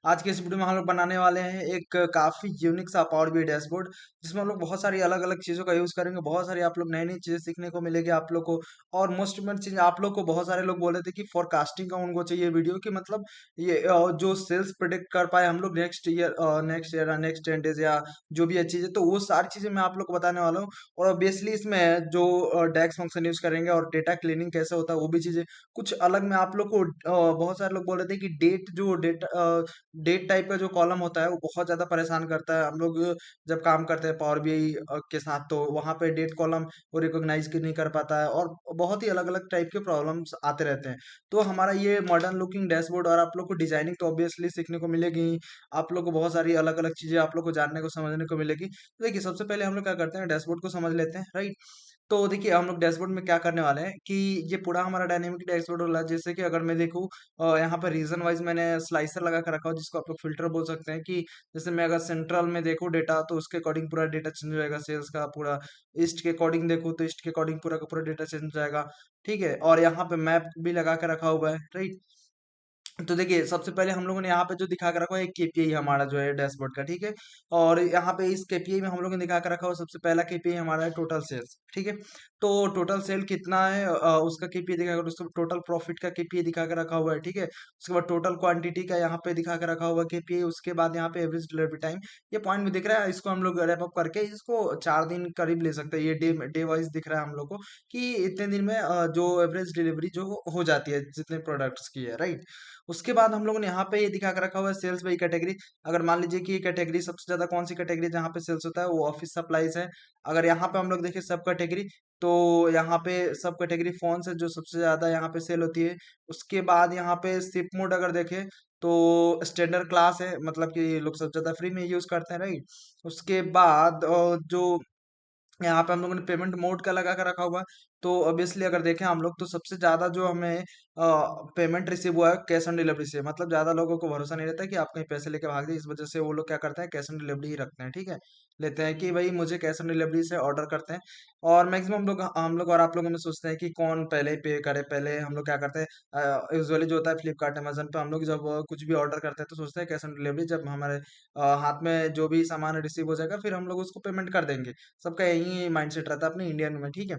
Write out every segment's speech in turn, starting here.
आज के इस वीडियो में हम लोग बनाने वाले हैं एक काफी यूनिक सा पावर बीआई डैशबोर्ड, जिसमें हम लोग बहुत सारी अलग अलग चीजों का यूज करेंगे। बहुत सारी आप लोग नई नई चीजें सीखने को मिलेगी आप लोग को। और मोस्ट इम्पोर्टेंट चीज, आप लोग को बहुत सारे लोग बोले थे कि फोरकास्टिंग का उनको चाहिए वीडियो की, मतलब ये जो सेल्स प्रिडिक्ट कर पाए हम लोग नेक्स्ट ईयर नेक्स्ट 10 डेज या जो भी अच्छी चीज, तो वो सारी चीजें मैं आप लोग को बताने वाला हूँ। और ऑब्वियसली इसमें जो डेक्स फंक्शन यूज करेंगे और डेटा क्लीनिंग कैसे होता है वो भी चीजें कुछ अलग मैं आप लोग को बहुत सारे लोग बोल रहे थे कि डेट टाइप का जो कॉलम होता है वो बहुत ज्यादा परेशान करता है हम लोग जब काम करते हैं पावर बीआई के साथ, तो वहां पे डेट कॉलम वो रिकॉग्नाइज नहीं कर पाता है और बहुत ही अलग अलग टाइप के प्रॉब्लम्स आते रहते हैं। तो हमारा ये मॉडर्न लुकिंग डैशबोर्ड, और आप लोग को डिजाइनिंग तो ऑब्वियसली सीखने को मिलेगी ही, आप लोग को बहुत सारी अलग अलग चीजें आप लोग को जानने को समझने को मिलेगी। तो देखिए, सबसे पहले हम लोग क्या करते हैं, डैशबोर्ड को समझ लेते हैं, राइट। तो देखिए, हम लोग डैशबोर्ड में क्या करने वाले हैं कि ये पूरा हमारा डायनेमिक डैशबोर्ड वाला, जैसे कि अगर मैं देखूँ यहाँ पे रीजन वाइज मैंने स्लाइसर लगा कर रखा हो, जिसको आप लोग फिल्टर बोल सकते हैं कि जैसे मैं अगर सेंट्रल में देखूँ डेटा तो उसके अकॉर्डिंग पूरा डेटा चेंज हो जाएगा, सेल्स का पूरा। ईस्ट के अकॉर्डिंग देखूँ तो ईस्ट के अकॉर्डिंग पूरा का पूरा डेटा चेंज हो जाएगा, ठीक है। और यहाँ पे मैप भी लगा के रखा हुआ है, राइट। तो देखिए, सबसे पहले हम लोगों ने यहाँ पे जो दिखा के रखा है एक केपीआई हमारा जो है डैशबोर्ड का, ठीक है। और यहाँ पे इस केपीआई में हम लोगों ने दिखा के रखा हुआ, सबसे पहला केपीआई हमारा है टोटल सेल्स, ठीक है। तो टोटल सेल कितना है उसका केपीआई दिखा कर, उसका टोटल प्रॉफिट का केपीआई दिखा के रखा हुआ है, ठीक है। उसके बाद टोटल क्वांटिटी का यहाँ पे दिखा के रखा हुआ केपीआई। उसके बाद यहाँ पे एवरेज डिलीवरी टाइम, ये पॉइंट में दिख रहा है, इसको हम लोग रैप अप करके इसको 4 दिन करीब ले सकते हैं। ये डे डे वाइज दिख रहा है हम लोग को कि इतने दिन में जो एवरेज डिलीवरी जो हो जाती है जितने प्रोडक्ट्स की है, राइट। उसके बाद हम लोगों ने यहाँ पे ये दिखा कर रखा हुआ है सेल्स बाई कैटेगरी। अगर मान लीजिए कि ये कैटेगरी सबसे ज्यादा कौन सी कैटेगरी जहाँ पे सेल्स होता है, वो ऑफिस सप्लाईज है। अगर यहाँ पे हम लोग देखें सब कैटेगरी, तो यहाँ पे सब कैटेगरी फोन से जो सबसे ज्यादा यहाँ पे सेल होती है। उसके बाद यहाँ पे सिप मोड अगर देखें तो स्टैंडर्ड क्लास है, मतलब कि ये लोग सबसे ज्यादा फ्री में यूज करते हैं, राइट। उसके बाद जो यहाँ पे हम लोगों ने पेमेंट मोड का लगा कर रखा हुआ है। तो ऑब्वियसली अगर देखें हम लोग, तो सबसे ज्यादा जो हमें पेमेंट रिसीव हुआ है कैश ऑन डिलीवरी से, मतलब ज्यादा लोगों को भरोसा नहीं रहता कि आप कहीं पैसे लेके भाग जाए, इस वजह से वो लोग क्या करते हैं, कैश ऑन डिलीवरी ही रखते हैं, ठीक है। लेते हैं कि भाई मुझे कैश ऑन डिलीवरी से ऑर्डर करते हैं। और मैक्सिमम लोग, हम लोग और आप लोगों में सोचते हैं कि कौन पहले पे करे। पहले हम लोग क्या करते हैं, यूजुअली जो होता है फ्लिपकार्ट अमेजन पे हम लोग जब कुछ भी ऑर्डर करते हैं तो सोचते हैं कैश ऑन डिलीवरी, जब हमारे हाथ में जो भी सामान रिसीव हो जाएगा फिर हम लोग उसको पेमेंट कर देंगे। सबका यही माइंडसेट रहता है अपने इंडियन में, ठीक है।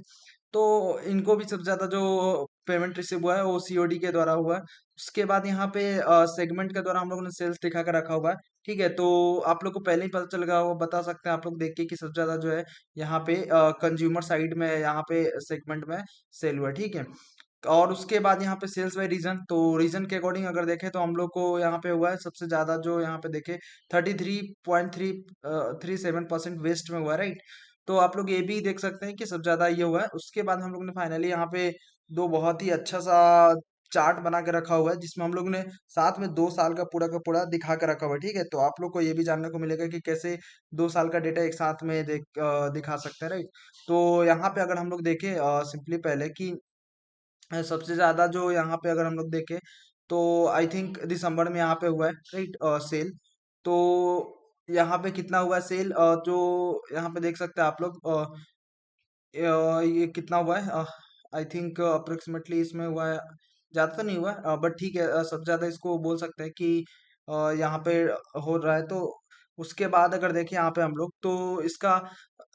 तो इनको भी सबसे ज्यादा जो पेमेंट रिसीव हुआ है वो सीओडी के द्वारा हुआ है। उसके बाद यहाँ पे सेगमेंट के द्वारा हम लोगों ने सेल्स दिखा कर रखा हुआ है, ठीक है। तो आप लोग को पहले ही पता चल गया, वो बता सकते हैं आप लोग देख के कि सबसे ज्यादा जो है यहाँ पे कंज्यूमर साइड में, यहाँ पे सेगमेंट में सेल हुआ है, ठीक है। और उसके बाद यहाँ पे सेल्स बाय रीजन, तो रीजन के अकॉर्डिंग अगर देखें तो हम लोग को यहाँ पे हुआ है सबसे ज्यादा जो यहाँ पे देखे 33.37% वेस्ट में हुआ है, राइट। तो आप लोग ये भी देख सकते हैं कि सबसे ज्यादा ये हुआ है। उसके बाद हम लोग ने फाइनली यहाँ पे दो बहुत ही अच्छा सा चार्ट बना के रखा हुआ है, जिसमें हम लोग ने साथ में 2 साल का पूरा दिखा के रखा हुआ है, ठीक है। तो आप लोग को ये भी जानने को मिलेगा कि कैसे 2 साल का डेटा एक साथ में दिखा सकते हैं, राइट। तो यहाँ पे अगर हम लोग देखें सिंपली पहले कि सबसे ज्यादा जो यहाँ पे अगर हम लोग देखें तो आई थिंक दिसंबर में यहाँ पे हुआ है, राइट, सेल। तो यहाँ पे कितना हुआ है सेल, जो यहाँ पे देख सकते हैं आप लोग, ये कितना हुआ है, आई थिंक अप्रोक्सीमेटली इसमें हुआ है, ज्यादा तो नहीं हुआ है, बट ठीक है, सबसे ज्यादा इसको बोल सकते हैं कि यहाँ पे हो रहा है। तो उसके बाद अगर देखें यहाँ पे हम लोग, तो इसका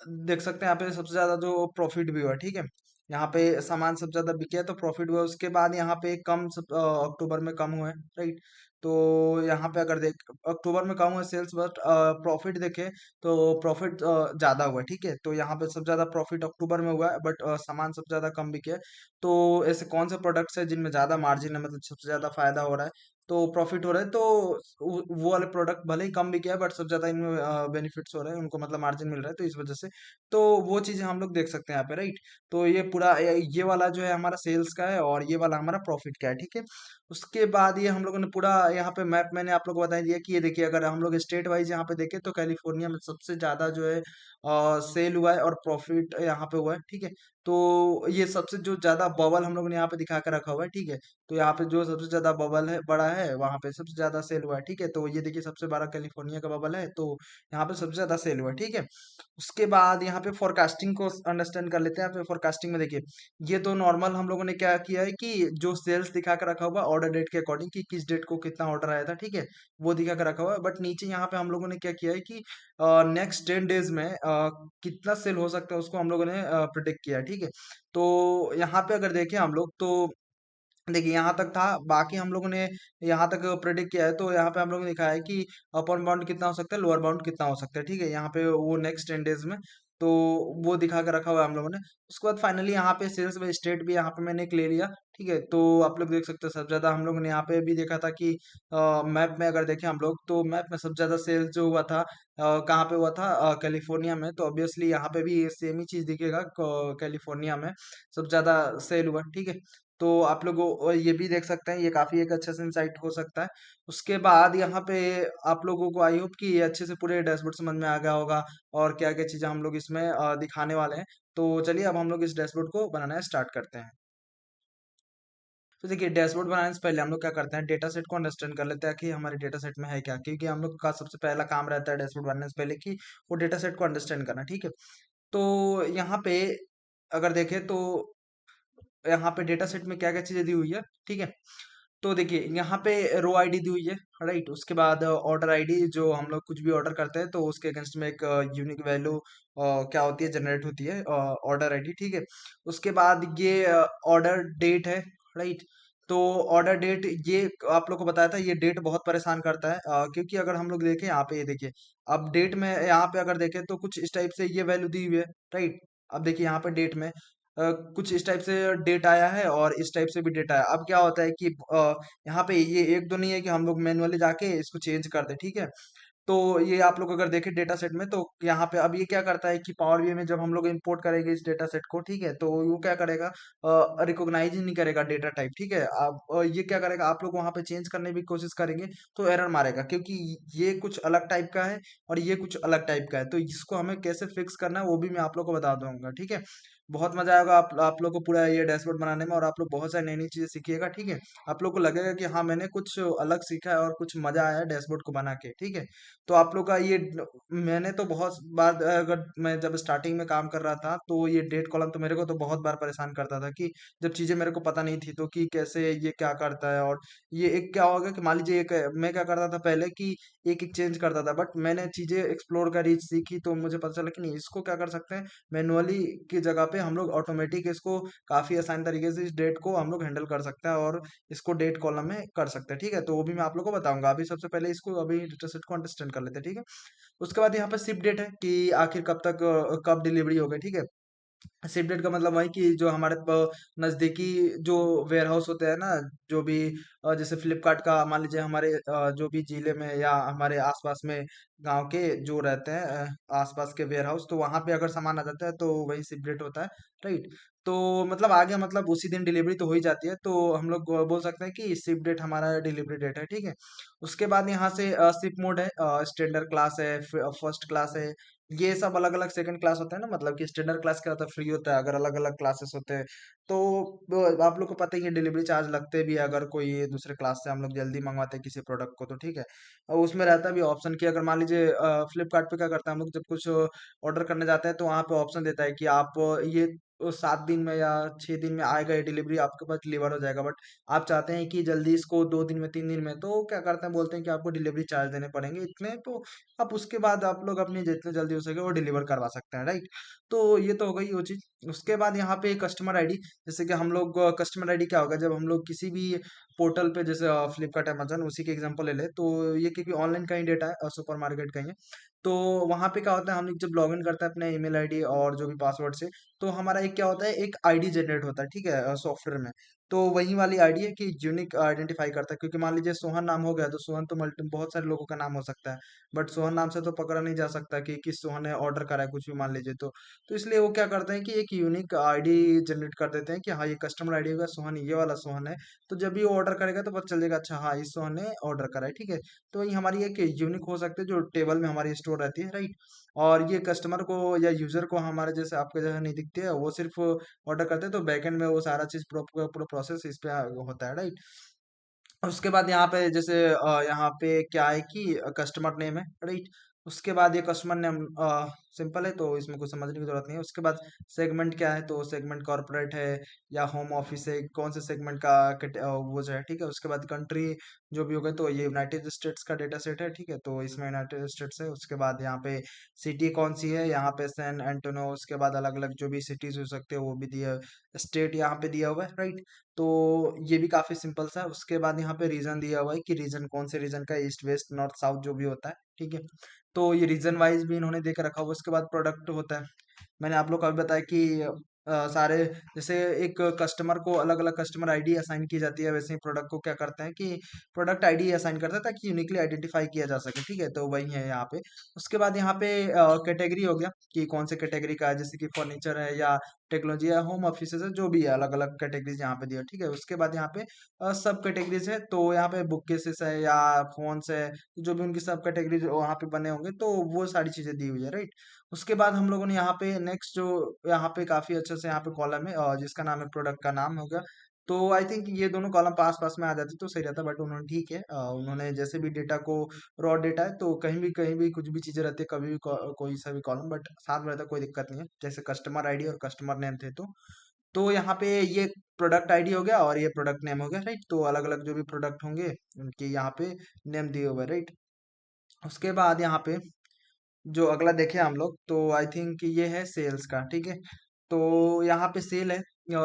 देख सकते हैं यहाँ पे सबसे ज्यादा जो प्रॉफिट भी हुआ है, ठीक है। यहाँ पे सामान सबसे ज्यादा बिके है तो प्रॉफिट हुआ है। उसके बाद यहाँ पे अक्टूबर में कम हुआ है, राइट। तो यहाँ पे अगर देख अक्टूबर में कम हुआ सेल्स, बट प्रॉफिट देखे तो प्रॉफिट ज्यादा हुआ है, ठीक है। तो यहाँ पे सबसे ज्यादा प्रॉफिट अक्टूबर में हुआ है, बट सामान सबसे ज्यादा कम बिके है। तो ऐसे कौन से प्रोडक्ट्स है जिनमें ज्यादा मार्जिन है, मतलब सबसे ज्यादा फायदा हो रहा है, तो प्रॉफिट हो रहा है, तो वो वाले प्रोडक्ट भले ही कम बिके है बट सबसे ज्यादा इनमें बेनिफिट्स हो रहे हैं, उनको मतलब मार्जिन मिल रहा है, तो इस वजह से तो वो चीजें हम लोग देख सकते हैं यहाँ पे, राइट। तो ये पूरा ये वाला जो है हमारा सेल्स का है और ये वाला हमारा प्रॉफिट का है, ठीक है। उसके बाद ये हम लोगों ने पूरा यहाँ पे मैप मैंने आप लोग को बता दिया कि ये देखिए, अगर हम लोग स्टेट वाइज यहाँ पे देखें तो कैलिफोर्निया में सबसे ज्यादा जो है सेल हुआ है और प्रॉफिट यहाँ पे हुआ है, ठीक है। तो ये सबसे जो ज्यादा बबल हम लोग ने यहाँ पे दिखा कर रखा हुआ है, ठीक है। तो यहाँ पे जो सबसे ज्यादा बबल है बड़ा है, वहां पे सबसे ज्यादा सेल हुआ है, ठीक है। तो ये देखिए सबसे बड़ा कैलिफोर्निया का बबल है, तो यहाँ पे सबसे ज्यादा सेल हुआ है, ठीक है। उसके बाद यहाँ पे फोरकास्टिंग को अंडरस्टैंड कर लेते हैं। यहाँ पे फोरकास्टिंग में देखिए, ये तो नॉर्मल हम लोगों ने क्या किया है कि जो सेल्स दिखा कर रखा हुआ ऑर्डर डेट के अकॉर्डिंग, कि किस डेट को कितना ऑर्डर आया था, ठीक है, वो दिखा कर रखा हुआ है। बट नीचे यहाँ पे हम लोगों ने क्या किया है कि नेक्स्ट 10 डेज में कितना सेल हो सकता है उसको हम लोगों ने प्रिडिक्ट किया है, ठीक है। तो यहाँ पे अगर देखें हम लोग, तो देखिए यहाँ तक था, बाकी हम लोगों ने यहाँ तक प्रेडिक्ट किया है। तो यहाँ पे हम लोगों ने दिखाया है कि अपर बाउंड कितना हो सकता है, लोअर बाउंड कितना हो सकता है, ठीक है। यहाँ पे वो नेक्स्ट 10 डेज में, तो वो दिखा कर रखा हुआ है हम लोगों ने। उसके बाद फाइनली यहाँ पे सेल्स बाय स्टेट भी यहाँ पे मैंने एक ले लिया, ठीक है। तो आप लोग देख सकते हैं सबसे ज्यादा हम लोगों ने यहाँ पे भी देखा था कि मैप में अगर देखें हम लोग, तो मैप में सबसे ज्यादा सेल्स जो हुआ था कहाँ पे हुआ था, कैलिफोर्निया में। तो ऑब्वियसली यहाँ पे भी सेम ही चीज दिखेगा, कैलिफोर्निया में सबसे ज्यादा सेल हुआ, ठीक है। तो आप लोग ये भी देख सकते हैं, ये काफी एक अच्छा इंसाइट हो सकता है। उसके बाद यहाँ पे आप लोगों को आई होप कि ये अच्छे से पूरे डैशबोर्ड समझ में आ गया होगा, और क्या क्या चीजें हम लोग इसमें दिखाने वाले हैं। तो चलिए अब हम लोग इस डैशबोर्ड को बनाना स्टार्ट करते हैं। तो देखिए, डैशबोर्ड बनाने से पहले हम लोग क्या करते हैं, डेटा सेट को अंडरस्टैंड कर लेते हैं कि हमारे डेटा सेट में है क्या, क्योंकि हम लोग का सबसे पहला काम रहता है डैशबोर्ड बनाने से पहले कि वो डेटा सेट को अंडरस्टैंड करना, ठीक है। तो यहाँ पे अगर देखें, तो यहाँ पे डेटा सेट में क्या क्या चीजें दी हुई है, ठीक है। तो देखिए यहाँ पे रो आईडी दी हुई है, राइट। उसके बाद ऑर्डर आईडी, जो हम लोग कुछ भी ऑर्डर करते हैं तो उसके अगेंस्ट में एक यूनिक वैल्यू क्या होती है, जनरेट होती है, ऑर्डर आईडी, ठीक है। उसके बाद ये ऑर्डर डेट है, राइट। तो ऑर्डर डेट, ये आप लोग को बताया था, ये डेट बहुत परेशान करता है, क्योंकि अगर हम लोग देखें यहाँ पे, ये देखिए, अब डेट में यहाँ पे अगर देखें तो कुछ इस टाइप से ये वैल्यू दी हुई है, राइट। अब देखिए यहाँ पे डेट में कुछ इस टाइप से डेट आया है, और इस टाइप से भी डेट आया। अब क्या होता है कि यहाँ पे ये एक दो नहीं है कि हम लोग मैनुअली जाके इसको चेंज कर दे, ठीक है। तो ये आप लोग अगर देखें डेटा सेट में, तो यहाँ पे अब ये क्या करता है कि पावर बीआई में जब हम लोग इंपोर्ट करेंगे इस डेटा सेट को, ठीक है, तो वो क्या करेगा, रिकॉग्नाइज ही नहीं करेगा डेटा टाइप, ठीक है। अब ये क्या करेगा, आप लोग वहां पे चेंज करने की कोशिश करेंगे तो एरर मारेगा, क्योंकि ये कुछ अलग टाइप का है और ये कुछ अलग टाइप का है। तो इसको हमें कैसे फिक्स करना है वो भी मैं आप लोग को बता दूंगा, ठीक है। बहुत मजा आएगा आप लोग को पूरा ये डैशबोर्ड बनाने में, और आप लोग बहुत सारी नई नई चीजें सीखिएगा, ठीक है। आप लोग को लगेगा कि हाँ, मैंने कुछ अलग सीखा है और कुछ मजा आया डैशबोर्ड को बना के, ठीक है। तो आप लोग का ये मैंने तो बहुत बार, अगर मैं जब स्टार्टिंग में काम कर रहा था, तो ये डेट कॉलम तो मेरे को तो बहुत बार परेशान करता था, कि जब चीजें मेरे को पता नहीं थी तो कि कैसे ये क्या करता है। और ये एक क्या होगा कि मान लीजिए, एक मैं क्या करता था पहले कि एक एक चेंज करता था, बट मैंने चीजें एक्सप्लोर करी, सीखी, तो मुझे पता चला कि नहीं, इसको क्या कर सकते हैं, मैनुअली की जगह पे हम लोग ऑटोमेटिक इसको काफी आसान तरीके से इस डेट को हम लोग हैंडल कर सकते हैं, और इसको डेट कॉलम में कर सकते हैं, ठीक है। तो वो भी मैं आप लोग को बताऊंगा। अभी सबसे पहले इसको, अभी डेटा सेट को अंडरस्टैंड कर लेते हैं, ठीक है। उसके बाद यहाँ पे शिप डेट है कि आखिर कब तक कब डिलीवरी होगी, ठीक है। शिप डेट का मतलब वही कि जो हमारे नजदीकी जो वेयर हाउस होते हैं ना, जो भी जैसे फ्लिपकार्ट का मान लीजिए, हमारे जो भी जिले में या हमारे आसपास में गांव के जो रहते हैं आसपास के वेयर हाउस, तो वहां पे अगर सामान आ जाता है तो वही शिप डेट होता है, राइट। तो मतलब आगे, मतलब उसी दिन डिलीवरी तो हो ही जाती है, तो हम लोग बोल सकते हैं कि शिप डेट हमारा डिलीवरी डेट है, ठीक है। उसके बाद यहाँ से शिप मोड है, स्टैंडर्ड क्लास है, फर्स्ट क्लास है, ये सब अलग अलग सेकंड क्लास होता है ना। मतलब कि स्टैंडर्ड क्लास क्या होता है, फ्री होता है। अगर अलग अलग क्लासेस होते हैं तो आप लोग को पता ही है, डिलीवरी चार्ज लगते भी हैं, अगर कोई दूसरे क्लास से हम लोग जल्दी मंगवाते हैं किसी प्रोडक्ट को, तो ठीक है। और उसमें रहता भी ऑप्शन कि अगर मान लीजिए फ्लिपकार्ट पे क्या करता है, हम लोग जब कुछ ऑर्डर करने जाते हैं तो वहाँ पे ऑप्शन देता है कि आप ये 7 दिन में या 6 दिन में आएगा, ये डिलीवरी आपके पास डिलीवर हो जाएगा। बट आप चाहते हैं कि जल्दी इसको 2 दिन में, 3 दिन में, तो क्या करते हैं, बोलते हैं कि आपको डिलीवरी चार्ज देने पड़ेंगे इतने। तो आप उसके बाद आप लोग अपनी जितने जल्दी हो सके वो डिलीवर करवा सकते हैं, राइट। तो ये तो हो गई वो चीज। उसके बाद यहाँ पे कस्टमर आईडी, जैसे कि हम लोग कस्टमर आईडी क्या होगा, जब हम लोग किसी भी पोर्टल पे, जैसे फ्लिपकार्ट, अमेजन, उसी के एग्जांपल ले ले, तो ये क्योंकि ऑनलाइन का ही डेटा है, सुपर मार्केट का ही है। तो वहां पे क्या होता है, हम लोग जब लॉग इन करते हैं अपने ईमेल आईडी और जो भी पासवर्ड से, तो हमारा एक क्या होता है, एक आईडी जनरेट होता है, ठीक है, सॉफ्टवेयर में। तो वही वाली आईडी है कि यूनिक आइडेंटिफाई करता है, क्योंकि मान लीजिए सोहन नाम हो गया तो सोहन तो मल्टी बहुत सारे लोगों का नाम हो सकता है, बट सोहन नाम से तो पकड़ा नहीं जा सकता कि किस सोहन ने ऑर्डर करा है कुछ भी मान लीजिए। तो इसलिए वो क्या करते हैं कि एक यूनिक आईडी जनरेट कर देते हैं कि हाँ ये कस्टमर आईडी होगा, सोहन ये वाला सोहन है। तो जब भी वो ऑर्डर करेगा तो पता चल जाएगा, अच्छा हाँ इस सोहन ने ऑर्डर करा है, ठीक है। तो ये हमारी एक यूनिक हो सकते हैं जो टेबल में हमारी स्टोर रहती है, राइट। और ये कस्टमर को या यूजर को हमारे जैसे आपके जैसे नहीं दिखती है, वो सिर्फ ऑर्डर करते हैं तो बैकएंड में वो सारा चीज पूरा पूरा प्रोसेस इस पे होता है, राइट। उसके बाद यहाँ पे जैसे यहाँ पे क्या है कि कस्टमर नेम है, राइट। उसके बाद ये कस्टमर नेम सिंपल है तो इसमें कुछ समझने की जरूरत नहीं है। उसके बाद सेगमेंट क्या है, तो सेगमेंट कॉर्पोरेट है या होम ऑफिस है, कौन से सेगमेंट का वो जो है, ठीक है। उसके बाद कंट्री जो भी होगा तो ये यूनाइटेड स्टेट्स का डेटा सेट है, ठीक है, तो इसमें यूनाइटेड स्टेट्स है। उसके बाद यहाँ पे सिटी कौन सी है, यहाँ पे सैन एंटोनो। उसके बाद अलग अलग जो भी सिटीज हो सकते हैं वो भी दिया, स्टेट यहाँ पे दिया हुआ है, राइट। तो ये भी काफी सिंपल सा है। उसके बाद यहाँ पे रीजन दिया हुआ है कि रीजन कौन से रीजन का, ईस्ट वेस्ट नॉर्थ साउथ जो भी होता है, ठीक है। तो ये रीजन वाइज भी इन्होंने देकर रखा हुआ है। उसके बाद प्रोडक्ट होता है, मैंने आप लोग को अभी बताया कि सारे जैसे एक कस्टमर को अलग अलग कस्टमर आईडी असाइन की जाती है, वैसे ही प्रोडक्ट को क्या करते हैं कि प्रोडक्ट आईडी असाइन करते हैं ताकि यूनिकली आइडेंटिफाई किया जा सके, ठीक है। तो वही है यहाँ पे। उसके बाद यहाँ पे कैटेगरी हो गया कि कौन से कैटेगरी का है, जैसे कि फर्नीचर है या टेक्नोलॉजी या होम ऑफिस है, जो भी है अलग अलग कैटेगरीज यहाँ पे दिया, ठीक है। उसके बाद यहाँ पे सब कैटेगरीज है, तो यहाँ पे बुक केसेस है या फोन्स है, जो भी उनकी सब कैटेगरीज वहाँ पे बने होंगे तो वो सारी चीजें दी हुई है, राइट। उसके बाद हम लोगों ने यहाँ पे नेक्स्ट जो यहाँ पे काफी अच्छे से यहाँ पे कॉलम है जिसका नाम है प्रोडक्ट का नाम हो गया। तो आई थिंक ये दोनों कॉलम पास पास में आ जाते तो सही रहता, बट उन्होंने ठीक है, उन्होंने जैसे भी डेटा को रॉ डेटा है तो कहीं भी कुछ भी चीजें रहती है, कभी भी कोई सा भी कॉलम, बट साथ में रहता कोई दिक्कत नहीं है। जैसे कस्टमर आईडी और कस्टमर नेम थे तो यहाँ पे ये प्रोडक्ट आईडी हो गया और ये प्रोडक्ट नेम हो गया, राइट। तो अलग अलग जो भी प्रोडक्ट होंगे उनके यहाँ पे नेम दिए हुए, राइट। उसके बाद यहाँ पे जो अगला देखे हम लोग तो आई थिंक ये है सेल्स का, ठीक है। तो यहाँ पे सेल है,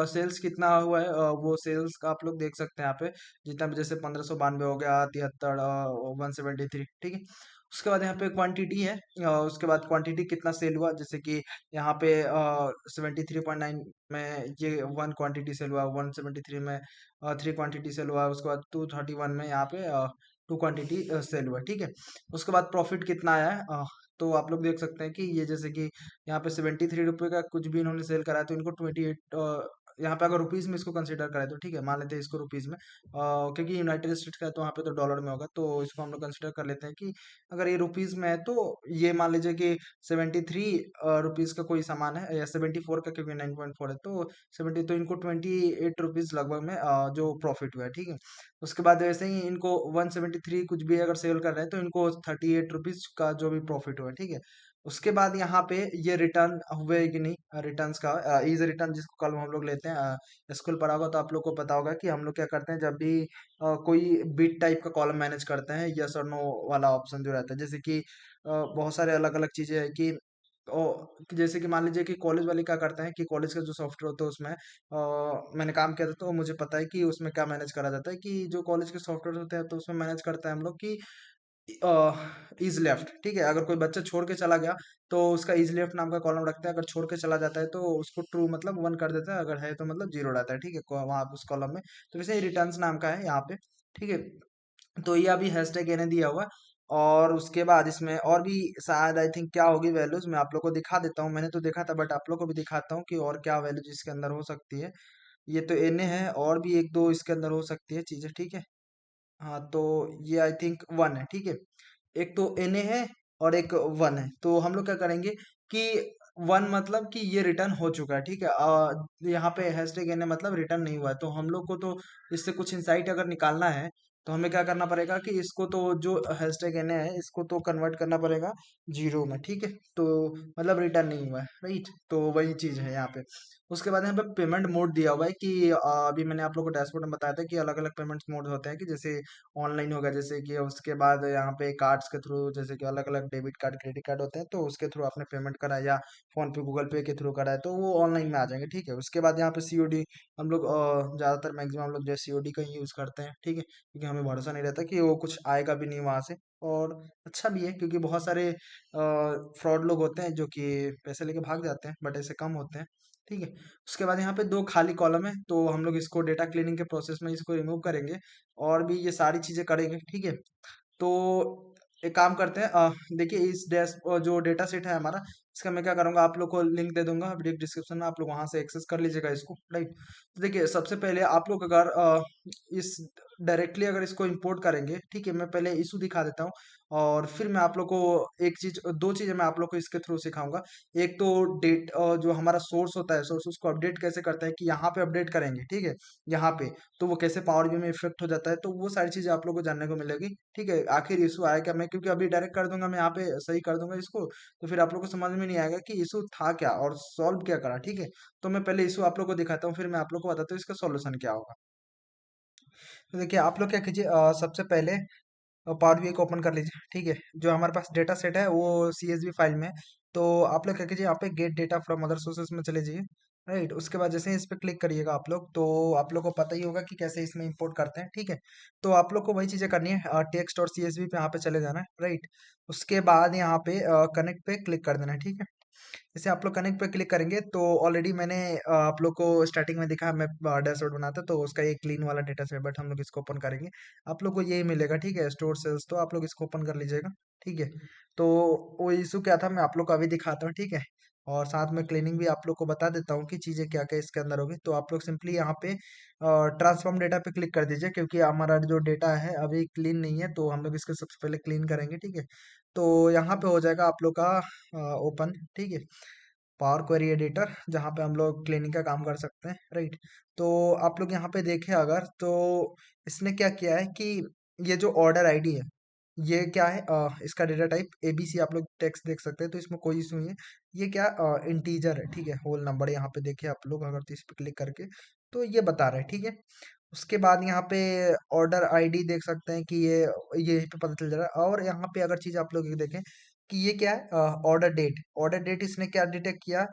सेल्स कितना हुआ है वो सेल्स का आप लोग देख सकते हैं यहाँ पे, जितना भी जैसे 1592 हो गया, 73, 173, ठीक है। उसके बाद यहाँ पे क्वांटिटी है, उसके बाद क्वांटिटी कितना सेल हुआ, जैसे कि यहाँ पे 73.9 में ये 1 क्वांटिटी सेल हुआ, 173 में 3 क्वांटिटी सेल हुआ, उसके बाद 231 में यहाँ पे 2 क्वांटिटी सेल हुआ, ठीक है। उसके बाद प्रॉफिट कितना आया है, तो आप लोग देख सकते हैं कि ये जैसे कि यहाँ पे 73 रुपये का कुछ भी इन्होंने सेल करा है तो इनको 28, यहाँ पे अगर रुपीज में इसको कंसीडर करें तो ठीक है, मान लेते हैं इसको रुपीज में, क्योंकि यूनाइटेड स्टेट्स का है तो वहाँ पे तो डॉलर में होगा, तो इसको हम लोग कंसीडर कर लेते हैं कि अगर ये रुपीज में है तो ये मान लीजिए कि 73 रुपीज का कोई सामान है, या 74 का, क्योंकि 9.4 है तो 70, तो इनको 28 रुपीज लगभग में जो प्रॉफिट हुआ है, ठीक है। उसके बाद वैसे ही इनको 173 कुछ भी अगर सेल कर रहे हैं तो इनको 38 रुपीज का जो भी प्रॉफिट हुआ है, ठीक है। उसके बाद यहाँ पे ये रिटर्न हुए कि नहीं, रिटर्न्स का इज रिटर्न जिसको कल हम लोग लेते हैं, स्कूल पढ़ा होगा तो आप लोग को पता होगा कि हम लोग क्या करते हैं जब भी कोई बिट टाइप का कॉलम मैनेज करते हैं, यस और नो वाला ऑप्शन जो रहता है, जैसे कि बहुत सारे अलग अलग चीजें हैं कि कि जैसे कि मान लीजिए कि कॉलेज वाले क्या करते हैं कि कॉलेज का जो सॉफ्टवेयर होता है उसमें मैंने काम किया था तो मुझे पता है कि उसमें क्या मैनेज करा जाता है, कि जो कॉलेज के सॉफ्टवेयर होते हैं तो उसमें मैनेज करते हैं हम लोग कि इज लेफ्ट, ठीक है। अगर कोई बच्चा छोड़ के चला गया तो उसका इज लेफ्ट नाम का कॉलम रखते हैं, अगर छोड़ के चला जाता है तो उसको ट्रू मतलब 1 कर देता है, अगर है तो मतलब 0 रहता है, ठीक है, वहाँ उस कॉलम में। तो वैसे ही रिटर्न्स नाम का है यहाँ पे, ठीक है। तो ये अभी हैशटैग इन्हें दिया हुआ है। और उसके बाद इसमें और भी शायद आई थिंक क्या होगी वैल्यूज, मैं आप लोग को दिखा देता हूँ, मैंने तो देखा था बट आप लोग को भी दिखाता हूँ कि और क्या वैल्यूज इसके अंदर हो सकती है। ये तो एन है, और भी एक दो इसके अंदर हो सकती है चीजें, ठीक है। हाँ तो ये आई थिंक 1 है, ठीक है। एक तो एन है और एक 1 है, तो हम लोग क्या करेंगे कि 1 मतलब कि ये रिटर्न हो चुका है, ठीक है। यहाँ पे हैशटैग एन मतलब रिटर्न नहीं हुआ है, तो हम लोग को तो इससे कुछ इंसाइट अगर निकालना है तो हमें क्या करना पड़ेगा कि इसको तो जो हैशटैग एन है इसको तो कन्वर्ट करना पड़ेगा 0 में, ठीक है। तो मतलब रिटर्न नहीं हुआ है, राइट। तो वही चीज है यहाँ पे। उसके बाद यहाँ पे पेमेंट मोड दिया हुआ है कि अभी मैंने आप लोग को डैशबोर्ड में बताया था कि अलग अलग पेमेंट मोड होते हैं, कि जैसे ऑनलाइन होगा, जैसे कि उसके बाद यहाँ पे कार्ड्स के थ्रू, जैसे कि अलग अलग डेबिट कार्ड क्रेडिट कार्ड होते हैं तो उसके थ्रू आपने पेमेंट करा या फोन पे गूगल पे के थ्रू करा है तो वो ऑनलाइन में आ जाएंगे, ठीक है। उसके बाद यहाँ पे सीओडी, हम लोग ज़्यादातर मैक्सिमम हम लोग जो सीओडी का ही यूज़ करते हैं, ठीक है, क्योंकि हमें भरोसा नहीं रहता कि वो कुछ आएगा भी नहीं वहाँ से। और अच्छा भी है क्योंकि बहुत सारे फ्रॉड लोग होते हैं जो कि पैसे लेके भाग जाते हैं, बट ऐसे कम होते हैं, ठीक है। उसके बाद यहाँ पे दो खाली कॉलम है, तो हम लोग इसको डेटा क्लीनिंग के प्रोसेस में इसको रिमूव करेंगे और भी ये सारी चीजें करेंगे। ठीक है। तो एक काम करते हैं, देखिए इस जो डेटा सेट है हमारा, इसका मैं क्या करूँगा, आप लोग को लिंक दे दूंगा वीडियो डिस्क्रिप्शन में, आप लोग वहां से एक्सेस कर लीजिएगा इसको, राइट। तो देखिए सबसे पहले आप लोग अगर इस डायरेक्टली अगर इसको इंपोर्ट करेंगे, ठीक है, मैं पहले इशू दिखा देता हूँ और फिर मैं आप लोग को एक चीज, दो चीजें मैं आप लोग को इसके थ्रू सिखाऊंगा। एक तो डेट जो हमारा सोर्स होता है, सोर्स उसको अपडेट कैसे करता है, कि यहाँ पे अपडेट करेंगे, ठीक है, यहाँ पे, तो वो कैसे पावर बीआई में इफेक्ट हो जाता है, तो वो सारी चीजें आप लोग को जानने को मिलेगी। ठीक है, आखिर इशू आया क्या, मैं क्योंकि अभी डायरेक्ट कर दूंगा, मैं यहाँ पे सही कर दूंगा इसको, तो फिर आप लोग को समझ में नहीं आएगा कि इशू था क्या और सॉल्व क्या करा। ठीक है, तो मैं पहले इशू आप लोग को दिखाता हूँ, फिर मैं आप लोग को बताता हूँ इसका सॉल्यूशन क्या होगा। तो देखिए आप लोग क्या कीजिए, सबसे पहले पावर बीआई को ओपन कर लीजिए। ठीक है, जो हमारे पास डेटा सेट है वो सीएसवी फाइल में है। तो आप लोग क्या कीजिए, यहाँ पे gate data from other sources में चले जाइए, राइट। उसके बाद जैसे ही इस पे क्लिक करिएगा आप लोग, तो आप लोग को पता ही होगा कि कैसे इसमें इंपोर्ट करते हैं। ठीक है, तो आप लोग को वही चीजें करनी है, टेक्स्ट और सीएसवी पे यहाँ पे चले जाना है, राइट। उसके बाद यहाँ पे कनेक्ट पे क्लिक कर देना है। ठीक है, जैसे आप लोग कनेक्ट पे क्लिक करेंगे तो ऑलरेडी मैंने आप लोग को स्टार्टिंग में दिखा, मैं डैशबोर्ड बनाता तो उसका ये क्लीन वाला डेटा सेट, बट हम लोग इसको ओपन करेंगे, आप लोग को यही मिलेगा। ठीक है, स्टोर सेल्स, तो आप लोग इसको ओपन कर लीजिएगा। ठीक है, तो वो इशू क्या था मैं आप लोग को अभी दिखाता हूँ। ठीक है, और साथ में क्लीनिंग भी आप लोग को बता देता हूँ कि चीज़ें क्या क्या इसके अंदर होगी। तो आप लोग सिंपली यहाँ पे ट्रांसफॉर्म डेटा पे क्लिक कर दीजिए, क्योंकि हमारा जो डेटा है अभी क्लीन नहीं है, तो हम लोग इसको सबसे पहले क्लीन करेंगे। ठीक है, तो यहाँ पे हो जाएगा आप लोग का ओपन। ठीक है, पावर क्वेरी एडिटर, जहाँ पे हम लोग क्लीनिंग का काम कर सकते हैं, राइट। तो आप लोग यहाँ पे देखें अगर, तो इसने क्या किया है कि ये जो ऑर्डर आईडी है, ये क्या है, इसका डेटा टाइप एबीसी, आप लोग टेक्स्ट देख सकते हैं, तो इसमें कोई इशू नहीं है। ये क्या इंटीजर है, ठीक है, होल नंबर, यहाँ पे देखिए आप लोग अगर, तो इस पे क्लिक करके तो ये बता रहा है। ठीक है, उसके बाद यहाँ पे ऑर्डर आईडी देख सकते हैं कि ये पे पता चल जा रहा है। और यहाँ पे अगर चीज आप लोग ये देखें कि ये क्या है, ऑर्डर डेट, ऑर्डर डेट इसने क्या डिटेक्ट किया,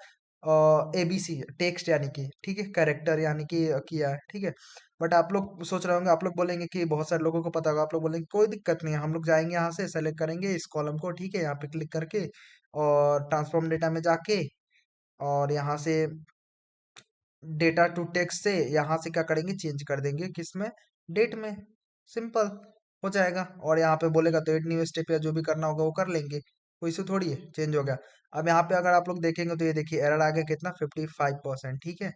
एबीसी टेक्स्ट यानी कि, ठीक है, कैरेक्टर यानी कि किया है। ठीक है, बट आप लोग सोच रहे होंगे, आप लोग बोलेंगे कि बहुत सारे लोगों को पता होगा, आप लोग बोलेंगे कोई दिक्कत नहीं है, हम लोग जाएंगे यहाँ से सेलेक्ट करेंगे इस कॉलम को, ठीक है, यहाँ पे क्लिक करके और ट्रांसफॉर्म डेटा में जाके और यहाँ से डेटा टू टेक्स्ट से यहाँ से क्या करेंगे, चेंज कर देंगे किसमें, डेट में। सिंपल हो जाएगा, और यहाँ पे बोलेगा तो एड न्यू स्टेप या जो भी करना होगा वो कर लेंगे, कोई इशू थोड़ी है, चेंज हो गया। अब यहाँ पे अगर आप लोग देखेंगे तो ये देखिए एरर आ गया कितना, 55%। ठीक है,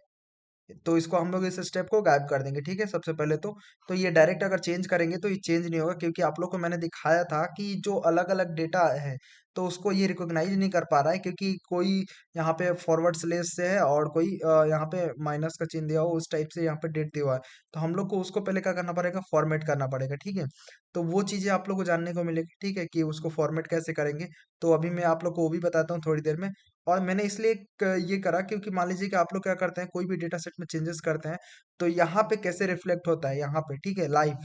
तो इसको हम लोग इस स्टेप को गायब कर देंगे। ठीक है, सबसे पहले तो ये डायरेक्ट अगर चेंज करेंगे तो ये चेंज नहीं होगा, क्योंकि आप लोग को मैंने दिखाया था कि जो अलग अलग डेटा है तो उसको ये रिकॉग्नाइज नहीं कर पा रहा है, क्योंकि कोई यहाँ पे फॉरवर्ड स्लेश से है और कोई यहाँ पे माइनस का चिन्ह दिया हो, उस टाइप से यहाँ पे डेट दिया हुआ है। तो हम लोग को उसको पहले क्या करना पड़ेगा, फॉर्मेट करना पड़ेगा। ठीक है, तो वो चीजें आप लोग को जानने को मिलेगी। ठीक है, कि उसको फॉर्मेट कैसे करेंगे, तो अभी मैं आप लोग को वो भी बताता हूँ थोड़ी देर में। और मैंने इसलिए ये करा क्योंकि मान लीजिए कि आप लोग क्या करते हैं, कोई भी डेटा सेट में चेंजेस करते हैं, तो यहाँ पे कैसे रिफ्लेक्ट होता है, यहाँ पे, ठीक है, लाइव,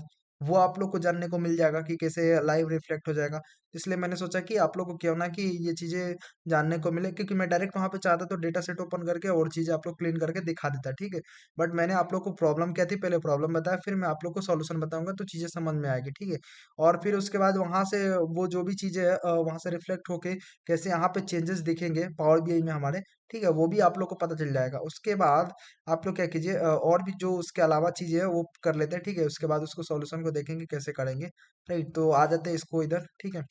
वो आप लोग को जानने को मिल जाएगा कि कैसे लाइव रिफ्लेक्ट हो जाएगा। इसलिए मैंने सोचा कि आप लोग को क्यों ना कि ये चीजें जानने को मिले, क्योंकि मैं डायरेक्ट वहां पे चाहता तो डेटा सेट ओपन करके और चीजें आप लोग क्लीन करके दिखा देता। ठीक है, बट मैंने आप लोग को प्रॉब्लम क्या थी, पहले प्रॉब्लम बताया, फिर मैं आप लोग को सॉल्यूशन बताऊंगा, तो चीजें समझ में आएगी। ठीक है, और फिर उसके बाद वहां से वो जो भी चीजें है वहां से रिफ्लेक्ट होके कैसे यहाँ पे चेंजेस दिखेंगे पावर बीआई में हमारे, ठीक है, वो भी आप लोग को पता चल जाएगा। उसके बाद आप लोग क्या कीजिए, और भी जो उसके अलावा चीजें है वो कर लेते हैं। ठीक है, उसके बाद उसको सॉल्यूशन को देखेंगे कैसे करेंगे, राइट। तो आ जाते हैं इसको इधर। ठीक है,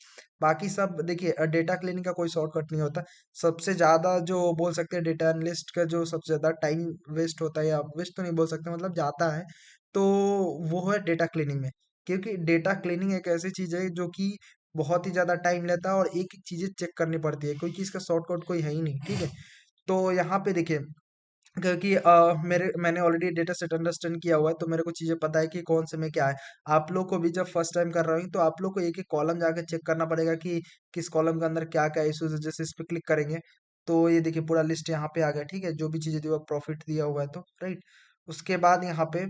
बाकी सब देखिए, डेटा क्लीनिंग का कोई शॉर्टकट नहीं होता। सबसे ज्यादा जो बोल सकते हैं डेटा एनालिस्ट का जो सबसे ज्यादा टाइम वेस्ट होता है, या वेस्ट तो नहीं बोल सकते, मतलब जाता है, तो वो है डेटा क्लीनिंग में। क्योंकि डेटा क्लीनिंग एक ऐसी चीज है जो कि बहुत ही ज्यादा टाइम लेता है और एक एक चीजें चेक करनी पड़ती है, क्योंकि इसका शॉर्टकट कोई है ही नहीं। ठीक है, तो यहाँ पे देखिए, क्योंकि मैंने ऑलरेडी डेटा सेट अंडरस्टैंड किया हुआ है, तो मेरे को चीजें पता है कि कौन से में क्या है। आप लोग को भी जब फर्स्ट टाइम कर रहा हूँ तो आप लोग को एक एक कॉलम जाके चेक करना पड़ेगा कि किस कॉलम के अंदर क्या क्या इश्यूज है। जैसे इस पे क्लिक करेंगे तो ये देखिए पूरा लिस्ट यहाँ पे आ गया। ठीक है, जो भी चीजें दिया प्रॉफिट दिया हुआ है, तो राइट। उसके बाद यहाँ पे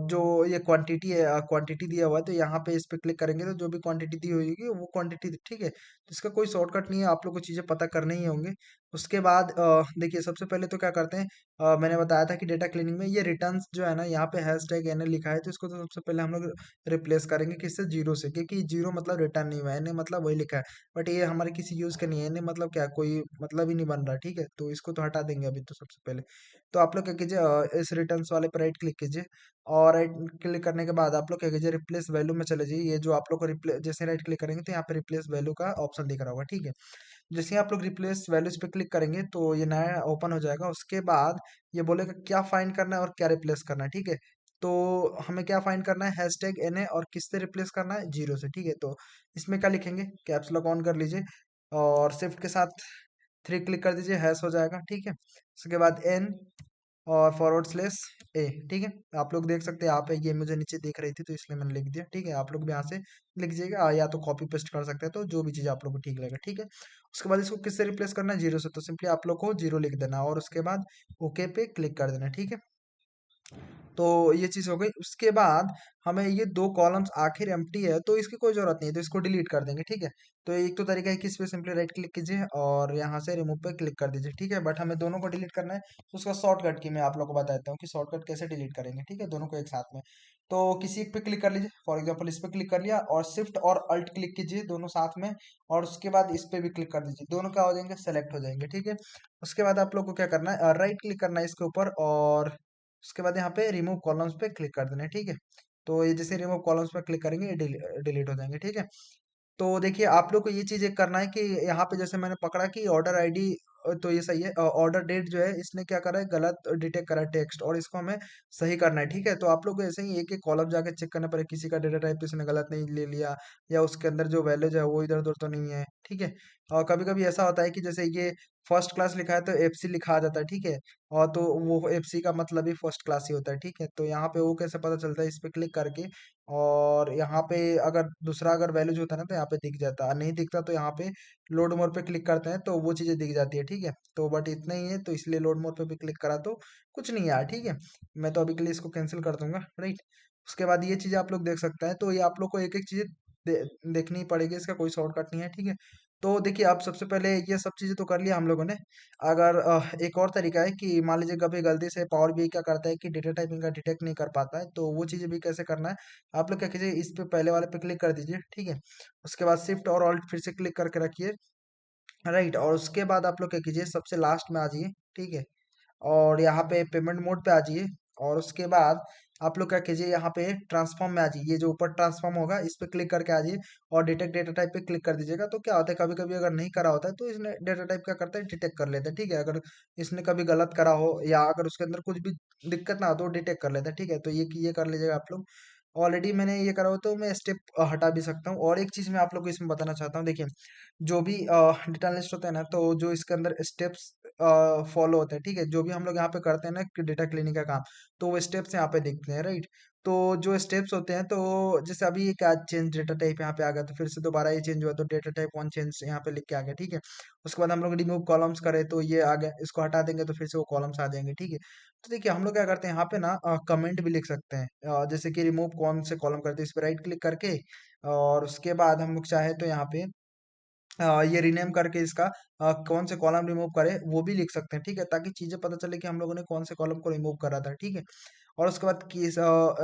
जो ये क्वांटिटी है, क्वांटिटी दिया हुआ है, तो यहाँ पे इस पे क्लिक करेंगे तो जो भी क्वांटिटी दी होगी वो क्वांटिटी, ठीक है। तो इसका कोई शॉर्टकट नहीं है, आप लोग को चीजें पता करने ही होंगे। उसके बाद देखिए सबसे पहले तो क्या करते हैं, मैंने बताया था कि डेटा क्लीनिंग में ये रिटर्न्स जो है ना, यहाँ पे हैश टैग एन लिखा है, तो इसको तो सबसे पहले हम लोग रिप्लेस करेंगे किससे, जीरो से, क्योंकि जीरो मतलब रिटर्न नहीं हुआ है, एन मतलब वही लिखा है, बट ये हमारे किसी यूज का नहीं है, एन मतलब क्या, कोई मतलब ही नहीं बन रहा, ठीक है, तो इसको तो हटा देंगे अभी तो सबसे पहले। तो आप लोग क्या कीजिए, इस रिटर्न्स वाले पर राइट क्लिक कीजिए, और राइट क्लिक करने के बाद आप लोग क्या कीजिए, रिप्लेस वैल्यू में चले जाइए, ये जो आप लोग को रिप्लेस, जैसे राइट क्लिक करेंगे तो यहाँ पे रिप्लेस वैल्यू का ऑप्शन दिख रहा होगा, ठीक है। जैसे ही आप लोग रिप्लेस वैल्यूज पे क्लिक करेंगे तो ये नया ओपन हो जाएगा, उसके बाद ये बोलेगा क्या फाइंड करना है और क्या रिप्लेस करना है, ठीक है। तो हमें क्या फाइंड करना है, हैश टैग एन है, और किससे रिप्लेस करना है, जीरो से, ठीक है। तो इसमें क्या लिखेंगे, कैप्स लॉक ऑन कर लीजिए, और शिफ्ट के साथ थ्री क्लिक कर दीजिए, हैश हो जाएगा, ठीक है। उसके बाद एन और फॉरवर्ड स्लेस ए, ठीक है। आप लोग देख सकते हैं यहाँ पे, ये मुझे नीचे दिख रही थी तो इसलिए मैंने लिख दिया, ठीक है। आप लोग भी यहाँ से लिख दीजिएगा, या तो कॉपी पेस्ट कर सकते हैं, तो जो भी चीज़ आप लोग को ठीक लगेगा, ठीक है। उसके बाद इसको किससे रिप्लेस करना है, जीरो से, तो सिंपली आप लोग को जीरो लिख देना, और उसके बाद ओके पे क्लिक कर देना, ठीक है। तो ये चीज़ हो गई। उसके बाद हमें ये दो कॉलम्स आखिर एम्प्टी है, तो इसकी कोई जरूरत नहीं है, तो इसको डिलीट कर देंगे, ठीक है। तो एक तो तरीका है कि इस पे सिंपली राइट क्लिक कीजिए और यहाँ से रिमूव पे क्लिक कर दीजिए, ठीक है। बट हमें दोनों को डिलीट करना है, तो उसका शॉर्टकट की मैं आप लोग को बता देता हूँ कि शॉर्टकट कैसे डिलीट करेंगे, ठीक है, दोनों को एक साथ में। तो किसी एक पे क्लिक कर लीजिए, फॉर एग्जाम्पल इस पे क्लिक कर लिया, और शिफ्ट और अल्ट क्लिक कीजिए दोनों साथ में, और उसके बाद इस पे भी क्लिक कर दीजिए, दोनों क्या हो जाएंगे, सेलेक्ट हो जाएंगे, ठीक है। उसके बाद आप लोग को क्या करना है, राइट क्लिक करना है इसके ऊपर, और उसके बाद यहाँ पे रिमूव कॉलम्स पे क्लिक कर देना है, ठीक है। तो ये जैसे रिमूव कॉलम्स पे क्लिक करेंगे, ये डिलीट हो जाएंगे, ठीक है। तो देखिए आप लोग को ये चीज एक करना है कि यहाँ पे जैसे मैंने पकड़ा कि ऑर्डर आईडी, तो ये सही है, ऑर्डर डेट जो है इसने क्या करा है, गलत डिटेक्ट करा है टेक्स्ट, और इसको हमें सही करना है, ठीक है। तो आप लोग को ऐसे ही एक एक कॉलम जाके चेक करना पड़ेगा, किसी का डेटा टाइप इसने गलत नहीं ले लिया, या उसके अंदर जो वैल्यूज है वो इधर उधर तो नहीं है, ठीक है। और कभी कभी ऐसा होता है कि जैसे ये फर्स्ट क्लास लिखा है तो एफसी लिखा आ जाता है, ठीक है। और तो वो एफसी का मतलब ही फर्स्ट क्लास ही होता है, ठीक है। तो यहाँ पे वो कैसे पता चलता है, इस पे क्लिक करके, और यहाँ पे अगर दूसरा अगर वैल्यूज होता है ना तो यहाँ पे दिख जाता है, नहीं दिखता तो यहाँ पे लोड मोर पे क्लिक करते हैं तो वो चीज़ें दिख जाती है, ठीक है। तो बट इतना ही है, तो इसलिए लोड मोर पे भी क्लिक करा तो कुछ नहीं आया, ठीक है। मैं तो अभी के लिए इसको कैंसिल कर दूंगा, राइट। उसके बाद ये चीज़ें आप लोग देख सकते हैं, तो ये आप लोग को एक एक चीज़ देखनी पड़ेगी, इसका कोई शॉर्टकट नहीं है, ठीक है। तो देखिए आप सबसे पहले ये सब चीज़ें तो कर लिया हम लोगों ने। अगर एक और तरीका है कि मान लीजिए कभी गलती से पावर बीआई क्या करता है कि डेटा टाइपिंग का डिटेक्ट नहीं कर पाता है, तो वो चीज़ें भी कैसे करना है, आप लोग क्या कीजिए, इस पे पहले वाले पे क्लिक कर दीजिए, ठीक है। उसके बाद शिफ्ट और ऑल्ट फिर से क्लिक करके रखिए, राइट। और उसके बाद आप लोग क्या कीजिए, सबसे लास्ट में आ जाइए, ठीक है, और यहाँ पे पेमेंट मोड पे आ जाइए, और उसके बाद आप लोग क्या कीजिए, यहाँ पे ट्रांसफॉर्म में आ जाइए, ये जो ऊपर ट्रांसफॉर्म होगा इस पे क्लिक करके आ जाइए, और डिटेक्ट डेटा टाइप पे क्लिक कर दीजिएगा। तो क्या होता है, कभी कभी अगर नहीं करा होता है तो इसने डेटा टाइप क्या करता है, डिटेक्ट कर लेता है, ठीक है। अगर इसने कभी गलत करा हो, या अगर उसके अंदर कुछ भी दिक्कत ना हो तो डिटेक्ट कर लेता है, ठीक है। तो ये कर लीजिएगा आप लोग। ऑलरेडी मैंने ये करा हो तो मैं स्टेप हटा भी सकता हूँ। और एक चीज़ मैं आप लोग को इसमें बताना चाहता हूँ, देखिए जो भी डेटा लिस्ट होता है ना, तो जो इसके अंदर स्टेप्स फॉलो होते हैं, ठीक है, जो भी हम लोग यहाँ पे करते हैं ना डेटा क्लीनिंग का काम, तो वो स्टेप्स यहाँ पे दिखते हैं, राइट। तो जो स्टेप्स होते हैं, तो जैसे अभी ये क्या चेंज डेटा टाइप यहाँ पे आ गया, तो फिर से दोबारा ये चेंज हुआ तो डेटा टाइप वन चेंज यहाँ पे लिख के आ गया, ठीक है। उसके बाद हम लोग रिमूव कॉलम्स करें तो ये आ गया, इसको हटा देंगे तो फिर से वो कॉलम्स आ जाएंगे, ठीक है। तो देखिए हम लोग क्या करते हैं यहाँ पे ना, कमेंट भी लिख सकते हैं, जैसे कि रिमूव कौन से कॉलम करते हैं, इस पर राइट क्लिक करके, और उसके बाद हम लोग चाहे तो यहाँ पे ये रीनेम करके इसका कौन से कॉलम रिमूव करे वो भी लिख सकते हैं, ठीक है, ताकि चीजें पता चले कि हम लोगों ने कौन से कॉलम को रिमूव करा था, ठीक है। और उसके बाद किस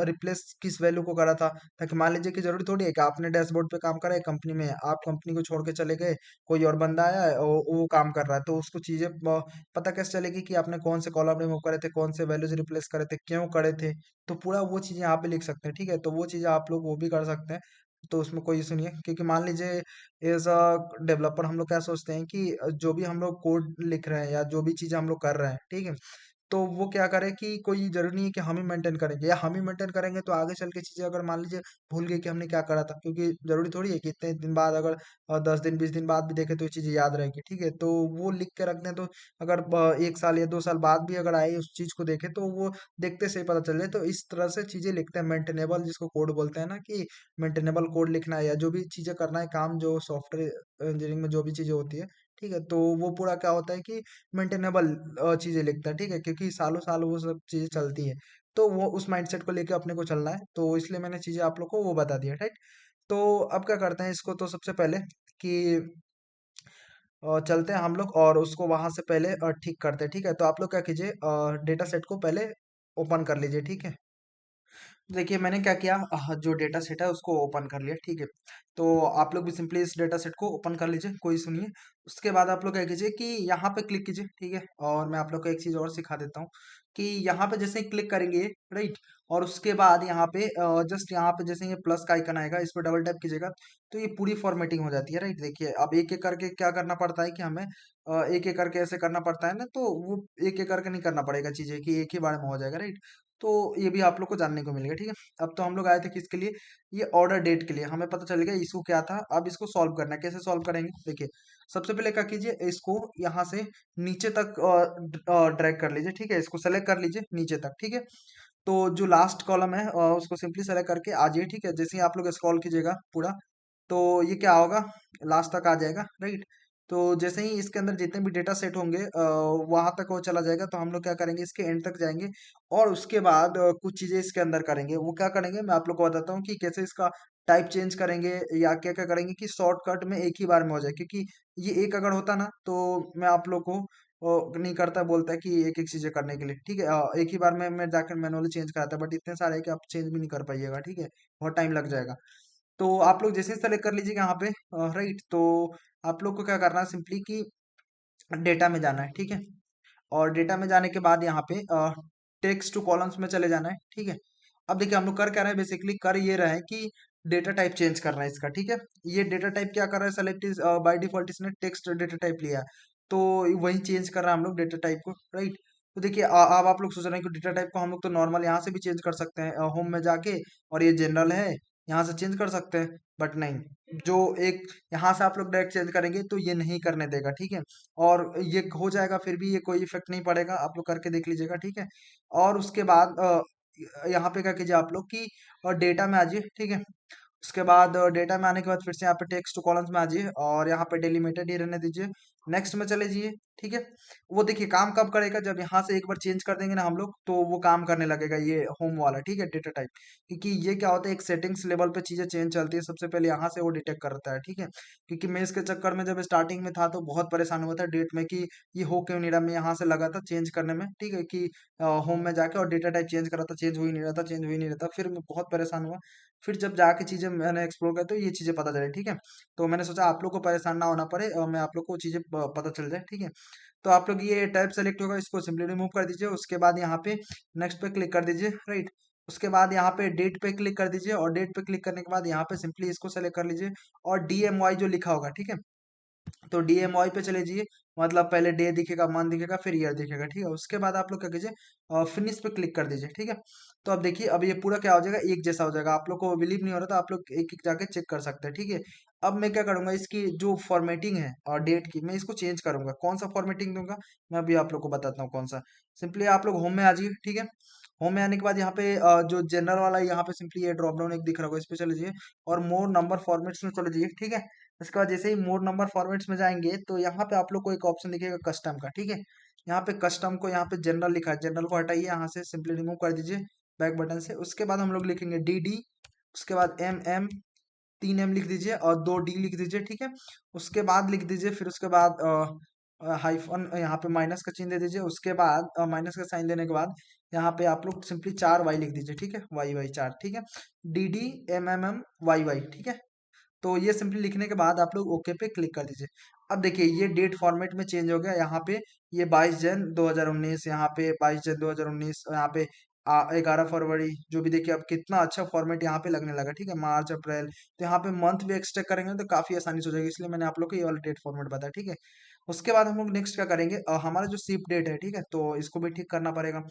रिप्लेस किस वैल्यू को करा था, ताकि मान लीजिए कि जरूरी थोड़ी है कि आपने डैशबोर्ड पे काम करा है कंपनी में, आप कंपनी को छोड़ के चले गए, कोई और बंदा आया है और वो काम कर रहा है, तो उसको चीजें पता कैसे चलेगी कि आपने कौन से कॉलम रिमूव करे थे, कौन से वैल्यूज रिप्लेस करे थे, क्यों करे थे। तो पूरा वो चीजें यहाँ पे लिख सकते हैं, ठीक है। तो वो चीजें आप लोग वो भी कर सकते हैं, तो उसमें कोई इशू नहीं है, क्योंकि मान लीजिए एज अ डेवलपर हम लोग क्या सोचते हैं कि जो भी हम लोग कोड लिख रहे हैं या जो भी चीज़ हम लोग कर रहे हैं, ठीक है, तो वो क्या करे कि कोई जरूरी नहीं है कि हम ही मेंटेन करेंगे, या हम ही मेंटेन करेंगे तो आगे चल के चीज़ें अगर मान लीजिए भूल गए कि हमने क्या करा था, क्योंकि जरूरी थोड़ी है कि इतने दिन बाद अगर 10 दिन 20 दिन बाद भी देखें तो ये चीज़ें याद रहेंगी, ठीक है। तो वो लिख के रख दें, तो अगर 1 साल या 2 साल बाद भी अगर आए उस चीज़ को देखें तो वो देखते से ही पता चल जाए। तो इस तरह से चीज़ें लिखते हैं, मेंटेनेबल जिसको कोड बोलते हैं ना, कि मेंटेनेबल कोड लिखना है, या जो भी चीज़ें करना है काम, जो सॉफ्टवेयर इंजीनियरिंग में जो भी चीज़ें होती है, ठीक है, तो वो पूरा क्या होता है कि मेंटेनेबल चीज़ें लिखता है, ठीक है, क्योंकि सालों साल वो सब चीज़ें चलती है। तो वो उस माइंडसेट को लेके अपने को चलना है, तो इसलिए मैंने चीज़ें आप लोग को वो बता दिया, राइट। तो अब क्या करते हैं इसको, तो सबसे पहले कि चलते हैं हम लोग और उसको वहां से पहले ठीक करते हैं। ठीक है, तो आप लोग क्या कीजिए, डेटा सेट को पहले ओपन कर लीजिए। ठीक है, देखिए मैंने क्या किया, जो डेटा सेट है उसको ओपन कर लिया। ठीक है, तो आप लोग भी सिंपली इस डेटा सेट को ओपन कर लीजिए, कोई सुनिए। उसके बाद आप लोग क्या कीजिए कि यहाँ पे क्लिक कीजिए। ठीक है, और मैं आप लोग को एक चीज़ और सिखा देता हूँ कि यहाँ पे जैसे ही क्लिक करेंगे, राइट, और उसके बाद यहाँ पे जस्ट यहाँ पे जैसे ये प्लस का आइकन आएगा, इस पर डबल टैप कीजिएगा तो ये पूरी फॉर्मेटिंग हो जाती है। राइट, देखिए अब एक एक करके क्या करना पड़ता है कि हमें एक एक करके ऐसे करना पड़ता है ना, तो वो एक एक करके नहीं करना पड़ेगा चीज़ें कि एक ही बार में हो जाएगा। राइट, तो ये भी आप लोग को जानने को मिलेगा। ठीक है, अब तो हम लोग आए थे किसके लिए, ये ऑर्डर डेट के लिए। हमें पता चल गया इशू क्या था, अब इसको सॉल्व करना है। कैसे सॉल्व करेंगे, देखिए सबसे पहले क्या कीजिए, इसको यहाँ से नीचे तक ड्रैग कर लीजिए। ठीक है, इसको सेलेक्ट कर लीजिए नीचे तक। ठीक है, तो जो लास्ट कॉलम है उसको सिंपली सेलेक्ट करके आ जाइए। ठीक है, जैसे ही आप लोग स्क्रॉल कीजिएगा पूरा, तो ये क्या होगा, लास्ट तक आ जाएगा। राइट, तो जैसे ही इसके अंदर जितने भी डेटा सेट होंगे वहां तक वो चला जाएगा, तो हम लोग क्या करेंगे, इसके एंड तक जाएंगे और उसके बाद कुछ चीजें इसके अंदर करेंगे। वो क्या करेंगे मैं आप लोग को बताता हूँ कि कैसे इसका टाइप चेंज करेंगे या क्या क्या करेंगे कि शॉर्टकट में एक ही बार में हो जाए। क्योंकि ये एक अगर होता ना तो मैं आप लोग को नहीं करता, बोलता है कि एक एक चीजें करने के लिए। ठीक है, एक ही बार में मैं जाकर मैनुअली चेंज कराता, बट इतने सारे हैं कि आप चेंज भी नहीं कर पाइएगा। ठीक है, बहुत टाइम लग जाएगा। तो आप लोग जैसे ही सेलेक्ट कर लीजिएगा यहाँ पे, राइट, तो आप लोग को क्या करना है सिंपली कि डेटा में जाना है। ठीक है, और डेटा में जाने के बाद यहाँ पे टेक्स्ट टू कॉलम्स में चले जाना है। ठीक है, अब देखिए हम लोग कर क्या रहे हैं, बेसिकली कर ये रहे हैं कि डेटा टाइप चेंज करना है इसका। ठीक है, ये डेटा टाइप क्या कर रहा है, सेलेक्ट इज बाय डिफॉल्ट इसने टेक्स्ट डेटा टाइप लिया है, तो वही चेंज कर रहा है हम लोग डेटा टाइप को। राइट, तो देखिए अब आप लोग सोच रहे हैं कि डेटा टाइप को हम लोग तो नॉर्मल यहाँ से भी चेंज कर सकते हैं होम में जाके, और ये जनरल है यहाँ से चेंज कर सकते हैं, बट नहीं, जो एक यहाँ से आप लोग डायरेक्ट चेंज करेंगे तो ये नहीं करने देगा। ठीक है, और ये हो जाएगा फिर भी ये कोई इफेक्ट नहीं पड़ेगा, आप लोग करके देख लीजिएगा। ठीक है, और उसके बाद यहाँ पे क्या कीजिए आप लोग कि डेटा में आ जाइए। ठीक है, उसके बाद डेटा में आने के बाद फिर से यहाँ पे टेक्स्ट टू कॉलम्स में आ जाइए और यहाँ पे डिलीमिटेड ही रहने दीजिए। नेक्स्ट में चले जाइए। ठीक है, वो देखिए काम कब करेगा, जब यहाँ से एक बार चेंज कर देंगे ना हम लोग, तो वो काम करने लगेगा ये होम वाला। ठीक है, डेटा टाइप, क्योंकि ये क्या होता है, एक सेटिंग्स लेवल पे चीजें चेंज चलती है, सबसे पहले यहाँ से वो डिटेक्ट करता है। ठीक है, क्योंकि मैं इसके चक्कर में जब स्टार्टिंग में था तो बहुत परेशान हुआ था डेट में कि ये हो क्यों नहीं रहा, मैं यहाँ से लगा था चेंज करने में। ठीक है, कि होम में जाके और डेटा टाइप चेंज करा था, चेंज हो ही नहीं रहा था, चेंज हो ही नहीं रहा था, फिर मैं बहुत परेशान हुआ। फिर जब जाके चीजें मैंने एक्सप्लोर किया तो ये चीजें पता चली। ठीक है, तो मैंने सोचा आप लोग को परेशान ना होना पड़े और मैं आप लोग को चीजें पता चल जाए। ठीक है, तो आप लोग ये टाइप सेलेक्ट होगा, इसको सिंपली रिमूव कर दीजिए। उसके बाद यहाँ पे नेक्स्ट पे क्लिक कर दीजिए। राइट, उसके बाद यहाँ पे डेट पे क्लिक कर दीजिए और डेट पे क्लिक करने के बाद यहाँ पे सिंपली इसको सेलेक्ट कर लीजिए और DMY जो लिखा होगा। ठीक है, तो DMY पे चले जाइए, मतलब पहले डे दिखेगा, मंथ दिखेगा, फिर ईयर दिखेगा। ठीक है, उसके बाद आप लोग क्या कीजिए, फिनिश पे क्लिक कर दीजिए। ठीक है, तो अब देखिए अब ये पूरा क्या हो जाएगा, एक जैसा हो जाएगा। आप लोग को बिलीव नहीं हो रहा तो आप लोग एक एक जाके चेक कर सकते हैं। ठीक है, अब मैं क्या करूंगा, इसकी जो फॉर्मेटिंग है और डेट की, मैं इसको चेंज करूंगा। कौन सा फॉर्मेटिंग दूंगा मैं अभी आप लोग को बताता हूँ कौन सा। सिंपली आप लोग होम में आ जाइए। ठीक है, होम में आने के बाद यहाँ पे जो जनरल वाला है, यहाँ पे सिंपली ये ड्रॉप डाउन एक दिख रहा होगा, इस पे चले जाइए और मोर नंबर फॉर्मेट्स में चले जाइए। ठीक है, उसके बाद जैसे ही मोर नंबर फॉर्मेट्स में जाएंगे तो यहाँ पे आप लोग को एक ऑप्शन दिखेगा कस्टम का। ठीक है, यहाँ पे कस्टम को, यहाँ पे जनरल लिखा है, जनरल को हटाइए, यहाँ से सिंपली रिमूव कर दीजिए बैक बटन से। उसके बाद हम लोग लिखेंगे DD, उसके बाद MM, 3M लिख दीजिए और 2D लिख दीजिए। ठीक है, उसके बाद लिख दीजिए, फिर उसके बाद हाइफन, यहाँ पे माइनस का चिन्ह दे दीजिए। उसके बाद माइनस का साइन देने के बाद यहाँ पे आप लोग सिंपली 4Y लिख दीजिए। ठीक है, YY 4। ठीक है, DD MM MM YY। ठीक है, तो ये सिंपली लिखने के बाद आप लोग ओके पे क्लिक कर दीजिए। अब देखिए ये डेट फॉर्मेट में चेंज हो गया, यहाँ पे ये 22 जन 2019, यहाँ पे 22 जन 2019, यहाँ पे 11 फरवरी, जो भी देखिए अब कितना अच्छा फॉर्मेट यहाँ पे लगने लगा। ठीक है, मार्च अप्रैल, तो यहाँ पे मंथ भी एक्सटेंड करेंगे तो काफी आसानी से हो जाएगी, इसलिए मैंने आप लोग को ये वाला डेट फॉर्मेट बताया। ठीक है, उसके बाद हम लोग नेक्स्ट क्या करेंगे, हमारा जो शिप डेट है, ठीक है, तो इसको भी ठीक करना पड़ेगा।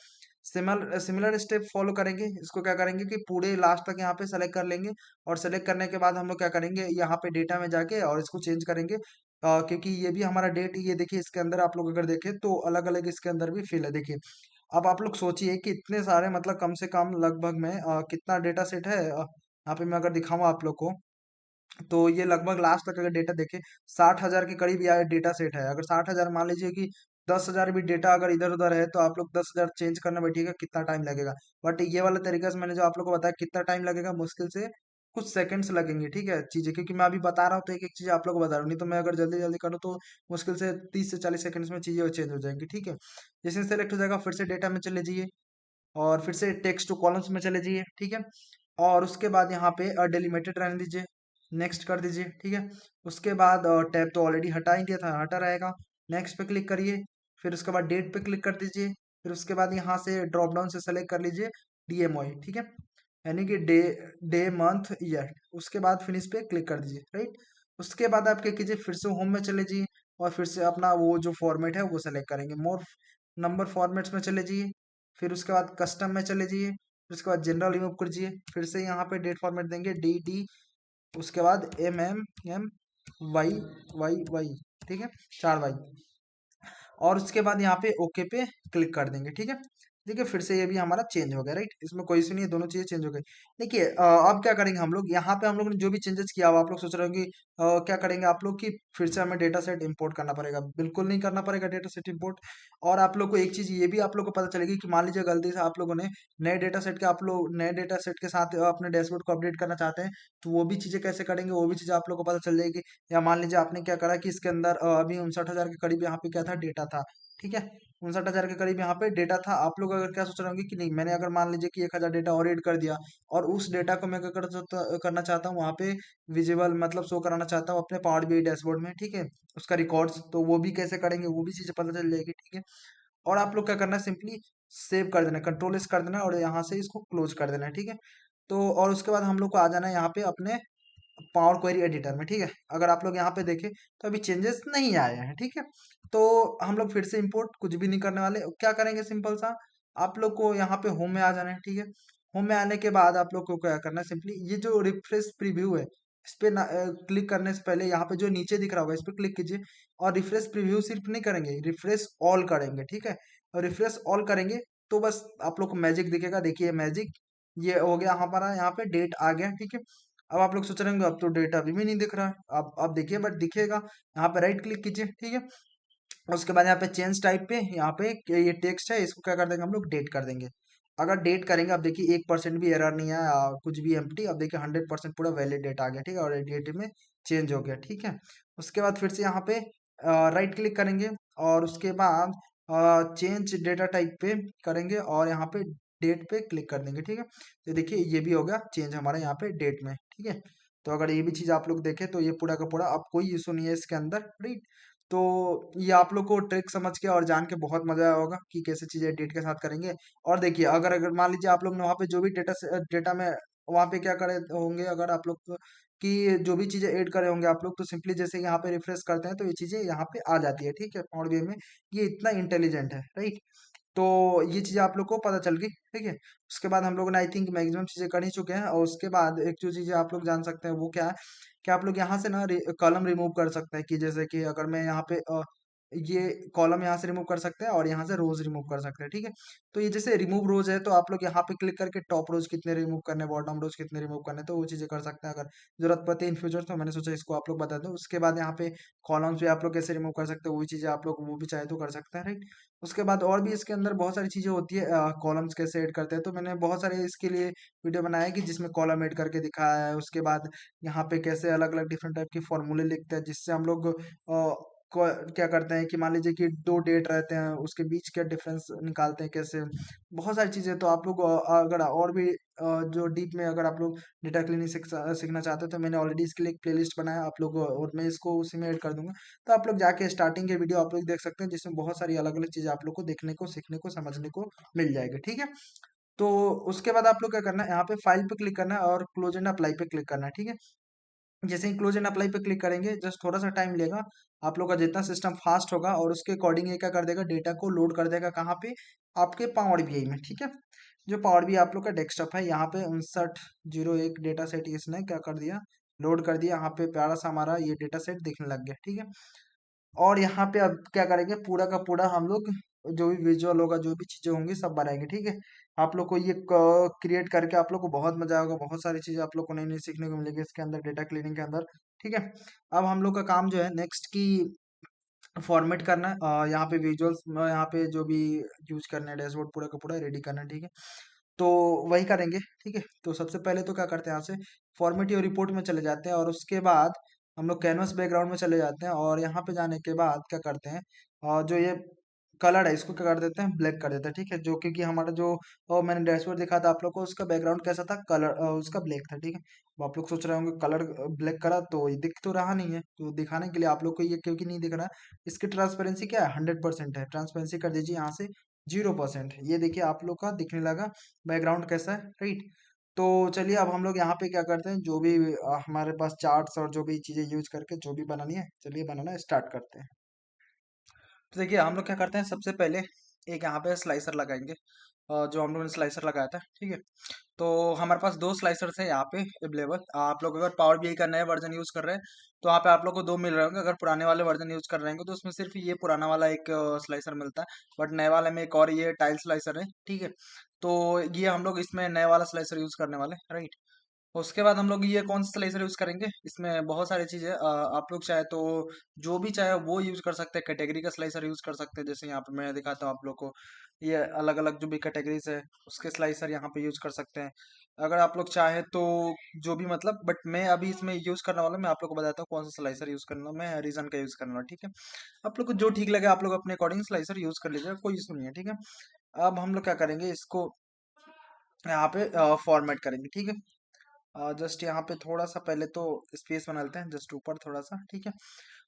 सिमिलर सिमिलर स्टेप फॉलो करेंगे। इसको क्या करेंगे कि पूरे लास्ट तक यहाँ पे सेलेक्ट कर लेंगे और सेलेक्ट करने के बाद हम लोग क्या करेंगे, यहाँ पे डेटा में जाके और इसको चेंज करेंगे, क्योंकि ये भी हमारा डेट, ये देखिए इसके अंदर आप लोग अगर देखें तो अलग अलग इसके अंदर भी फिल है। देखिए अब आप लोग सोचिए कि इतने सारे, मतलब कम से कम लगभग में कितना डेटा सेट है, यहाँ पे मैं अगर दिखाऊं आप लोग को, तो ये लगभग लास्ट तक अगर डेटा देखें 60,000 के करीब यह डेटा सेट है। अगर 60,000, मान लीजिए कि 10,000 भी डेटा अगर इधर उधर है तो आप लोग 10,000 चेंज करने बैठिएगा कितना टाइम लगेगा। बट ये वाला तरीका से मैंने जो आप लोग को बताया, कितना टाइम लगेगा, मुश्किल से कुछ सेकंड्स लगेंगे, ठीक है चीजें, क्योंकि मैं अभी बता रहा हूँ तो एक एक चीज आप लोग को बता रहा हूँ, नहीं तो मैं अगर जल्दी जल्दी करूँ तो मुश्किल से 30 से 40 सेकंड्स में चीजें चेंज हो जाएंगी, ठीक है। जैसे सेलेक्ट हो जाएगा, फिर से डेटा में चले जाइए और फिर से टेक्स्ट टू कॉलम्स में चले जाइए, ठीक है। और उसके बाद यहाँ पे डेलिमिटेड रहने दीजिए, नेक्स्ट कर दीजिए, ठीक है। उसके बाद टैब तो ऑलरेडी हटा ही दिया था, हटा रहेगा। नेक्स्ट पे क्लिक करिए, फिर उसके बाद डेट पे क्लिक कर दीजिए, फिर उसके बाद यहाँ से ड्रॉप डाउन से सेलेक्ट कर लीजिए DMOI, ठीक है, यानी कि डे, डे मंथ ईयर। उसके बाद फिनिश पे क्लिक कर दीजिए, राइट। उसके बाद आप क्या कीजिए, फिर से होम में चले जाइए और फिर से अपना वो जो फॉर्मेट है वो सेलेक्ट करेंगे, मोर नंबर फॉर्मेट्स में चले जाइए, फिर उसके बाद कस्टम में चले जाइए, फिर उसके बाद जनरल रिमूव कर दीजिए, फिर से यहाँ पे डेट फॉर्मेट देंगे DD, उसके बाद MM, MYYY, ठीक है, 4Y, और उसके बाद यहाँ पे ओके पे क्लिक कर देंगे, ठीक है। देखिए फिर से ये भी हमारा चेंज हो गया, राइट, इसमें कोई इशू नहीं है, दोनों चीजें चेंज हो गई। देखिए अब क्या करेंगे हम लोग, यहाँ पे हम लोग ने जो भी चेंजेस किया हुआ, आप लोग सोच रहे होंगे क्या करेंगे आप लोग कि फिर से हमें डेटा सेट इंपोर्ट करना पड़ेगा, बिल्कुल नहीं करना पड़ेगा डेटा सेट इंपोर्ट। और आप लोग को एक चीज ये भी आप लोग को पता चलेगी कि मान लीजिए गलती से आप लोगों ने नए डेटा सेट के साथ अपने डैशबोर्ड को अपडेट करना चाहते हैं, तो वो भी चीजें कैसे करेंगे वो भी चीजें आप लोग को पता चल जाएगी। या मान लीजिए आपने क्या करा कि इसके अंदर अभी 59,000 के करीब यहाँ पे क्या था, डेटा था, ठीक है, 59,000 के करीब यहाँ पे डेटा था। आप लोग अगर क्या सोच रहे होंगे कि नहीं, मैंने अगर मान लीजिए कि 1,000 डेटा और ऐड कर दिया और उस डेटा को मैं क्या करना चाहता हूँ वहाँ पे विजिबल मतलब शो कराना चाहता हूँ अपने पावर BI डैशबोर्ड में, ठीक है, उसका रिकॉर्ड्स, तो वो भी कैसे करेंगे वो भी चीजें पता चल जाएगी, ठीक है। और आप लोग क्या करना है, सिंपली सेव कर देना, कंट्रोल S कर देना और यहाँ से इसको क्लोज कर देना है, ठीक है। तो और उसके बाद हम लोग को आ जाना है यहाँ पे अपने पावर क्वेरी एडिटर में, ठीक है। अगर आप लोग यहाँ पे देखें तो अभी चेंजेस नहीं आए हैं, ठीक है। तो हम लोग फिर से इंपोर्ट कुछ भी नहीं करने वाले, क्या करेंगे सिंपल सा, आप लोग को यहाँ पे होम में आ जाना है, ठीक है। होम में आने के बाद आप लोग को क्या करना है, सिंपली ये जो रिफ्रेश प्रीव्यू है इस पे क्लिक करने से पहले यहाँ पे जो नीचे दिख रहा होगा इस पे क्लिक कीजिए, और रिफ्रेश प्रीव्यू सिर्फ नहीं करेंगे, रिफ्रेश ऑल करेंगे, ठीक है। और रिफ्रेश ऑल करेंगे तो बस आप लोग को मैजिक दिखेगा, देखिए मैजिक, ये हो गया हमारा, यहाँ पे डेट आ गया, ठीक है। अब आप लोग सोच रहे होंगे अब तो डेटा अभी भी नहीं दिख रहा है, अब देखिए बट दिखेगा। यहाँ पे राइट क्लिक कीजिए, ठीक है। उसके बाद यहाँ पे चेंज टाइप पे यहाँ पे ये टेक्स्ट है, इसको क्या कर देंगे हम लोग, डेट कर देंगे। अगर डेट करेंगे, अब देखिए 1% भी एरर नहीं आया, कुछ भी एम्प्टी, अब देखिए 100% पूरा वैलिड डेटा आ गया, ठीक है, और डेट में चेंज हो गया, ठीक है। उसके बाद फिर से यहाँ पे राइट क्लिक करेंगे और उसके बाद चेंज डेटा टाइप पे करेंगे और यहाँ पे डेट पे क्लिक कर देंगे, ठीक है। तो देखिए ये भी हो गया चेंज हमारे यहाँ पे डेट में, ठीक है। तो अगर ये भी चीज आप लोग देखें तो ये पूरा का पूरा अब कोई इशू नहीं है इसके अंदर, राइट। तो ये आप लोग को ट्रिक समझ के और जान के बहुत मजा आया होगा कि कैसे चीजें डेट के साथ करेंगे। और देखिए अगर अगर मान लीजिए आप लोग ने वहाँ पे जो भी डेटा में वहाँ पे क्या करे होंगे, अगर आप लोग कि जो भी चीजें ऐड करे होंगे आप लोग, तो सिंपली जैसे यहाँ पे रिफ्रेश करते हैं तो ये चीजें यहाँ पे आ जाती है, ठीक है, पावर BI में। ये इतना इंटेलिजेंट है, राइट। तो ये चीजें आप लोग को पता चल गई, ठीक है। उसके बाद हम लोग ने आई थिंक मैक्सिमम चीजें कर ही चुके हैं, और उसके बाद एक जो चीजें आप लोग जान सकते हैं वो क्या है, कि आप लोग यहाँ से ना कॉलम रिमूव कर सकते हैं, कि जैसे कि अगर मैं यहाँ पे ये कॉलम यहाँ से रिमूव कर सकते हैं और यहाँ से रोज रिमूव कर सकते हैं, ठीक है। तो ये जैसे रिमूव रोज है तो आप लोग यहाँ पे क्लिक करके टॉप रोज कितने रिमूव करने, बॉटम रोज कितने रिमूव करने, तो वो चीजें कर सकते हैं अगर जरूरत पड़ती है इन फ्यूचर, तो मैंने सोचा इसको आप लोग बता दूं। उसके बाद यहाँ पे कॉलम्स भी आप लोग कैसे रिमूव कर सकते हैं, वही चीजें आप लोग वो भी चाहे तो कर सकते हैं, राइट। उसके बाद और भी इसके अंदर बहुत सारी चीजें होती है, कॉलम्स कैसे ऐड करते हैं, तो मैंने बहुत सारे इसके लिए वीडियो बनाया है कि जिसमें कॉलम ऐड करके दिखाया है। उसके बाद यहाँ पे कैसे अलग अलग डिफरेंट टाइप के फॉर्मूले लिखते हैं, जिससे हम लोग क्या करते हैं कि मान लीजिए कि दो डेट रहते हैं उसके बीच क्या डिफरेंस निकालते हैं कैसे, बहुत सारी चीजें। तो आप लोग अगर और भी जो डीप में अगर आप लोग डेटा क्लीनिंग सीखना चाहते हो तो मैंने ऑलरेडी इसके लिए एक प्लेलिस्ट बनाया आप लोग, और मैं इसको उसी में ऐड कर दूंगा। तो आप लोग जाके स्टार्टिंग के वीडियो आप लोग देख सकते हैं, जिसमें बहुत सारी अलग अलग चीजें आप लोग को देखने को, सीखने को, समझने को मिल जाएगी, ठीक है। तो उसके बाद आप लोग क्या करना है, यहाँ पे फाइल पे क्लिक करना है और क्लोज एंड अप्लाई पे क्लिक करना है, ठीक है। जैसे ही क्लोज एंड अप्लाई पे क्लिक करेंगे जस्ट थोड़ा सा टाइम लेगा, आप लोग का जितना सिस्टम फास्ट होगा और उसके अकॉर्डिंग ये क्या कर देगा, डेटा को लोड कर देगा कहाँ पे, आपके पावर BI में, ठीक है। जो पावर BI आप लोग का डेस्कटॉप है, यहाँ पे 5901 डेटा सेट इसने क्या कर दिया, लोड कर दिया, यहाँ पे प्यारा सा हमारा ये डेटा सेट दिखने लग गया, ठीक है। और यहाँ पे अब क्या करेंगे, पूरा का पूरा हम लोग जो भी विजुअल होगा, जो भी चीजें होंगी सब बनाएंगे, ठीक है। आप लोग को ये क्रिएट करके आप लोग को बहुत मजा आएगा, बहुत सारी चीजें आप लोग को नई नई सीखने को मिलेगी इसके अंदर, डेटा क्लीनिंग के अंदर, ठीक है। अब हम लोग का काम जो है नेक्स्ट की फॉर्मेट करना है, यहाँ पे विजुअल्स यहाँ पे जो भी यूज करना है डैशबोर्ड पूरा का पूरा रेडी करना है, ठीक है। तो वही करेंगे, ठीक है। तो सबसे पहले तो क्या करते हैं, यहाँ से फॉर्मेट और रिपोर्ट में चले जाते हैं, और उसके बाद हम लोग कैनवस बैकग्राउंड में चले जाते हैं, और यहाँ पे जाने के बाद क्या करते हैं, जो ये कलर है इसको क्या कर देते हैं, ब्लैक कर देते हैं, ठीक है। जो क्योंकि हमारा जो मैंने डैशबोर्ड दिखा था आप लोग को, उसका बैकग्राउंड कैसा था, कलर उसका ब्लैक था, ठीक है। अब आप लोग सोच रहे होंगे कलर ब्लैक करा तो ये दिख तो रहा नहीं है, तो दिखाने के लिए आप लोग को ये क्योंकि नहीं दिख रहा, इसकी ट्रांसपेरेंसी क्या है, 100% है। ट्रांसपेरेंसी कर दीजिए यहाँ से 0%। ये देखिए आप लोग का दिखने लगा बैकग्राउंड कैसा है, राइट। तो चलिए अब हम लोग यहाँ पे क्या करते हैं, जो भी हमारे पास चार्ट्स और जो भी चीज़ें यूज करके जो भी बनानी है, चलिए बनाना स्टार्ट करते हैं। तो देखिए हम लोग क्या करते हैं, सबसे पहले एक यहाँ पे स्लाइसर लगाएंगे, जो हम लोगों ने स्लाइसर लगाया था, ठीक है। तो हमारे पास दो स्लाइसर्स है यहाँ पे अवेलेबल। आप लोग अगर पावर बीआई का नया वर्जन यूज कर रहे हैं तो वहाँ पे आप लोग को दो मिल रहे होंगे। अगर पुराने वाले वर्जन यूज कर रहे हैं तो उसमें सिर्फ ये पुराना वाला एक स्लाइसर मिलता है, बट नए वाले में एक और ये टाइल स्लाइसर है, ठीक है। तो ये हम लोग इसमें नए वाला स्लाइसर यूज करने वाले, राइट। उसके बाद हम लोग ये कौन सा स्लाइसर यूज करेंगे, इसमें बहुत सारी चीजें आप लोग चाहे तो जो भी चाहे वो यूज कर सकते हैं। कैटेगरी का स्लाइसर यूज कर सकते हैं, जैसे यहाँ पे मैं दिखाता हूँ आप लोग को, ये अलग अलग जो भी कैटेगरीज है उसके स्लाइसर यहाँ पे यूज कर सकते हैं, अगर आप लोग चाहे तो। जो भी मतलब, बट मैं अभी इसमें यूज करने वाला हूँ, मैं आप लोग को बताता हूँ कौन सा स्लाइसर यूज करना है। मैं रीजन का यूज करने वाला हूँ, ठीक है। आप लोग को जो ठीक लगे आप लोग अपने अकॉर्डिंग स्लाइसर यूज कर लीजिएगा, कोई इशू नहीं है, ठीक है। अब हम लोग क्या करेंगे, इसको यहाँ पे फॉर्मेट करेंगे, ठीक है। जस्ट यहाँ पे थोड़ा सा पहले तो स्पेस बना लेते हैं, जस्ट ऊपर थोड़ा सा, ठीक है।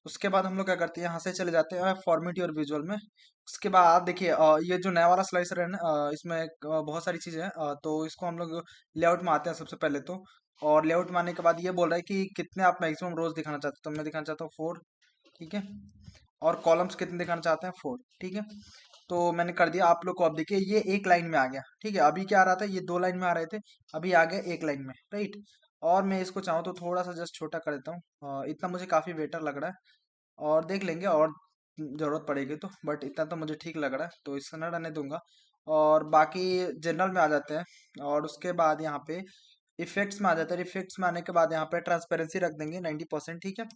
उसके बाद हम लोग क्या करते हैं, यहाँ से चले जाते हैं फॉर्मेट और विजुअल में। उसके बाद देखिए ये जो नया वाला स्लाइसर है ना, इसमें बहुत सारी चीजें हैं, तो इसको हम लोग लेआउट में आते हैं सबसे पहले तो। और लेआउट में आने के बाद ये बोल रहा है कि कितने आप मैक्सिमम रोज दिखाना चाहते हो, तो मैं दिखाना चाहता हूँ 4, ठीक है। और कॉलम्स कितने दिखाना चाहते हैं, 4, ठीक है। तो मैंने कर दिया आप लोग को। अब देखिए ये एक लाइन में आ गया, ठीक है। अभी क्या आ रहा था, ये दो लाइन में आ रहे थे, अभी आ गया एक लाइन में, राइट। और मैं इसको चाहूँ तो थोड़ा सा जस्ट छोटा कर देता हूँ, इतना मुझे काफी बेटर लग रहा है। और देख लेंगे और जरूरत पड़ेगी तो, बट इतना तो मुझे ठीक लग रहा है, तो इससे ना रहने दूंगा। और बाकी जनरल में आ जाते हैं, और उसके बाद यहाँ पे इफेक्ट्स में आ जाते हैं। इफेक्ट्स में आने के बाद यहाँ पे ट्रांसपेरेंसी रख देंगे 90%, ठीक है।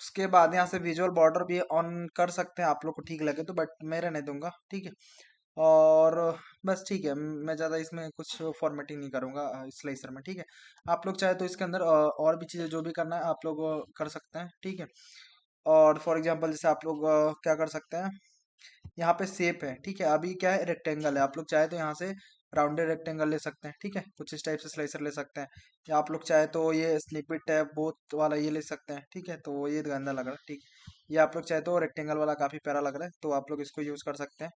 उसके बाद यहाँ से विजुअल बॉर्डर भी ऑन कर सकते हैं आप लोग को ठीक लगे तो, बट मैं रहने दूंगा, ठीक है। और बस ठीक है, मैं ज़्यादा इसमें कुछ फॉर्मेटिंग नहीं करूँगा स्लाइसर में, ठीक है। आप लोग चाहे तो इसके अंदर और भी चीज़ें जो भी करना है आप लोग कर सकते हैं, ठीक है। और फॉर एग्जांपल जैसे आप लोग क्या कर सकते हैं, यहाँ पे शेप है, ठीक है। अभी क्या है, रेक्टेंगल है, आप लोग चाहे तो यहाँ से राउंडेड रेक्टेंगल ले सकते हैं, ठीक है। कुछ इस टाइप से स्लाइसर ले सकते हैं, या आप लोग चाहे तो ये स्निपेट टैब बोथ वाला ये ले सकते हैं, ठीक है। तो ये गंदा लग रहा है, ठीक है। ये आप लोग चाहे तो रेक्टेंगल वाला काफ़ी प्यारा लग रहा है, तो आप लोग इसको यूज़ कर सकते हैं,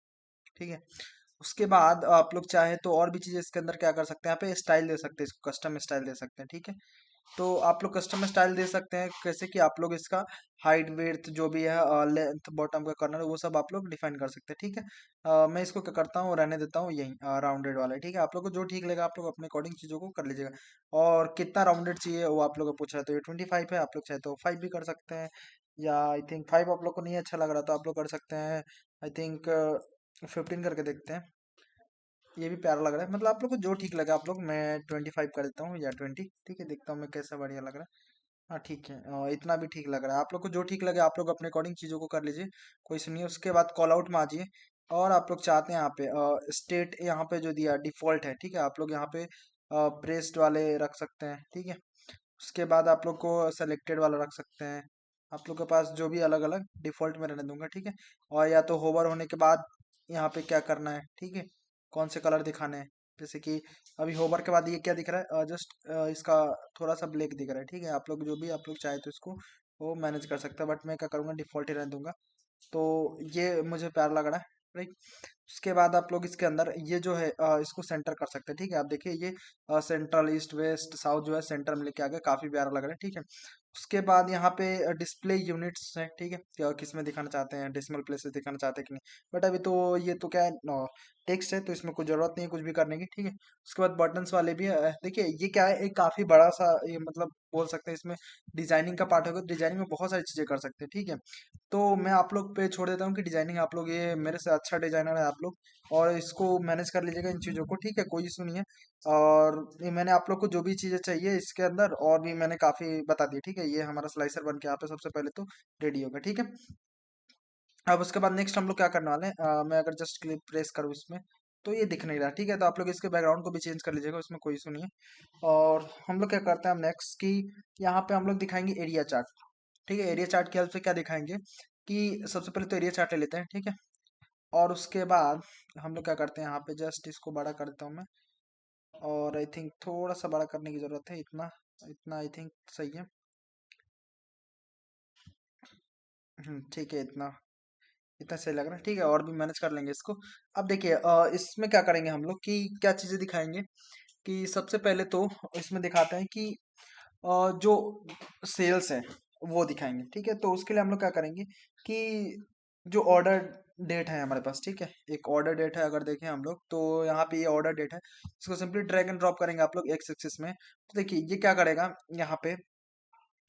ठीक है। उसके बाद आप लोग चाहे तो और भी चीज़ें इसके अंदर क्या कर सकते हैं, यहाँ पे स्टाइल दे सकते हैं, इसको कस्टम स्टाइल दे सकते हैं, ठीक है। तो आप लोग कस्टम स्टाइल दे सकते हैं, कैसे कि आप लोग इसका हाइट वेड्थ जो भी है, लेंथ बॉटम का कॉर्नर वो सब आप लोग डिफाइन कर सकते हैं, ठीक है। मैं इसको क्या करता हूँ, रहने देता हूँ यही राउंडेड वाला, ठीक है। आप लोग को जो ठीक लगा आप लोग अपने अकॉर्डिंग चीज़ों को कर लीजिएगा। और कितना राउंडेड चाहिए वो आप लोग को पूछ रहा है, तो ये 25 है, आप लोग चाहे तो 5 भी कर सकते हैं, या आई थिंक 5 आप लोग को नहीं अच्छा लग रहा तो आप लोग कर सकते हैं, आई थिंक 15 करके देखते हैं। ये भी प्यारा लग रहा है, मतलब आप लोग को जो ठीक लगा आप लोग, मैं 25 कर देता हूँ या 20, ठीक है। देखता हूँ मैं कैसा बढ़िया लग रहा है। हाँ ठीक है, इतना भी ठीक लग रहा है। आप लोग को जो ठीक लगे आप लोग अपने अकॉर्डिंग चीज़ों को कर लीजिए, कोई इशू नहीं है। उसके बाद कॉल आउट में आ जाइए, और आप लोग चाहते हैं यहाँ पे स्टेट यहाँ पे जो दिया डिफॉल्ट है, ठीक है। आप लोग यहाँ पे प्रेस्ड वाले रख सकते हैं, ठीक है। उसके बाद आप लोग को सेलेक्टेड वाला रख सकते हैं, आप लोग के पास जो भी अलग अलग डिफॉल्ट में रहने दूंगा, ठीक है। और या तो होवर होने के बाद यहाँ पे क्या करना है, ठीक है, कौन से कलर दिखाने हैं, जैसे कि अभी होवर के बाद ये क्या दिख रहा है, जस्ट इसका थोड़ा सा ब्लैक दिख रहा है, ठीक है। आप लोग जो भी आप लोग चाहे तो इसको वो मैनेज कर सकते हैं, बट मैं क्या करूँगा, डिफॉल्ट ही रहने दूंगा। तो ये मुझे प्यारा लग रहा है, राइट। उसके बाद आप लोग इसके अंदर ये जो है इसको सेंटर कर सकते हैं, ठीक है। आप देखिए ये सेंट्रल ईस्ट वेस्ट साउथ जो है सेंटर में लेके आ गया, काफी प्यारा लग रहा है, ठीक है। उसके बाद यहाँ पे डिस्प्ले यूनिट्स है, ठीक है। क्या किस में दिखाना चाहते हैं, डेसिमल प्लेसेस दिखाना चाहते हैं कि नहीं, बट अभी तो ये तो क्या है, टेक्स्ट है, तो इसमें कोई जरूरत नहीं है कुछ भी करने की, ठीक है। उसके बाद बटन्स वाले भी है, देखिए ये क्या है, एक काफी बड़ा सा ये मतलब बोल सकते हैं, इसमें डिजाइनिंग का पार्ट होगा, डिजाइनिंग में बहुत सारी चीजें कर सकते हैं, ठीक है। तो मैं आप लोग पे छोड़ देता हूँ कि डिजाइनिंग आप लोग, ये मेरे से अच्छा डिजाइनर है आप लोग, और इसको मैनेज कर लीजिएगा इन चीज़ों को, ठीक है, कोई इशू नहीं है। और ये मैंने आप लोग को जो भी चीज़ें चाहिए इसके अंदर और भी मैंने काफ़ी बता दी, ठीक है। ये हमारा स्लाइसर बन के यहाँ पे सबसे पहले तो रेडी होगा, ठीक है। अब उसके बाद नेक्स्ट हम लोग क्या करने वाले हैं, मैं अगर जस्ट क्लिक प्रेस करूँ इसमें, तो ये दिख नहीं रहा, ठीक है। तो आप लोग इसके बैकग्राउंड को भी चेंज कर लीजिएगा, उसमें कोई इशू नहीं है। और हम लोग क्या करते हैं, हम नेक्स्ट की यहाँ पे हम लोग दिखाएंगे एरिया चार्ट। ठीक है, एरिया चार्ट की हेल्प से क्या दिखाएंगे कि सबसे पहले तो एरिया चार्ट ले लेते हैं, ठीक है। और उसके बाद हम लोग क्या करते हैं, यहाँ पे जस्ट इसको बड़ा कर देता हूँ मैं। और आई थिंक थोड़ा सा बड़ा करने की जरूरत है, इतना इतना आई थिंक सही है। ठीक है, इतना इतना सही लग रहा है, ठीक है। और भी मैनेज कर लेंगे इसको। अब देखिए इसमें क्या करेंगे हम लोग कि क्या चीजें दिखाएंगे कि सबसे पहले तो इसमें दिखाते हैं कि जो सेल्स है वो दिखाएंगे, ठीक है। तो उसके लिए हम लोग क्या करेंगे कि जो ऑर्डर डेट है हमारे पास, ठीक है, एक ऑर्डर डेट है, अगर देखें हम लोग तो यहाँ पे ये ऑर्डर डेट है। इसको सिंपली ड्रैग एंड ड्रॉप करेंगे आप लोग एक्स एक्सिस में, तो देखिए ये क्या करेगा यहाँ पे,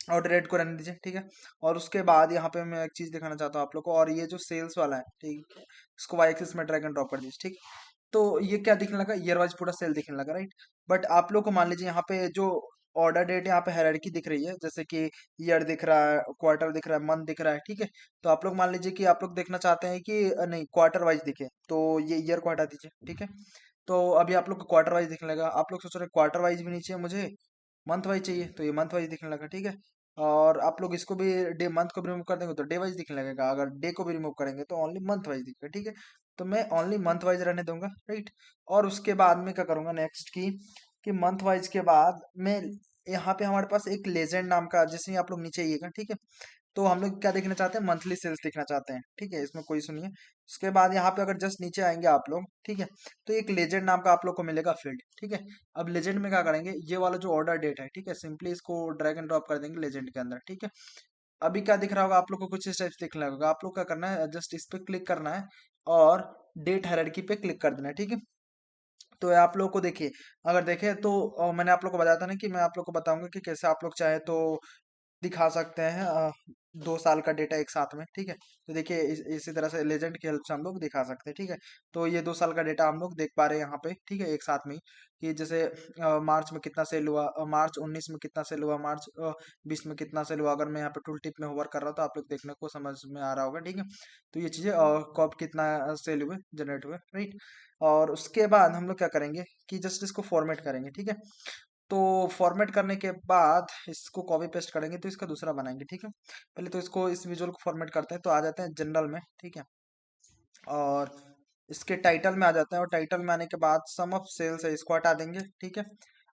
ऑर्डर डेट को रहने दीजिए, ठीक है। और उसके बाद यहाँ पे मैं एक चीज दिखाना चाहता हूँ आप लोग को, और ये जो सेल्स वाला है, ठीक है, इसको वाई एक्सिस में ड्रैग एंड ड्रॉप कर दीजिए, ठीक। तो ये क्या दिखने लगा, ईयर वाइज पूरा सेल दिखने लगा, राइट। बट आप लोग को मान लीजिए यहाँ पे जो ऑर्डर डेट यहाँ पे हायरार्की दिख रही है, जैसे कि ईयर दिख रहा है, क्वार्टर दिख रहा है, मंथ दिख रहा है, ठीक है। तो आप लोग मान लीजिए कि आप लोग देखना चाहते हैं कि नहीं क्वार्टर वाइज दिखे, तो ये ईयर को हटा दीजिए, ठीक है। तो अभी आप लोग को क्वार्टर वाइज दिखने लगा, आप लोग सोच रहे क्वार्टर वाइज भी नहीं चाहिए मुझे, मंथ वाइज चाहिए, तो ये मंथ वाइज दिखने लगा, ठीक है। और आप लोग इसको भी डे मंथ को भी रिमूव कर देंगे तो डे वाइज दिखने लगेगा, अगर डे को भी रिमूव करेंगे तो ओनली मंथ वाइज दिखेगा, ठीक है। तो मैं ओनली मंथ वाइज रहने दूंगा, राइट। और उसके बाद में क्या करूंगा नेक्स्ट की कि मंथ वाइज के बाद मैं यहाँ पे हमारे पास एक लेजेंड नाम का, जिसमें आप लोग नीचे आइएगा, ठीक है। तो हम लोग क्या देखना चाहते हैं, मंथली सेल्स देखना चाहते हैं, ठीक है, इसमें कोई सुनिए। उसके बाद यहाँ पे अगर जस्ट नीचे आएंगे आप लोग, ठीक है, तो एक लेजेंड नाम का आप लोग को मिलेगा फील्ड, ठीक है। अब लेजेंड में क्या करेंगे, ये वाला जो ऑर्डर डेट है, ठीक है, सिंपली इसको ड्रैग एंड ड्रॉप कर देंगे लेजेंड के अंदर, ठीक है। अभी क्या दिख रहा होगा आप लोग को, कुछ इस टाइप से दिखने लगेगा, आप लोग क्या करना है, जस्ट इस पे क्लिक करना है और डेट हायरार्की पे क्लिक कर देना है, ठीक है। तो आप लोग को देखिए, अगर देखें तो मैंने आप लोग को बताया था ना कि मैं आप लोग को बताऊंगा कि कैसे आप लोग चाहे तो दिखा सकते हैं 2 साल का डेटा एक साथ में, ठीक है। तो देखिए इसी तरह से लेजेंड की हेल्प से हम लोग दिखा सकते हैं, ठीक है। तो ये 2 साल का डेटा हम लोग देख पा रहे हैं यहाँ पे, ठीक है, एक साथ में ही। कि जैसे मार्च में कितना सेल हुआ, मार्च 19 में कितना सेल हुआ, मार्च 20 में कितना सेल हुआ, अगर मैं यहाँ पे टूल टिप में होवर कर रहा हूँ तो आप लोग देखने को समझ में आ रहा होगा, ठीक है। तो ये चीजें कब कितना सेल हुए, जनरेट हुए, राइट। और उसके बाद हम लोग क्या करेंगे कि जस्ट इसको फॉर्मेट करेंगे, ठीक है। तो फॉर्मेट करने के बाद इसको कॉपी पेस्ट करेंगे तो इसका दूसरा बनाएंगे, ठीक है। पहले तो इसको इस विजुअल को फॉर्मेट करते हैं, तो आ जाते हैं जनरल में, ठीक है। और इसके टाइटल में आ जाते हैं, और टाइटल में आने के बाद सम ऑफ सेल्स है, इसको हटा देंगे, ठीक है।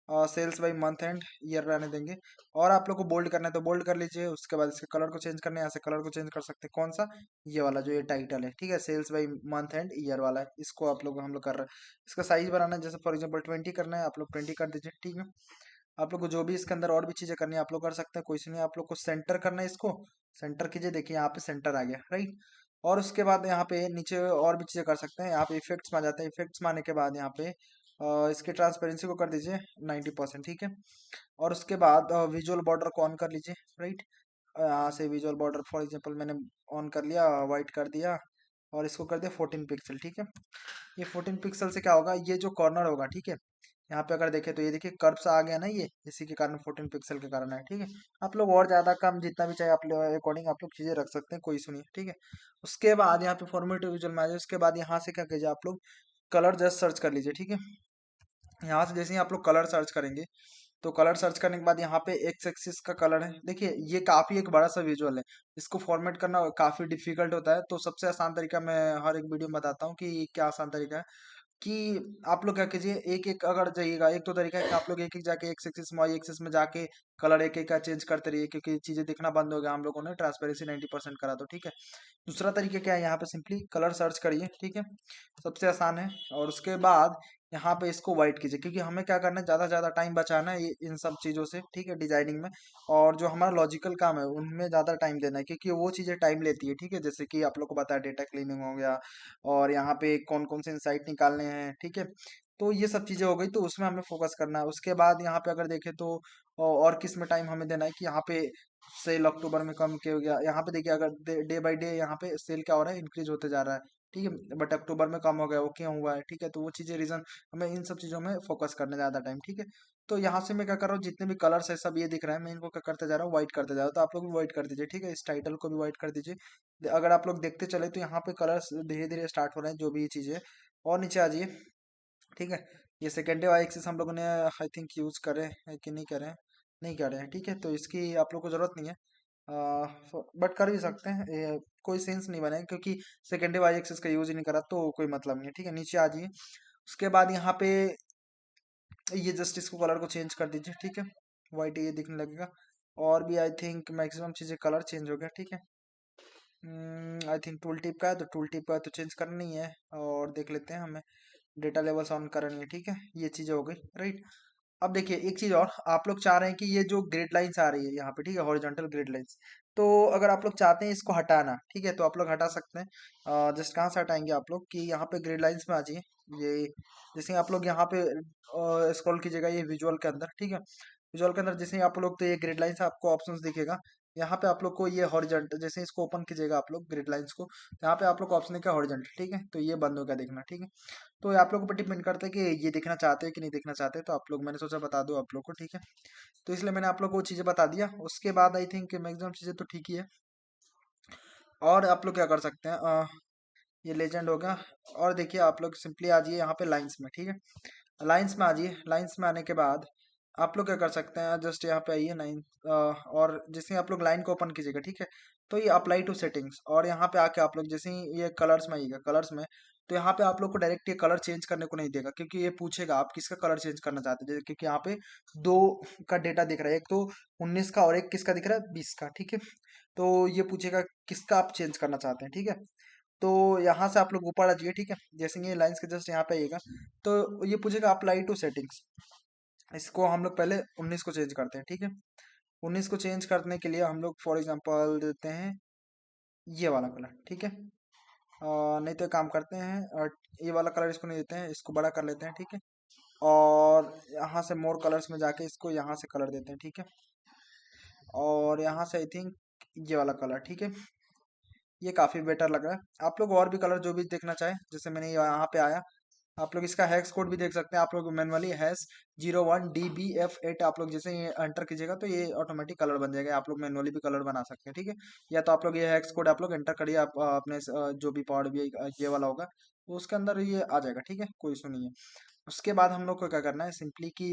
और sales by month and year रहने देंगे। और आप लोग को बोल्ड करना है तो बोल्ड कर लीजिए, उसके बाद इसके कलर को चेंज करना है, यहाँ से कलर को चेंज कर सकते हैं, कौन सा, ये वाला जो ये टाइटल है, ठीक है, sales by month and year वाला है, इसको आप लोग हम लोग कर रहे हैं। इसका साइज बनाना है, जैसे फॉर एग्जाम्पल 20 करना है, आप लोग 20 कर दीजिए, ठीक है। आप लोग को जो भी इसके अंदर और भी चीजें करनी है आप लोग कर सकते हैं, कोई सी नहीं। आप लोग को सेंटर करना है, इसको सेंटर कीजिए, देखिए यहाँ पे सेंटर आ गया, राइट। और उसके बाद यहाँ पे नीचे और भी चीजें कर सकते हैं, यहाँ पे इफेक्ट्स में आ जाते हैं, इफेक्ट्स में आने के बाद यहाँ पे इसकी ट्रांसपेरेंसी को कर दीजिए 90%, ठीक है। और उसके बाद विजुअल बॉर्डर को ऑन कर लीजिए, राइट। यहाँ से विजुअल बॉर्डर फॉर एग्जांपल मैंने ऑन कर लिया, वाइट कर दिया, और इसको कर दिया 14 पिक्सल, ठीक है। ये 14 पिक्सल से क्या होगा, ये जो कॉर्नर होगा, ठीक है, यहाँ पे अगर देखें तो ये देखिए कर्व्स आ गया ना, ये इसी के कारण 14 पिक्सल के कारण है, ठीक है। आप लोग और ज्यादा कम जितना भी चाहे आप लोग अकॉर्डिंग आप लोग चीजें रख सकते हैं, कोई सुनिए, ठीक है। उसके बाद यहाँ पे फॉर्मेट विजुअल में आ जाए, उसके बाद यहाँ से क्या कीजिए, आप लोग कलर जस्ट सर्च कर लीजिए, ठीक है। यहाँ से जैसे ही आप लोग कलर सर्च करेंगे, तो कलर सर्च करने के बाद यहाँ पे एक्स एक्सिस का कलर है, देखिए ये काफी एक बड़ा सा विजुअल है, इसको फॉर्मेट करना काफी डिफिकल्ट होता है। तो सबसे आसान तरीका मैं हर एक वीडियो में बताता हूँ कि क्या आसान तरीका है कि आप लोग क्या कीजिए, एक एक अगर जाइएगा, एक तो तरीका है कि आप लोग एक एक जाके एक्स एक्सिस में वाई एक्सिस में जाके कलर एक एक का चेंज करते रहिए, क्योंकि चीजें दिखना बंद हो गया, हम लोगों ने ट्रांसपेरेंसी 90% करा, तो ठीक है। दूसरा तरीका क्या है, यहाँ पे सिंपली कलर सर्च करिए, ठीक है, सबसे आसान है। और उसके बाद यहाँ पे इसको वाइट कीजिए, क्योंकि हमें क्या करना है, ज्यादा ज्यादा टाइम बचाना है इन सब चीजों से, ठीक है, डिजाइनिंग में। और जो हमारा लॉजिकल काम है उनमें ज्यादा टाइम देना है, क्योंकि वो चीजें टाइम लेती है, ठीक है। जैसे कि आप लोग को पता है डेटा क्लीनिंग हो गया, और यहाँ पे कौन कौन से इंसाइट निकालने हैं, ठीक है। तो ये सब चीजें हो गई, तो उसमें हमें फोकस करना है। उसके बाद यहाँ पे अगर देखें तो और किस में टाइम हमें देना है कि यहाँ पे सेल अक्टूबर में कम के हो गया, यहाँ पे देखिए अगर डे बाई डे यहाँ पे सेल क्या हो रहा है, इंक्रीज होते जा रहा है। ठीक है, बट अक्टूबर में कम हो गया, वो क्यों हुआ है, ठीक है, तो वो चीज़ें रीज़न, हमें इन सब चीज़ों में फोकस करने ज़्यादा टाइम, ठीक है। तो यहाँ से मैं क्या कर रहा हूँ, जितने भी कलर्स है सब ये दिख रहा है, मैं इनको क्या करते जा रहा हूँ, व्हाइट करते जा रहा हूँ, तो आप लोग भी व्हाइट कर दीजिए, ठीक है, इस टाइटल को भी व्हाइट कर दीजिए। अगर आप लोग देखते चले तो यहाँ पे कलर्स धीरे धीरे स्टार्ट हो रहे हैं, जो भी चीज़ें है। और नीचे आ जाइए, ठीक है। ये सेकेंडरी वाई एक्सिस हम लोगों ने आई थिंक यूज करे हैं कि नहीं करे हैं, नहीं करे हैं, ठीक है, तो इसकी आप लोग को जरूरत नहीं है, बट कर भी सकते हैं, ये कोई सेंस नहीं बने क्योंकि सेकेंडरी वाई एक्सिस का यूज ही नहीं करा तो कोई मतलब नहीं है, ठीक है। नीचे आ जाइए, उसके बाद यहाँ पे ये जस्ट इसको कलर को चेंज कर दीजिए, ठीक है, वाइट ये दिखने लगेगा। और भी आई थिंक मैक्सिमम चीज़ें कलर चेंज हो गया, ठीक है। आई थिंक टूल टिप का है, तो टूल टिप का तो चेंज करना नहीं है, और देख लेते हैं हमें डेटा लेवल्स ऑन करनी है, ठीक है, ये चीज़ें हो गई, राइट। अब देखिए एक चीज़ और, आप लोग चाह रहे हैं कि ये जो ग्रिड लाइंस आ रही है यहाँ पे, ठीक है, हॉरिजॉन्टल ग्रिड लाइंस, तो अगर आप लोग चाहते हैं इसको हटाना, ठीक है, तो आप लोग हटा सकते हैं। जस्ट कहाँ से हटाएंगे आप लोग, कि यहाँ पे ग्रिड लाइंस में आ जाइए, ये जैसे आप लोग यहाँ पे स्क्रॉल कीजिएगा ये विजुअल के अंदर, ठीक है, विजुअल के अंदर जैसे ही आप लोग, तो ये ग्रिड लाइंस आपको ऑप्शंस दिखेगा। यहाँ पे आप लोग को ये हॉरिजॉन्टल, जैसे इसको ओपन कीजिएगा आप लोग ग्रिड लाइंस को, तो यहाँ पे आप लोग को ऑप्शन है हॉरिजॉन्टल, ठीक है, तो ये बंद हो गया देखना, ठीक है। तो ये आप लोग को डिपेंड करता है कि ये देखना चाहते हैं कि नहीं देखना चाहते, तो आप लोग, मैंने सोचा बता दूं आप लोग को, ठीक है, तो इसलिए मैंने आप लोग को वो चीज़ें बता दिया। उसके बाद आई थिंक मैक्सिमम चीज़ें तो ठीक ही है। और आप लोग क्या कर सकते हैं, ये लेजेंड हो गया। और देखिए आप लोग सिंपली आ जाइए यहाँ पे लाइंस में, ठीक है, लाइंस में आ जाइए, लाइंस में आने के बाद आप लोग क्या कर सकते हैं, जस्ट यहाँ पे आइए लाइन, और जैसे ही आप लोग लाइन को ओपन कीजिएगा, ठीक है, तो ये अप्लाई टू सेटिंग्स, और यहाँ पे आके आप लोग जैसे ही ये कलर्स में आइएगा, कलर्स में, तो यहाँ पे आप लोग को डायरेक्ट ये कलर चेंज करने को नहीं देगा, क्योंकि ये पूछेगा आप किसका कलर चेंज करना चाहते हैं, क्योंकि यहाँ पे दो का डेटा दिख रहा है, एक तो 19 का और एक किसका दिख रहा है, 20 का, ठीक है, तो ये पूछेगा किसका आप चेंज करना चाहते हैं, ठीक है। तो यहाँ से आप लोग ऊपर आ जाइए, ठीक है, जैसे ये लाइंस के जस्ट यहाँ पे आइएगा, तो ये पूछेगा अप्लाई टू सेटिंग्स, इसको हम लोग पहले 19 को चेंज करते हैं, ठीक है। 19 को चेंज करने के लिए हम लोग फॉर एग्जांपल देते हैं ये वाला कलर, ठीक है, नहीं तो एक काम करते हैं, ये वाला कलर इसको नहीं देते हैं, इसको बड़ा कर लेते हैं, ठीक है। और यहाँ से मोर कलर्स में जाके इसको यहाँ से कलर देते हैं, ठीक है। और यहाँ से आई थिंक ये वाला कलर, ठीक है, ये काफ़ी बेटर लग रहा है। आप लोग और भी कलर जो भी देखना चाहें, जैसे मैंने यहाँ पे आया, आप लोग इसका हैश कोड भी देख सकते हैं, आप लोग मैनुअली हैश 01DBF8 आप लोग जैसे ये एंटर कीजिएगा तो ये ऑटोमेटिक कलर बन जाएगा, आप लोग मैनुअली भी कलर बना सकते हैं, ठीक है। या तो आप लोग ये हैश कोड आप लोग एंटर करिए, आप अपने जो भी पावर भी ये वाला होगा, तो उसके अंदर ये आ जाएगा, ठीक है, कोई इशू नहीं है। उसके बाद हम लोग को क्या करना है, सिंपली कि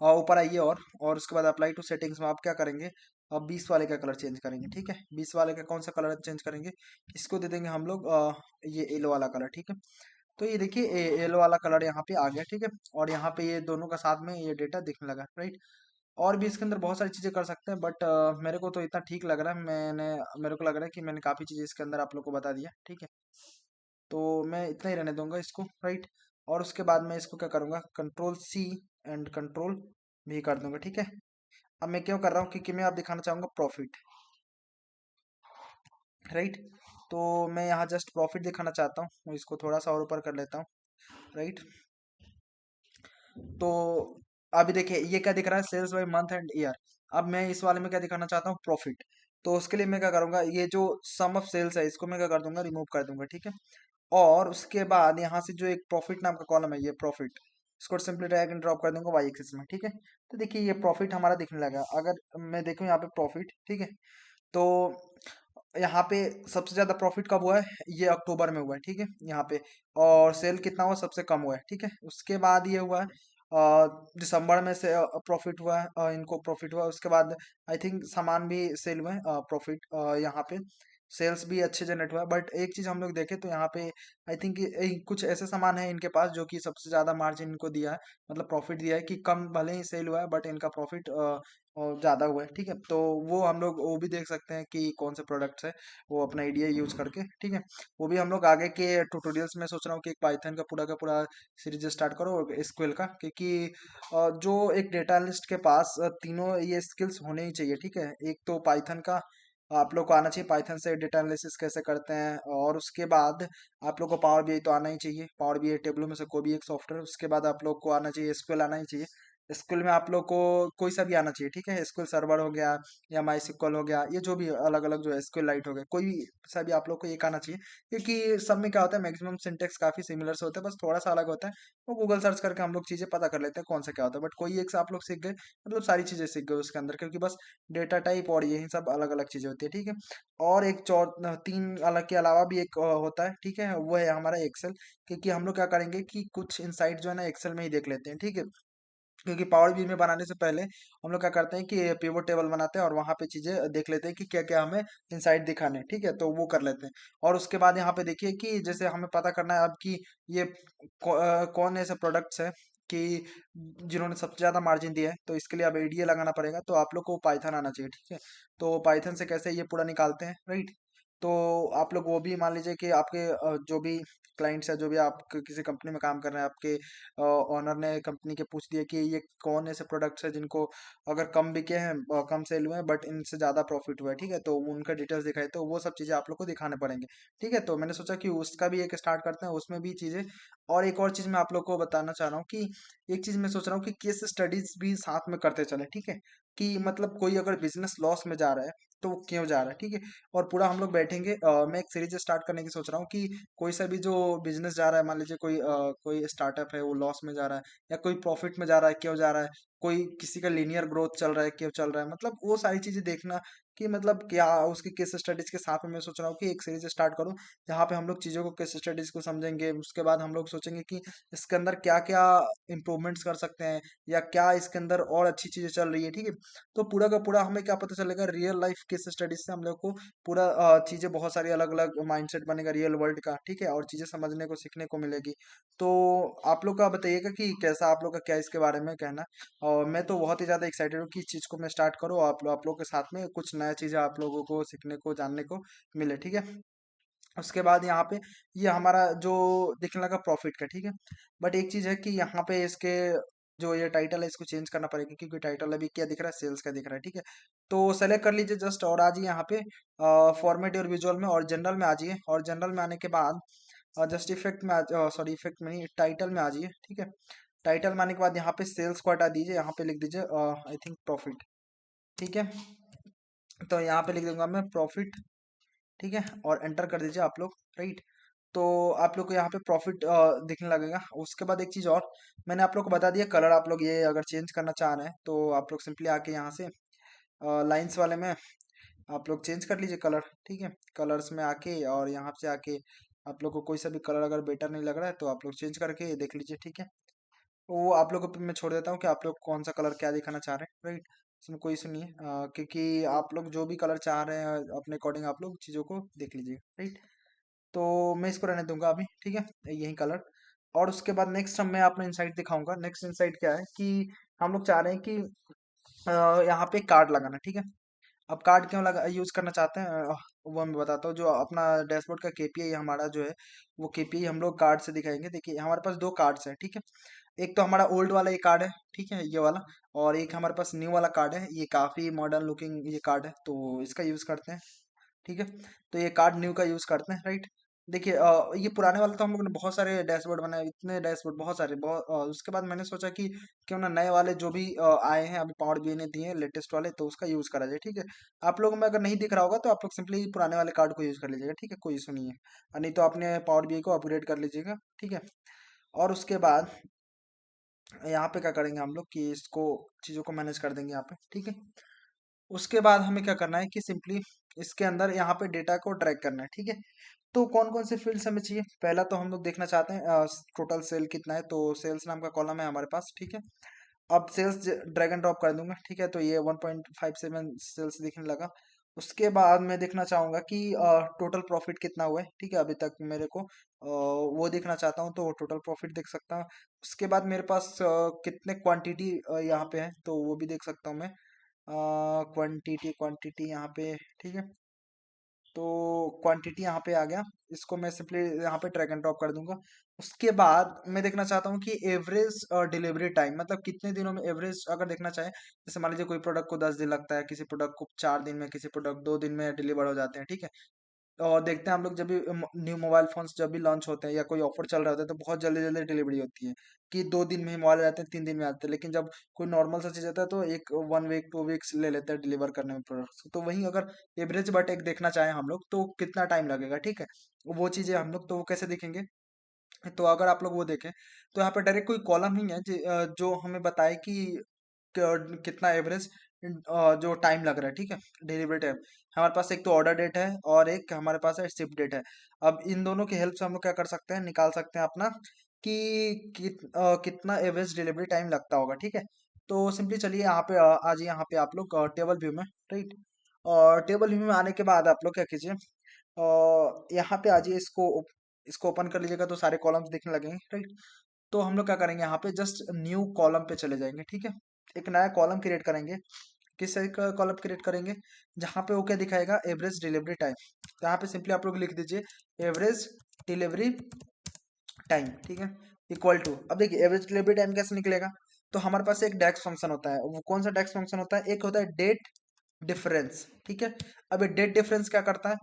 ऊपर आइए, और उसके बाद अप्लाई टू सेटिंग्स में आप क्या करेंगे, अब 20 वाले का कलर चेंज करेंगे, ठीक है। 20 वाले का कौन सा कलर चेंज करेंगे, इसको दे देंगे हम लोग ये येलो वाला कलर, ठीक है। तो ये देखिए येलो वाला कलर यहाँ पे आ गया, ठीक है, और यहाँ पे ये दोनों का साथ में ये डेटा दिखने लगा, राइट। और भी इसके अंदर बहुत सारी चीज़ें कर सकते हैं, बट मेरे को तो इतना ठीक लग रहा है, मेरे को लग रहा है कि मैंने काफ़ी चीज़ें इसके अंदर आप लोग को बता दिया, ठीक है। तो मैं इतना ही रहने दूंगा इसको, राइट। और उसके बाद मैं इसको क्या करूँगा, कंट्रोल C एंड कंट्रोल भी कर दूंगा, ठीक है। अब मैं क्यों कर रहा हूँ, क्योंकि मैं आप दिखाना चाहूँगा प्रॉफिट, राइट। तो मैं यहाँ जस्ट प्रॉफिट दिखाना चाहता हूँ, मैं इसको थोड़ा सा और ऊपर कर लेता हूँ, राइट। तो अभी देखिए ये क्या दिख रहा है, sales by month and year. अब मैं इस वाले में क्या दिखाना चाहता हूँ, प्रॉफिट। तो उसके लिए मैं क्या करूंगा, ये जो सम ऑफ सेल्स है इसको मैं क्या कर दूंगा, रिमूव कर दूंगा, ठीक है। और उसके बाद यहाँ से जो एक प्रॉफिट नाम का कॉलम है, ये प्रॉफिट, इसको सिंपली ड्रैग एंड ड्रॉप कर दूंगा वाई एक्सिस में, ठीक है। तो देखिए ये प्रॉफिट हमारा दिखने लगा, अगर मैं देखूँ यहाँ पे प्रॉफिट, ठीक है, तो यहाँ पे सबसे ज्यादा प्रॉफिट कब हुआ है, ये अक्टूबर में हुआ है, ठीक है, यहाँ पे। और सेल कितना हुआ, सबसे कम हुआ है, ठीक है। उसके बाद ये हुआ है दिसंबर में से प्रॉफिट हुआ है, इनको प्रॉफिट हुआ है। उसके बाद आई थिंक सामान भी सेल हुए हैं, प्रॉफिट यहाँ पे सेल्स भी अच्छे जनरेट हुआ है। बट एक चीज हम लोग देखें तो यहाँ पे आई थिंक कुछ ऐसे सामान है इनके पास जो कि सबसे ज्यादा मार्जिन इनको दिया है, मतलब प्रॉफिट दिया है, कि कम भले ही सेल हुआ है बट इनका प्रॉफिट और ज़्यादा हुआ है, ठीक है। तो वो हम लोग वो भी देख सकते हैं कि कौन से प्रोडक्ट्स है, वो अपना आइडिया यूज करके, ठीक है। वो भी हम लोग आगे के ट्यूटोरियल्स में सोच रहा हूँ कि एक पाइथन का पूरा सीरीज स्टार्ट करो, और एसक्यूएल का, क्योंकि जो एक डेटा एनालिस्ट के पास तीनों ये स्किल्स होने ही चाहिए, ठीक है। एक तो पाइथन का आप लोग को आना चाहिए, पाइथन से डेटा एनालिसिस कैसे करते हैं, और उसके बाद आप लोग को पावर बीआई तो आना ही चाहिए, पावर बीआई टेबलों में से कोई भी एक सॉफ्टवेयर। उसके बाद आप लोग को आना चाहिए एसक्यूएल, आना ही चाहिए। एसक्यूएल में आप लोग को कोई सा भी आना चाहिए, ठीक है। एसक्यूएल सर्वर हो गया या माई सिक्वल हो गया, ये जो भी अलग अलग जो एसक्यूएल लाइट हो गया, कोई भी सा भी आप लोग को एक आना चाहिए, क्योंकि सब में क्या होता है, मैक्सिमम सिंटेक्स काफी सिमिलर से होता है, बस थोड़ा सा अलग होता है। वो गूगल सर्च करके हम लोग चीजें पता कर लेते हैं कौन सा क्या होता है, बट कोई एक से आप लोग सीख गए मतलब सारी चीजें सीख गए उसके अंदर, क्योंकि बस डेटा टाइप और यही सब अलग अलग चीजें होती है, ठीक है। और एक तीन अलग के अलावा भी एक होता है, ठीक है, वो है हमारा एक्सेल। क्योंकि हम लोग क्या करेंगे कि कुछ इनसाइट जो है ना एक्सेल में ही देख लेते हैं, ठीक है। क्योंकि पावर बीआई में बनाने से पहले हम लोग क्या करते हैं कि पिवोट टेबल बनाते हैं और वहां पे चीजें देख लेते हैं कि क्या क्या हमें इनसाइट दिखाने हैं, ठीक है, तो वो कर लेते हैं। और उसके बाद यहाँ पे देखिए कि जैसे हमें पता करना है अब कि ये कौन ऐसे प्रोडक्ट्स है कि जिन्होंने सबसे ज्यादा मार्जिन दिया है, तो इसके लिए अब एडीए लगाना पड़ेगा, तो आप लोग को पाइथन आना चाहिए, ठीक है। तो पाइथन से कैसे ये पूरा निकालते हैं, राइट। तो आप लोग वो भी मान लीजिए कि आपके जो भी क्लाइंट्स है, जो भी आप किसी कंपनी में काम कर रहे हैं, आपके ओनर ने कंपनी के पूछ दिया कि ये कौन ऐसे प्रोडक्ट्स है जिनको अगर कम बिके हैं, कम सेल हुए हैं, बट इनसे ज़्यादा प्रॉफिट हुआ है, ठीक है, तो उनका डिटेल्स दिखाए, तो वो सब चीज़ें आप लोग को दिखाने पड़ेंगे, ठीक है। तो मैंने सोचा कि उसका भी एक स्टार्ट करते हैं, उसमें भी चीज़ें। और एक और चीज़ मैं आप लोग को बताना चाह रहा हूँ कि एक चीज़ मैं सोच रहा हूँ कि केस स्टडीज भी साथ में करते चले, ठीक है। कि मतलब कोई अगर बिजनेस लॉस में जा रहा है तो वो क्यों जा रहा है, ठीक है। और पूरा हम लोग बैठेंगे, मैं एक सीरीज स्टार्ट करने की सोच रहा हूँ कि कोई सा भी जो बिजनेस जा रहा है, मान लीजिए कोई स्टार्टअप है वो लॉस में जा रहा है या कोई प्रॉफिट में जा रहा है, क्यों जा रहा है, कोई किसी का लीनियर ग्रोथ चल रहा है, क्यों चल रहा है, मतलब वो सारी चीजें देखना कि मतलब क्या उसकी केस स्टडीज के साथ में मैं सोच रहा हूँ कि एक सीरीज स्टार्ट करूँ जहाँ पे हम लोग चीजों को, केस स्टडीज को समझेंगे, उसके बाद हम लोग सोचेंगे कि इसके अंदर क्या क्या इम्प्रूवमेंट्स कर सकते हैं या क्या इसके अंदर और अच्छी चीजें चल रही है, ठीक है। तो पूरा का पूरा हमें क्या पता चलेगा, रियल लाइफ केस स्टडीज से हम लोग को पूरा चीजें बहुत सारी अलग अलग माइंडसेट बनेगा रियल वर्ल्ड का, ठीक है, और चीजें समझने को सीखने को मिलेगी। तो आप लोग का बताइएगा कि कैसा आप लोग का क्या इसके बारे में कहना है। और मैं तो बहुत ही ज्यादा एक्साइटेड हूँ कि इस चीज को मैं स्टार्ट करूँ, आप लोग के साथ में कुछ नया चीजें आप लोगों को सीखने को जानने को मिले, ठीक है। उसके बाद यहाँ पे ये हमारा जो दिखने लगा प्रॉफिट का, ठीक है। बट एक चीज है कि यहाँ पे इसके जो ये टाइटल है इसको चेंज करना पड़ेगा, क्योंकि टाइटल अभी क्या दिख रहा है, सेल्स का दिख रहा है, ठीक है। तो सेलेक्ट कर लीजिए जस्ट, और आ जाइए यहाँ पे फॉर्मेट और विजुअल में, और जनरल में आ जाइए, और जनरल में आने के बाद जस्ट इफेक्ट में सॉरी इफेक्ट में नहीं, टाइटल में आ जाइए, ठीक है। टाइटल में आने के बाद यहाँ पे सेल्स को हटा दीजिए, यहाँ पे लिख दीजिए आई थिंक प्रॉफिट, ठीक है। तो यहाँ पे लिख दूंगा मैं प्रॉफिट, ठीक है, और एंटर कर दीजिए आप लोग, राइट। तो आप लोग को यहाँ पे प्रॉफिट दिखने लगेगा। उसके बाद एक चीज़ और, मैंने आप लोग को बता दिया कलर, आप लोग ये अगर चेंज करना चाह रहे हैं तो आप लोग सिंपली आके यहाँ से लाइंस वाले में आप लोग चेंज कर लीजिए कलर, ठीक है। कलर्स में आके और यहाँ से आके आप लोग को कोई सा भी कलर अगर बेटर नहीं लग रहा है तो आप लोग चेंज करके ये देख लीजिए, ठीक है। वो आप लोगों पे मैं छोड़ देता हूँ कि आप लोग कौन सा कलर क्या दिखाना चाह रहे हैं, राइट। इसमें कोई इशू नहीं है, क्योंकि आप लोग जो भी कलर चाह रहे हैं अपने अकॉर्डिंग आप लोग चीज़ों को देख लीजिए, राइट। तो मैं इसको रहने दूंगा अभी, ठीक है, यही कलर। और उसके बाद नेक्स्ट मैं आपने इंसाइट दिखाऊंगा। नेक्स्ट इंसाइट क्या है कि हम लोग चाह रहे हैं कि यहाँ पे कार्ड लगाना, ठीक है। अब कार्ड क्यों लगा यूज करना चाहते हैं, वो मैं बताता हूँ। जो अपना डैशबोर्ड का केपीआई हमारा जो है, वो केपीआई हम लोग कार्ड से दिखाएंगे। देखिए हमारे पास दो कार्ड्स हैं, ठीक है। एक तो हमारा ओल्ड वाला ये कार्ड है, ठीक है, ये वाला। और एक हमारे पास न्यू वाला कार्ड है, ये काफी मॉडर्न लुकिंग ये कार्ड है, तो इसका यूज करते हैं, ठीक है। तो ये कार्ड न्यू का यूज करते हैं, राइट। देखिए ये पुराने वाले तो हम लोग ने बहुत सारे डैशबोर्ड बनाए, इतने डैशबोर्ड बहुत सारे बहुत उसके बाद मैंने सोचा कि क्यों ना नए वाले जो भी आए हैं अभी पावर बीआई ने दिए हैं लेटेस्ट वाले, तो उसका यूज करा जाए, ठीक है। आप लोगों में अगर नहीं दिख रहा होगा तो आप लोग सिंपली पुराने वाले कार्ड को यूज कर लीजिएगा, ठीक है, कोई इशू नहीं है। नहीं तो अपने पावर बीआई को अपग्रेड कर लीजिएगा, ठीक है। और उसके बाद यहाँ पे क्या करेंगे हम लोग कि इसको चीज़ों को मैनेज कर देंगे यहाँ पे, ठीक है। उसके बाद हमें क्या करना है कि सिंपली इसके अंदर यहाँ पे डेटा को ट्रैक करना है, ठीक है। तो कौन कौन से फील्ड्स हमें चाहिए, पहला तो हम लोग देखना चाहते हैं टोटल सेल कितना है, तो सेल्स नाम का कॉलम है हमारे पास, ठीक है। अब सेल्स ड्रैग एंड ड्रॉप कर दूंगा, ठीक है, तो ये 1.57 सेल्स दिखने लगा। उसके बाद मैं देखना चाहूंगा कि टोटल प्रॉफिट कितना हुआ है, ठीक है, अभी तक मेरे को वो देखना चाहता हूँ, तो टोटल प्रॉफिट देख सकता हूँ। उसके बाद मेरे पास कितने क्वांटिटी यहाँ पे है, तो वो भी देख सकता हूँ मैं। क्वांटिटी क्वांटिटी यहाँ पे, ठीक है। तो क्वांटिटी यहाँ पे आ गया, इसको मैं सिंपली यहाँ पे ड्रैग एंड ड्रॉप कर दूंगा। उसके बाद मैं देखना चाहता हूँ कि एवरेज डिलीवरी टाइम, मतलब कितने दिनों में एवरेज अगर देखना चाहे, जैसे मान लीजिए कोई प्रोडक्ट को 10 दिन लगता है, किसी प्रोडक्ट को 4 दिन में, किसी प्रोडक्ट 2 दिन में डिलीवर हो जाते हैं, ठीक है। और देखते हैं हम लोग जब भी न्यू मोबाइल फोन्स जब भी लॉन्च होते हैं या कोई ऑफर चल रहा होता है तो बहुत जल्दी जल्दी डिलीवरी होती है कि 2 दिन में ही मोबाइल आ जाते हैं, 3 दिन में आते हैं। लेकिन जब कोई नॉर्मल सा चीज़ आता है तो एक 1 वीक 2 वीक्स ले लेते हैं डिलीवर करने में प्रोडक्ट्स। तो वहीं अगर एवरेज बट एक देखना चाहें हम लोग तो कितना टाइम लगेगा, ठीक है। वो चीज़ें हम लोग तो वो कैसे देखेंगे, तो अगर आप लोग वो देखें तो यहाँ पे डायरेक्ट कोई कॉलम ही है जो हमें बताए कि कितना एवरेज जो टाइम लग रहा है, ठीक है, डिलीवरी टाइम। हमारे पास एक तो ऑर्डर डेट है और एक हमारे पास है शिप डेट है। अब इन दोनों की हेल्प से हम लोग क्या कर सकते हैं, निकाल सकते हैं अपना कितना एवरेज डिलीवरी टाइम लगता होगा, ठीक है। तो सिंपली चलिए यहाँ पे आज यहाँ पे आप लोग टेबल व्यू में, राइट। और टेबल व्यू में आने के बाद आप लोग क्या कीजिए, यहाँ पे आ जाइए, इसको ओपन कर लीजिएगा तो सारे कॉलम्स दिखने लगेंगे, राइट। तो हम लोग क्या करेंगे, यहाँ पे जस्ट न्यू कॉलम पे चले जाएंगे, ठीक है। एक नया कॉलम क्रिएट करेंगे। किस एक कॉलम क्रिएट करेंगे, जहाँ पे वो क्या दिखाएगा, एवरेज डिलीवरी टाइम। तो यहाँ पे सिंपली आप लोग लिख दीजिए एवरेज डिलीवरी टाइम, ठीक है, इक्वल टू। अब देखिए एवरेज डिलीवरी टाइम कैसे निकलेगा, तो हमारे पास एक डेक्स फंक्शन होता है। वो कौन सा डेक्स फंक्शन होता है, एक होता है डेट डिफरेंस, ठीक है। अब ये डेट डिफरेंस क्या करता है,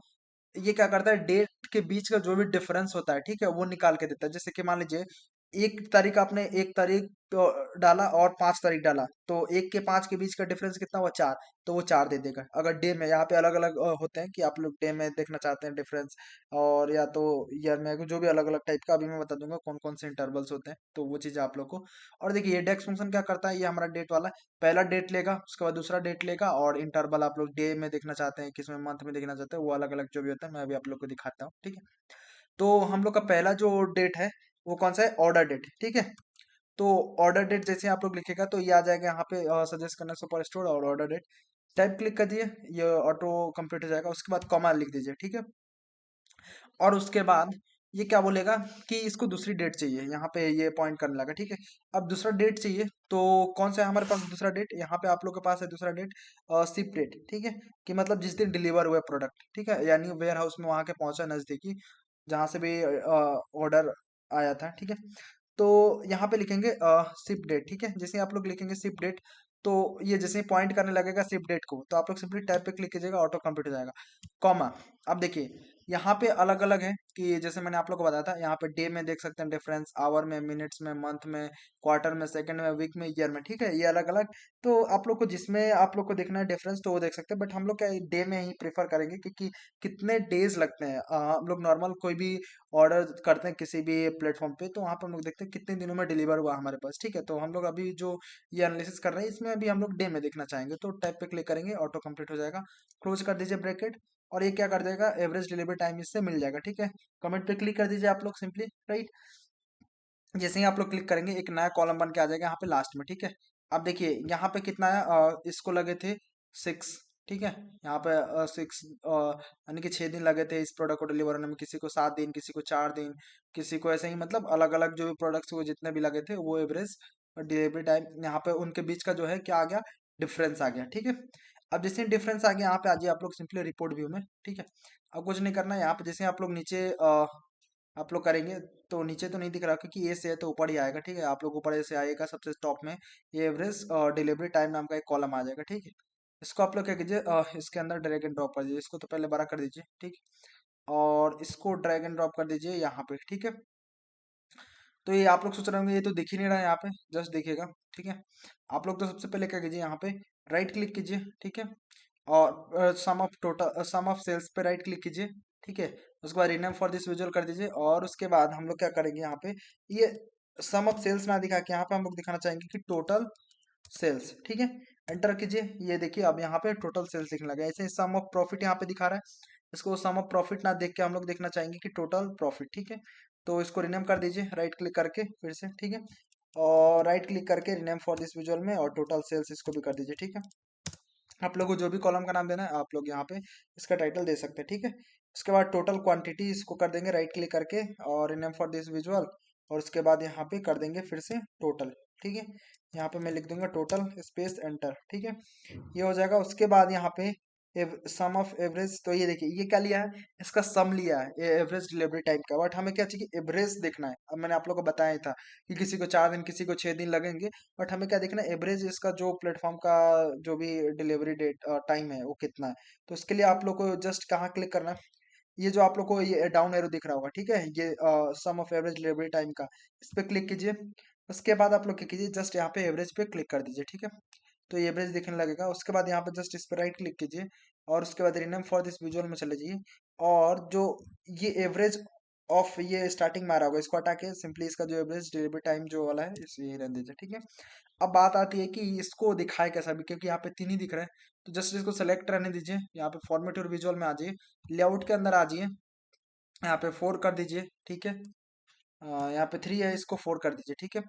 ये क्या करता है, डेट के बीच का जो भी डिफरेंस होता है, ठीक है, वो निकाल के देता है। जैसे कि मान लीजिए 1 तारीख, आपने 1 तारीख तो डाला और 5 तारीख डाला, तो 1 के 5 के बीच का डिफरेंस कितना हुआ, 4। तो वो 4 दे देगा। अगर डे में, यहाँ पे अलग अलग होते हैं कि आप लोग डे में देखना चाहते हैं डिफरेंस, और या तो ईयर में, जो भी अलग अलग टाइप का, अभी मैं बता दूंगा कौन कौन से इंटरवल्स होते हैं, तो वो चीज़ आप लोग को। और देखिए ये डेक्स फंक्शन क्या करता है, ये हमारा डेट वाला पहला डेट लेगा, उसके बाद दूसरा डेट लेगा, और इंटरवल आप लोग डे में देखना चाहते हैं, किसमें मंथ में देखना चाहते हैं, वो अलग अलग जो भी होता है मैं अभी आप लोग को दिखाता हूँ, ठीक है। तो हम लोग का पहला जो डेट है वो कौन सा है, ऑर्डर डेट, ठीक है। तो ऑर्डर डेट जैसे आप लोग लिखेगा तो ये आ जाएगा यहाँ पे, सजेस्ट करना सुपर स्टोर और ऑर्डर डेट। टाइप क्लिक कर दिए, ये ऑटो कंप्लीट हो जाएगा। उसके बाद कॉमा लिख दीजिए, ठीक है। और उसके बाद ये क्या बोलेगा कि इसको दूसरी डेट चाहिए, यहाँ पे ये पॉइंट करने लगा, ठीक है। अब दूसरा डेट चाहिए, तो कौन सा है हमारे पास दूसरा डेट, यहाँ पे आप लोग के पास है दूसरा डेट, शिप डेट, ठीक है। कि मतलब जिस दिन डिलीवर हुआ प्रोडक्ट, ठीक है, यानी वेयर हाउस में वहाँ के पहुंचा नजदीकी, जहाँ से भी ऑर्डर आया था, ठीक है। तो यहाँ पे लिखेंगे शिप डेट, ठीक है। जैसे आप लोग लिखेंगे शिप डेट, तो ये जैसे पॉइंट करने लगेगा शिप डेट को, तो आप लोग सिंपली टैब पे क्लिक कीजिएगा, ऑटो कंप्लीट हो जाएगा। कॉमा। अब देखिए यहाँ पे अलग अलग है कि जैसे मैंने आप लोग को बताया था, यहाँ पे डे में देख सकते हैं डिफरेंस, आवर में, मिनट्स में, मंथ में, क्वार्टर में, सेकंड में, वीक में, ईयर में, ठीक है, ये अलग अलग। तो आप लोग को जिसमें आप लोग को देखना है डिफरेंस तो वो देख सकते हैं, बट हम लोग क्या डे में ही प्रेफर करेंगे, क्योंकि कितने डेज लगते हैं, हम लोग नॉर्मल कोई भी ऑर्डर करते हैं किसी भी प्लेटफॉर्म पे, तो वहाँ पर हम लोग देखते हैं कितने दिनों में डिलीवर हुआ हमारे पास, ठीक है। तो हम लोग अभी जो ये एनालिसिस कर रहे हैं इसमें अभी हम लोग डे में देखना चाहेंगे, तो टाइप पे क्लिक करेंगे, ऑटो कंप्लीट हो जाएगा। क्लोज कर दीजिए ब्रैकेट, और ये क्या कर देगा, एवरेज डिलीवरी टाइम इससे मिल जाएगा, ठीक है। कमेंट पे क्लिक कर दीजिए आप लोग सिंपली, राइट। जैसे ही आप लोग क्लिक करेंगे एक नया कॉलम बन के आ जाएगा यहाँ पे लास्ट में, ठीक है। अब देखिए यहाँ पे कितना है, इसको लगे थे 6, ठीक है। यहाँ पे 6, यानी कि 6 दिन लगे थे इस प्रोडक्ट को डिलीवर होने में, किसी को 7 दिन, किसी को 4 दिन, किसी को ऐसे ही, मतलब अलग अलग जो भी प्रोडक्ट्स को जितने भी लगे थे वो एवरेज डिलीवरी टाइम यहाँ पे उनके बीच का जो है क्या आ गया, डिफरेंस आ गया, ठीक है। अब जैसे डिफरेंस आ गया यहाँ पे आ जाइए आप लोग सिंपली रिपोर्ट व्यू में, ठीक है। अब कुछ नहीं करना है, यहाँ पे जैसे आप लोग नीचे आप लोग करेंगे तो नीचे तो नहीं दिख रहा, क्योंकि ए से है तो ऊपर ही आएगा, ठीक है। आप लोग ऊपर ऐसे आएगा सबसे टॉप में, ये एवरेज डिलीवरी टाइम नाम का एक कॉलम आ जाएगा, ठीक है। इसको आप लोग क्या कीजिए, इसके अंदर ड्रैग एंड ड्रॉप कर दीजिए, इसको तो पहले बड़ा कर दीजिए, ठीक। और इसको ड्रैग एंड ड्रॉप कर दीजिए यहाँ पे, ठीक है। तो ये आप लोग सोच रहे होंगे ये तो दिख ही नहीं रहा है यहाँ पे, जस्ट देखिएगा, ठीक है। आप लोग तो सबसे पहले क्या कीजिए, यहाँ पे राइट क्लिक कीजिए, ठीक है। और सम ऑफ सेल्स पे राइट क्लिक कीजिए, ठीक है। उसके बाद रीनेम फॉर दिस विजुअल कर दीजिए, और उसके बाद हम लोग क्या करेंगे, यहाँ पे ये सम ऑफ सेल्स ना दिखा के यहाँ पे हम लोग दिखाना चाहेंगे कि टोटल सेल्स, ठीक है। एंटर कीजिए, ये देखिए अब यहाँ पे टोटल सेल्स दिखने लगा। ऐसे सम ऑफ प्रॉफिट यहाँ पे दिखा रहा है, इसको सम ऑफ प्रॉफिट ना देख के हम लोग देखना चाहेंगे कि टोटल प्रॉफिट, ठीक है। तो इसको रिनेम कर दीजिए राइट क्लिक करके फिर से, ठीक है। और राइट क्लिक करके रिनेम फॉर दिस विजुअल में, और टोटल सेल्स इसको भी कर दीजिए, ठीक है। आप लोगों को जो भी कॉलम का नाम देना है आप लोग यहाँ पे इसका टाइटल दे सकते हैं, ठीक है। उसके बाद टोटल क्वांटिटी इसको कर देंगे राइट क्लिक करके, और नेम फॉर दिस विजुअल, और उसके बाद यहाँ पे कर देंगे फिर से टोटल, ठीक है। यहाँ पे मैं लिख दूंगा टोटल स्पेस एंटर, ठीक है। ये हो जाएगा। उसके बाद यहाँ पे सम ऑफ एवरेज, तो ये देखिए ये क्या लिया है, इसका सम लिया है, ये एवरेज डिलीवरी टाइम का, बट हमें क्या चाहिए, एवरेज देखना है। अब मैंने आप लोगों को बताया ही था कि किसी को 4 दिन, किसी को 6 दिन लगेंगे, बट हमें क्या देखना है, एवरेज इसका जो प्लेटफॉर्म का जो भी डिलीवरी डेट टाइम है वो कितना है। तो इसके लिए आप लोग को जस्ट कहाँ क्लिक करना है, ये जो आप लोग को ये डाउन एरो दिख रहा होगा, ठीक है, ये सम ऑफ एवरेज डिलीवरी टाइम का, इस पे क्लिक कीजिए। उसके बाद आप लोग क्या कीजिए, जस्ट यहाँ पे एवरेज पे क्लिक कर दीजिए, ठीक है। तो ये एवरेज दिखने लगेगा। उसके बाद यहाँ पे जस्ट इस पे राइट क्लिक कीजिए और उसके बाद रिनेम फॉर दिस विजुअल में चले जाइए, और जो ये एवरेज ऑफ ये स्टार्टिंग में आ रहा होगा इसको हटा के सिंपली इसका जो एवरेज डिलीवरी टाइम जो वाला है इसे यही रहने दीजिए, ठीक है। अब बात आती है कि इसको दिखाए कैसा भी, क्योंकि यहाँ पे तीन ही दिख रहा है। तो जस्ट इसको सेलेक्ट रहने दीजिए, यहाँ पे फॉर्मेट और विजुअल में आ जाइए, लेआउट के अंदर आ जाइए, यहाँ पे 4 कर दीजिए, ठीक है। यहाँ पे 3 है, इसको 4 कर दीजिए, ठीक है।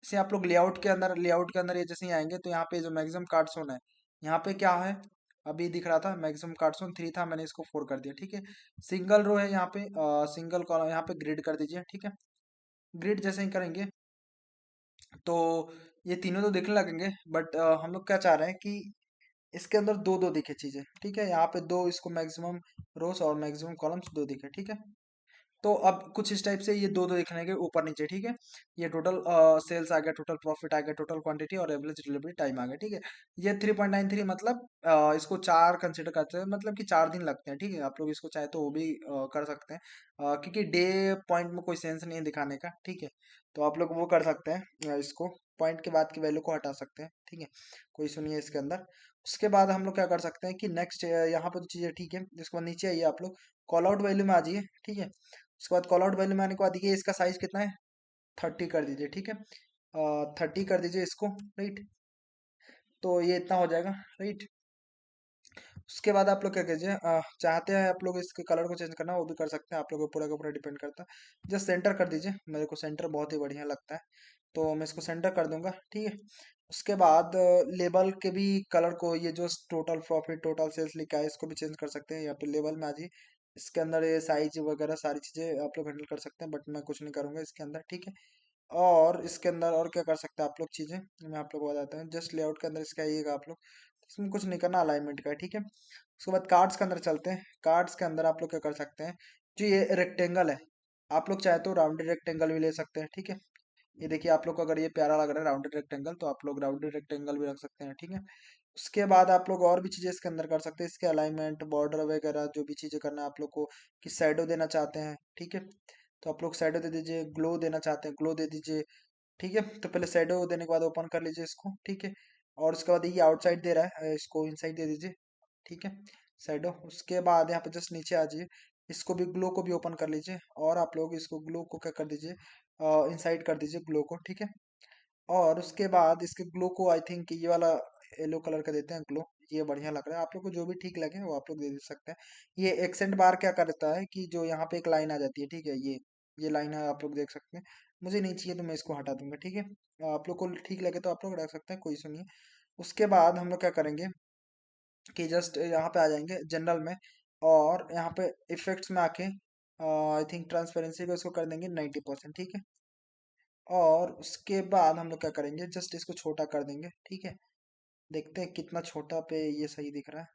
इसे आप लोग लेआउट के अंदर ये जैसे ही आएंगे तो यहाँ पे जो मैक्सिमम कार्ड सोन है, यहाँ पे क्या है, अभी दिख रहा था मैक्सिमम कार्ड सोन 3 था, मैंने इसको 4 कर दिया, ठीक है। सिंगल रो है यहाँ पे, सिंगल कॉलम यहाँ पे ग्रिड कर दीजिए, ठीक है। ग्रिड जैसे ही करेंगे तो ये तीनों तो दिखने लगेंगे, बट हम लोग क्या चाह रहे हैं कि इसके अंदर दो दो दिखे चीजें, ठीक है। यहाँ पे दो इसको मैक्सिमम रोस और मैक्सिमम कॉलम्स दो दिखे, ठीक है। तो अब कुछ इस टाइप से ये दो दो दिखने के ऊपर नीचे, ठीक है। ये टोटल सेल्स आ गया, टोटल प्रॉफिट आ गया, टोटल क्वांटिटी और एवरेज डिलीवरी टाइम आ गया, ठीक है। ये 3.93 मतलब इसको चार कंसिडर करते हैं, मतलब कि 4 दिन लगते हैं, ठीक है। आप लोग इसको चाहे तो वो भी कर सकते हैं, क्योंकि डे पॉइंट में कोई सेंस नहीं है दिखाने का, ठीक है। तो आप लोग वो कर सकते हैं, इसको पॉइंट के बाद की वैल्यू को हटा सकते हैं, ठीक है। कोई सुनिए इसके अंदर। उसके बाद हम लोग क्या कर सकते हैं कि नेक्स्ट यहाँ पर तो चीज़ें ठीक है, इसके बाद नीचे आइए आप लोग, कॉल आउट वैल्यू में आ जाइए, ठीक है। उसके बाद कॉल आउट वैल्यू में आने के बाद देखिए इसका साइज कितना है, 30 कर दीजिए, ठीक है। 30 कर दीजिए इसको, राइट। तो ये इतना हो जाएगा, राइट। उसके बाद आप लोग क्या कीजिए, चाहते हैं आप लोग इसके कलर को चेंज करना वो भी कर सकते हैं, आप लोगों को पूरा का पूरा डिपेंड करता है। जस्ट सेंटर कर दीजिए, मेरे को सेंटर बहुत ही बढ़िया लगता है, तो मैं इसको सेंटर कर दूंगा, ठीक है। उसके बाद लेबल के भी कलर को, ये जो टोटल प्रॉफिट टोटल सेल्स लिखा है इसको भी चेंज कर सकते हैं, यहाँ पे लेबल में आ जाइए। इसके अंदर ये साइज वगैरह सारी चीज़ें आप लोग हैंडल कर सकते हैं, बट मैं कुछ नहीं करूँगा इसके अंदर, ठीक है। और इसके अंदर और क्या कर सकते हैं आप लोग चीज़ें, मैं आप लोग को बताता हूँ। जस्ट लेआउट के अंदर इसका आइएगा आप लोग, इसमें कुछ नहीं करना, अलाइनमेंट का है, ठीक है। उसके बाद कार्ड्स के अंदर चलते हैं। कार्ड्स के अंदर आप लोग क्या कर सकते हैं, जो ये रेक्टेंगल है, आप लोग चाहे तो राउंडेड रेक्टेंगल भी ले सकते हैं, ठीक है। ये देखिए आप लोग को अगर ये प्यारा लग रहा है राउंडेड रेक्टेंगल, तो आप लोग राउंडेड रेक्टेंगल भी रख सकते हैं, ठीक है। उसके बाद आप लोग और भी चीज़ें इसके अंदर कर सकते हैं, इसके अलाइनमेंट बॉर्डर वगैरह जो भी चीज़ें करना है आप लोग को, कि शैडो देना चाहते हैं, ठीक है। तो आप लोग शैडो दे दीजिए, ग्लो देना चाहते हैं ग्लो दे दीजिए, ठीक है। तो पहले शैडो देने के बाद ओपन कर लीजिए इसको, ठीक है। और उसके बाद ये आउटसाइड दे रहा है, इसको इनसाइड दे दीजिए, ठीक है, शैडो। उसके बाद यहाँ पे जस्ट नीचे आ जाइए, इसको भी ग्लो को भी ओपन कर लीजिए, और आप लोग इसको ग्लो को क्या कर दीजिए, इनसाइड कर दीजिए ग्लो को, ठीक है। और उसके बाद इसके ग्लो को आई थिंक ये वाला येलो कलर का देते हैं ग्लो, ये बढ़िया लग रहा है। आप लोग को जो भी ठीक लगे वो आप लोग दे सकते हैं। ये एक्सेंट बार क्या करता है कि जो यहाँ पे एक लाइन आ जाती है, ठीक है, ये लाइन है, आप लोग देख सकते हैं। मुझे नहीं चाहिए तो मैं इसको हटा दूंगा, ठीक है। आप लोग को ठीक लगे तो आप लोग रख सकते हैं, कोई सुनिए। उसके बाद हम लोग क्या करेंगे कि जस्ट यहाँ पे आ जाएंगे जनरल में, और यहाँ पे इफेक्ट्स में आके आई थिंक ट्रांसपेरेंसी को इसको कर देंगे 90%, ठीक है। और उसके बाद हम लोग क्या करेंगे, जस्ट इसको छोटा कर देंगे, ठीक है। देखते हैं कितना छोटा पे ये सही दिख रहा है,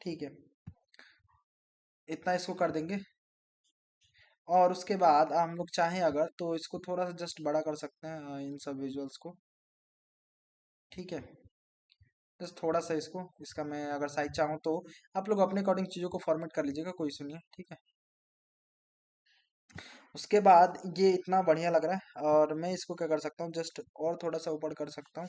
ठीक है। इतना इसको कर देंगे। और उसके बाद हम लोग चाहें अगर तो इसको थोड़ा सा जस्ट बड़ा कर सकते हैं, इन सब विजुअल्स को, ठीक है। बस थोड़ा सा इसको, इसका मैं अगर साइज चाहूँ तो आप लोग अपने अकॉर्डिंग चीज़ों को फॉर्मेट कर लीजिएगा, कोई सुनिए, ठीक है। उसके बाद ये इतना बढ़िया लग रहा है, और मैं इसको क्या कर सकता हूँ, जस्ट और थोड़ा सा ऊपर कर सकता हूँ।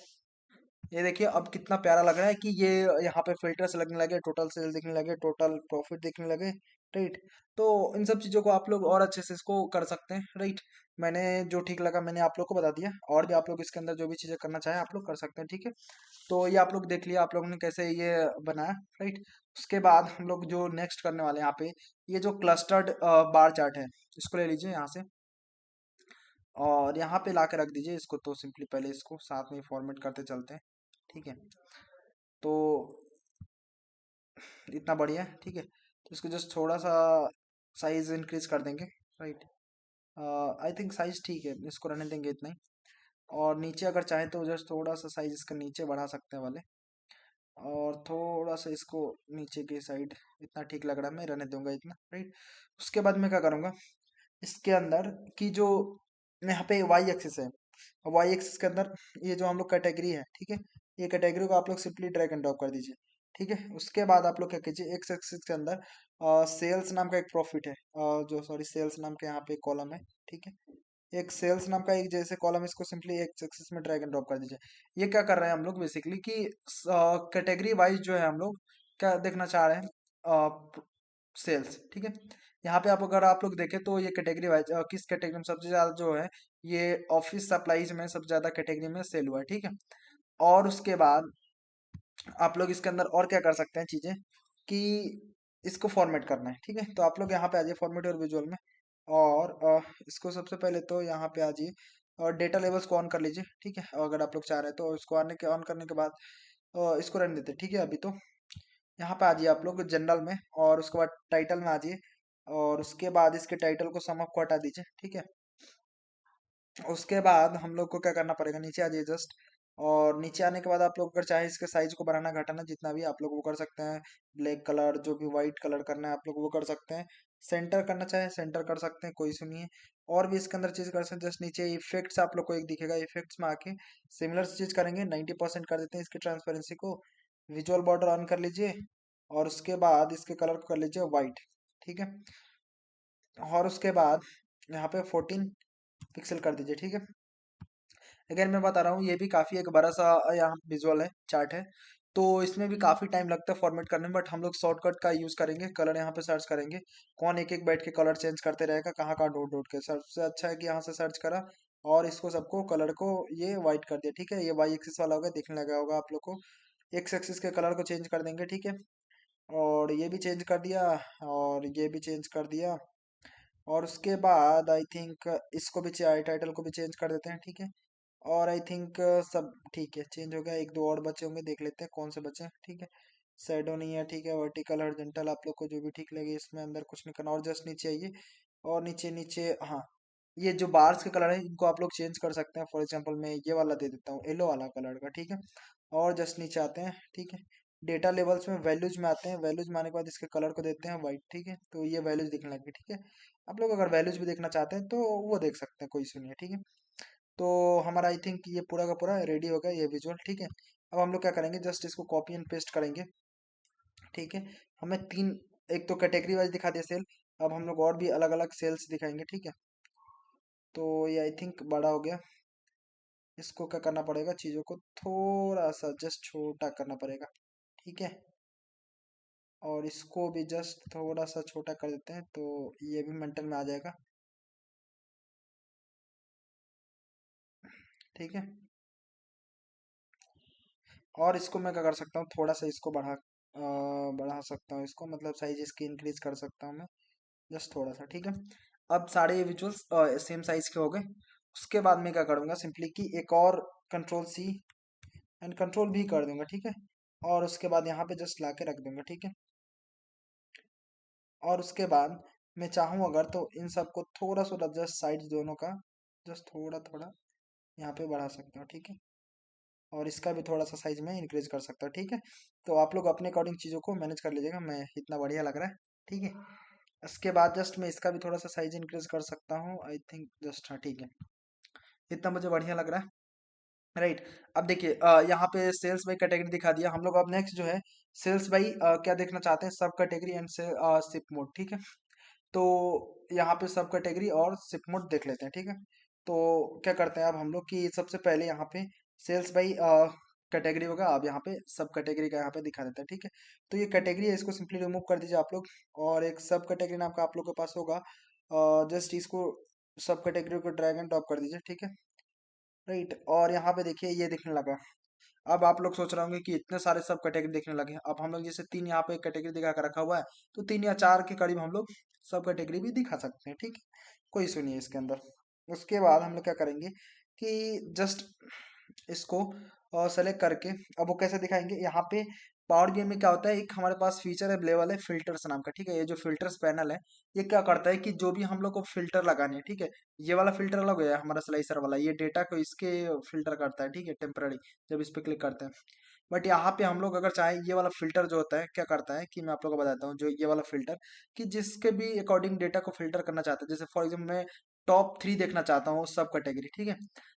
ये देखिए अब कितना प्यारा लग रहा है कि ये यहाँ पे फिल्टर्स लगने लगे, टोटल सेल दिखने लगे, टोटल प्रॉफिट दिखने लगे, राइट। तो इन सब चीज़ों को आप लोग और अच्छे से इसको कर सकते हैं, राइट। मैंने जो ठीक लगा मैंने आप लोग को बता दिया, और भी आप लोग इसके अंदर जो भी चीज़ें करना चाहें आप लोग कर सकते हैं, ठीक है। तो ये आप लोग देख लिया आप लोगों ने कैसे ये बनाया, राइट। उसके बाद हम लोग जो नेक्स्ट करने वाले हैं यहाँ पे, ये जो क्लस्टर्ड बार चार्ट है, इसको ले लीजिए यहाँ से, और यहाँ पे ला के रख दीजिए इसको। तो सिंपली पहले इसको साथ में फॉर्मेट करते चलते हैं, ठीक है। तो इतना बढ़िया है, ठीक है। तो इसको जस्ट थोड़ा सा साइज इंक्रीज कर देंगे, राइट। आई थिंक साइज ठीक है, इसको रहने देंगे इतना ही। और नीचे अगर चाहे तो जस्ट थोड़ा सा साइज इसका नीचे बढ़ा सकते हैं वाले, और थोड़ा सा इसको नीचे की साइड, इतना ठीक लग रहा है, मैं रहने दूंगा इतना, राइट। उसके बाद मैं क्या करूँगा, इसके अंदर की जो यहाँ पे वाई एक्सिस है, वाई एक्सिस के अंदर ये जो हम लोग कैटेगरी है, ठीक है, ये कैटेगरी को आप लोग सिंपली ड्रैग एंड ड्रॉप कर दीजिए, ठीक है। उसके बाद आप लोग क्या कीजिए, एक्स एक्सिस के अंदर सेल्स नाम का एक प्रॉफिट है, जो सॉरी सेल्स नाम के यहाँ पे कॉलम है, ठीक है। एक सेल्स नाम का एक जैसे कॉलम, इसको सिंपली एक्स एक्सिस में ड्रैग एंड ड्रॉप कर दीजिए। ये क्या कर रहे हैं हम लोग बेसिकली कि कैटेगरी वाइज जो है हम लोग क्या देखना चाह रहे हैं, सेल्स, ठीक है। यहाँ पे आप अगर आप लोग देखें तो ये कैटेगरी वाइज किस कैटेगरी में सबसे ज्यादा जो है, ये ऑफिस सप्लाईज में सबसे ज्यादा कैटेगरी में सेल हुआ है, ठीक है। और उसके बाद आप लोग इसके अंदर और क्या कर सकते हैं चीजें, कि इसको फॉर्मेट करना है, ठीक है। तो आप लोग यहाँ पे आ जाइए फॉर्मेट और विजुअल में, और इसको सबसे पहले तो यहाँ पे आ जाइए और डेटा लेवल्स को ऑन कर लीजिए, ठीक है। अगर आप लोग चाह रहे हैं तो इसको आने के ऑन करने के बाद इसको रहने देते हैं, ठीक है। अभी तो यहाँ पे आ जाइए आप लोग जनरल में, और उसके बाद टाइटल में आ जाइए, और उसके बाद इसके टाइटल को सम अप को हटा दीजिए, ठीक है। उसके बाद हम लोग को क्या करना पड़ेगा, नीचे आ जाइए जस्ट, और नीचे आने के बाद आप लोग अगर चाहे इसके साइज को बढ़ाना घटाना जितना भी आप लोग वो कर सकते हैं। ब्लैक कलर जो भी व्हाइट कलर करना है आप लोग वो कर सकते हैं। सेंटर करना चाहे सेंटर कर सकते हैं, कोई सुनिए। और भी इसके अंदर चीज कर सकते हैं, जस्ट नीचे इफेक्ट्स आप लोग को एक दिखेगा, इफेक्ट्स में आके सिमिलर चीज करेंगे, 90% कर देते हैं इसकी ट्रांसपेरेंसी को। विजुअल बॉर्डर ऑन कर लीजिए, और उसके बाद इसके कलर को कर लीजिए व्हाइट, ठीक है। और उसके बाद यहाँ पे 14 पिक्सल कर दीजिए, ठीक है। अगर मैं बता रहा हूँ ये भी काफ़ी एक बड़ा सा यहाँ विजुअल है, चार्ट है। तो इसमें भी काफ़ी टाइम लगता है फॉर्मेट करने में, बट हम लोग शॉर्टकट का यूज़ करेंगे, कलर यहाँ पे सर्च करेंगे। कौन एक एक बैठ के कलर चेंज करते रहेगा, कहाँ कहाँ ढूंढ ढूंढ के, सबसे अच्छा है कि यहाँ से सर्च करा और इसको सबको कलर को ये वाइट कर दिया, ठीक है। ये वाई एक्सिस वाला होगा, दिखने लगा होगा आप लोग को। एक्स एक्सिस के कलर को चेंज कर देंगे, ठीक है। और ये भी चेंज कर दिया, और ये भी चेंज कर दिया। और उसके बाद आई थिंक इसको भी टाइटल को भी चेंज कर देते हैं, ठीक है। और आई थिंक सब ठीक है, चेंज हो गया। एक दो और बचे होंगे, देख लेते हैं कौन से बचे हैं, ठीक है। शैडो नहीं है, ठीक है। वर्टिकल हॉरिजॉन्टल आप लोग को जो भी ठीक लगे, इसमें अंदर कुछ नहीं करना, और जस्ट नीचे आइए, और नीचे नीचे हाँ, ये जो बार्स के कलर है इनको आप लोग चेंज कर सकते हैं। फॉर एग्जांपल मैं ये वाला दे देता हूँ, येलो वाला कलर का, ठीक है। और जस्ट नीचे आते हैं, ठीक है। डेटा लेवल्स में वैल्यूज में आते हैं, वैल्यूज में आने के बाद इसके कलर को देते हैं वाइट, ठीक है। तो ये वैल्यूज दिखने लगे, ठीक है। आप लोग अगर वैल्यूज भी देखना चाहते हैं तो वो देख सकते हैं, कोई इशू नहीं है, ठीक है। तो हमारा आई थिंक ये पूरा का पूरा रेडी हो गया ये विजुअल, ठीक है। अब हम लोग क्या करेंगे, जस्ट इसको कॉपी एंड पेस्ट करेंगे, ठीक है। हमें तीन, एक तो कैटेगरी वाइज दिखा दिया सेल, अब हम लोग और भी अलग अलग सेल्स दिखाएंगे, ठीक है। तो ये आई थिंक बड़ा हो गया। इसको क्या करना पड़ेगा, चीज़ों को थोड़ा सा जस्ट छोटा करना पड़ेगा, ठीक है। और इसको भी जस्ट थोड़ा सा छोटा कर देते हैं, तो ये भी मेंटल में आ जाएगा, ठीक है। और इसको मैं क्या कर सकता हूँ, थोड़ा सा इसको बढ़ा सकता हूँ इसको, मतलब साइज इसकी इंक्रीज कर सकता हूँ मैं, जस्ट थोड़ा सा, ठीक है। अब सारे ये विजुअल्स सेम साइज के हो गए। उसके बाद मैं क्या करूँगा सिंपली कि एक और कंट्रोल सी एंड कंट्रोल भी कर दूंगा, ठीक है। और उसके बाद यहाँ पे जस्ट ला के रख दूंगा, ठीक है। और उसके बाद मैं चाहूँ अगर तो इन सबको थोड़ा सा जस्ट साइड दोनों का जस्ट थोड़ा थोड़ा यहाँ पे बढ़ा सकता हूँ, ठीक है। और इसका भी थोड़ा सा साइज में इंक्रीज कर सकता हूँ, ठीक है। तो आप लोग अपने अकॉर्डिंग चीज़ों को मैनेज कर लीजिएगा, मैं इतना बढ़िया लग रहा है, ठीक है। इसके बाद जस्ट मैं इसका भी थोड़ा सा साइज इंक्रीज कर सकता हूँ, आई थिंक जस्ट, हाँ ठीक है। इतना मुझे बढ़िया लग रहा है, राइट। अब देखिए यहाँ पे सेल्स बाई कैटेगरी दिखा दिया हम लोग। अब नेक्स्ट जो है सेल्स बाई क्या देखना चाहते हैं, सब कैटेगरी एंड से सिप मोड, ठीक है। तो यहाँ पे सब कैटेगरी और सिप मोड देख लेते हैं, ठीक है। तो क्या करते हैं अब हम लोग कि सबसे पहले यहाँ पे सेल्स बाई कैटेगरी होगा, अब यहाँ पे सब कैटेगरी का यहाँ पे दिखा देता है, ठीक है। तो ये कैटेगरी है, इसको सिंपली रिमूव कर दीजिए आप लोग, और एक सब कैटेगरी नाम का आप लोग के पास होगा, जस्ट इसको सब कैटेगरी को ड्रैग एंड ड्रॉप कर दीजिए, ठीक है, राइट। और यहाँ पे देखिए ये दिखने लगा। अब आप लोग सोच रहे होंगे कि इतने सारे सब कैटेगरी देखने लगे हैं। अब हम लोग जैसे तीन यहाँ पे कैटेगरी दिखा कर रखा हुआ है, तो तीन या चार के करीब हम लोग सब कैटेगरी भी दिखा सकते हैं, ठीक है। कोई इशू नहीं है इसके अंदर। उसके बाद हम लोग क्या करेंगे कि जस्ट इसको सेलेक्ट करके, अब वो कैसे दिखाएंगे, यहाँ पे पावर गेम में क्या होता है, एक हमारे पास फीचर अवेलेबल है फिल्टर्स नाम का, ठीक है। ये जो फिल्टर्स पैनल है, ये क्या करता है कि जो भी हम लोग को फिल्टर लगाने हैं, ठीक है। ये वाला फिल्टर अलग हो गया हमारा स्लाइसर वाला, ये डेटा को इसके फिल्टर करता है, ठीक है, टेम्पररी, जब इस पे क्लिक करते हैं। बट यहाँ पे हम लोग अगर चाहें, ये वाला फिल्टर जो होता है क्या करता है कि मैं आप लोग को बताता हूँ, जो ये वाला फिल्टर कि जिसके भी अकॉर्डिंग डेटा को फिल्टर करना चाहते हैं, जैसे फॉर एग्जाम्पल मैं टॉप 3 देखना चाहता हूँ सब कैटेगरी, ठीक है।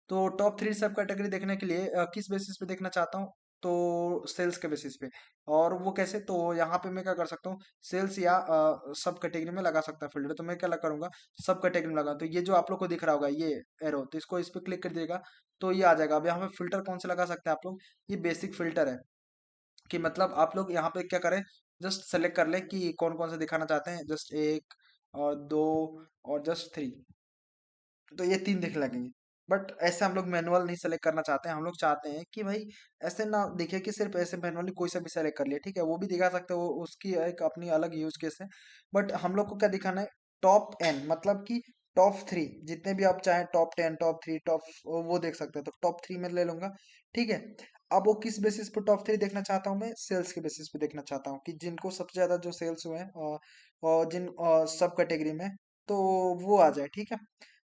तो टॉप 3 सब कैटेगरी देखने के लिए किस बेसिस पे देखना चाहता हूँ, तो सेल्स के बेसिस पे। और वो कैसे, तो यहाँ पे मैं क्या कर सकता हूँ, सेल्स या सब कैटेगरी में लगा सकता है फिल्टर। तो मैं क्या करूंगा, सब कैटेगरी में लगा। तो ये जो आप लोग को दिख रहा होगा ये एरो, तो इसको इस पे क्लिक कर दिएगा तो ये आ जाएगा। अब यहाँ पे फिल्टर कौन से लगा सकते हैं आप लोग, ये बेसिक फिल्टर है। कि मतलब आप लोग यहाँ पे क्या करें, जस्ट सेलेक्ट कर ले कि कौन कौन से दिखाना चाहते हैं, जस्ट एक और दो और जस्ट थ्री, तो ये तीन दिखने लगेंगे। बट ऐसे हम लोग मैनुअल नहीं सेलेक्ट करना चाहते हैं, हम लोग चाहते हैं कि भाई ऐसे ना दिखे कि सिर्फ ऐसे मैनुअली कोई सा भी सेलेक्ट कर लिया, ठीक है, वो भी दिखा सकते हो, वो उसकी एक अपनी अलग यूज केस है। बट हम लोग को क्या दिखाना है, टॉप एन, मतलब कि टॉप थ्री, जितने भी आप चाहें, top ten, top three, top, वो देख सकते हैं। तो टॉप थ्री में ले लूंगा, ठीक है। अब वो किस बेसिस पे टॉप थ्री देखना चाहता हूँ, मैं सेल्स के बेसिस पे देखना चाहता हूँ कि जिनको सबसे ज्यादा जो सेल्स हुए हैं और जिन सब कैटेगरी में, तो वो आ जाए, ठीक है।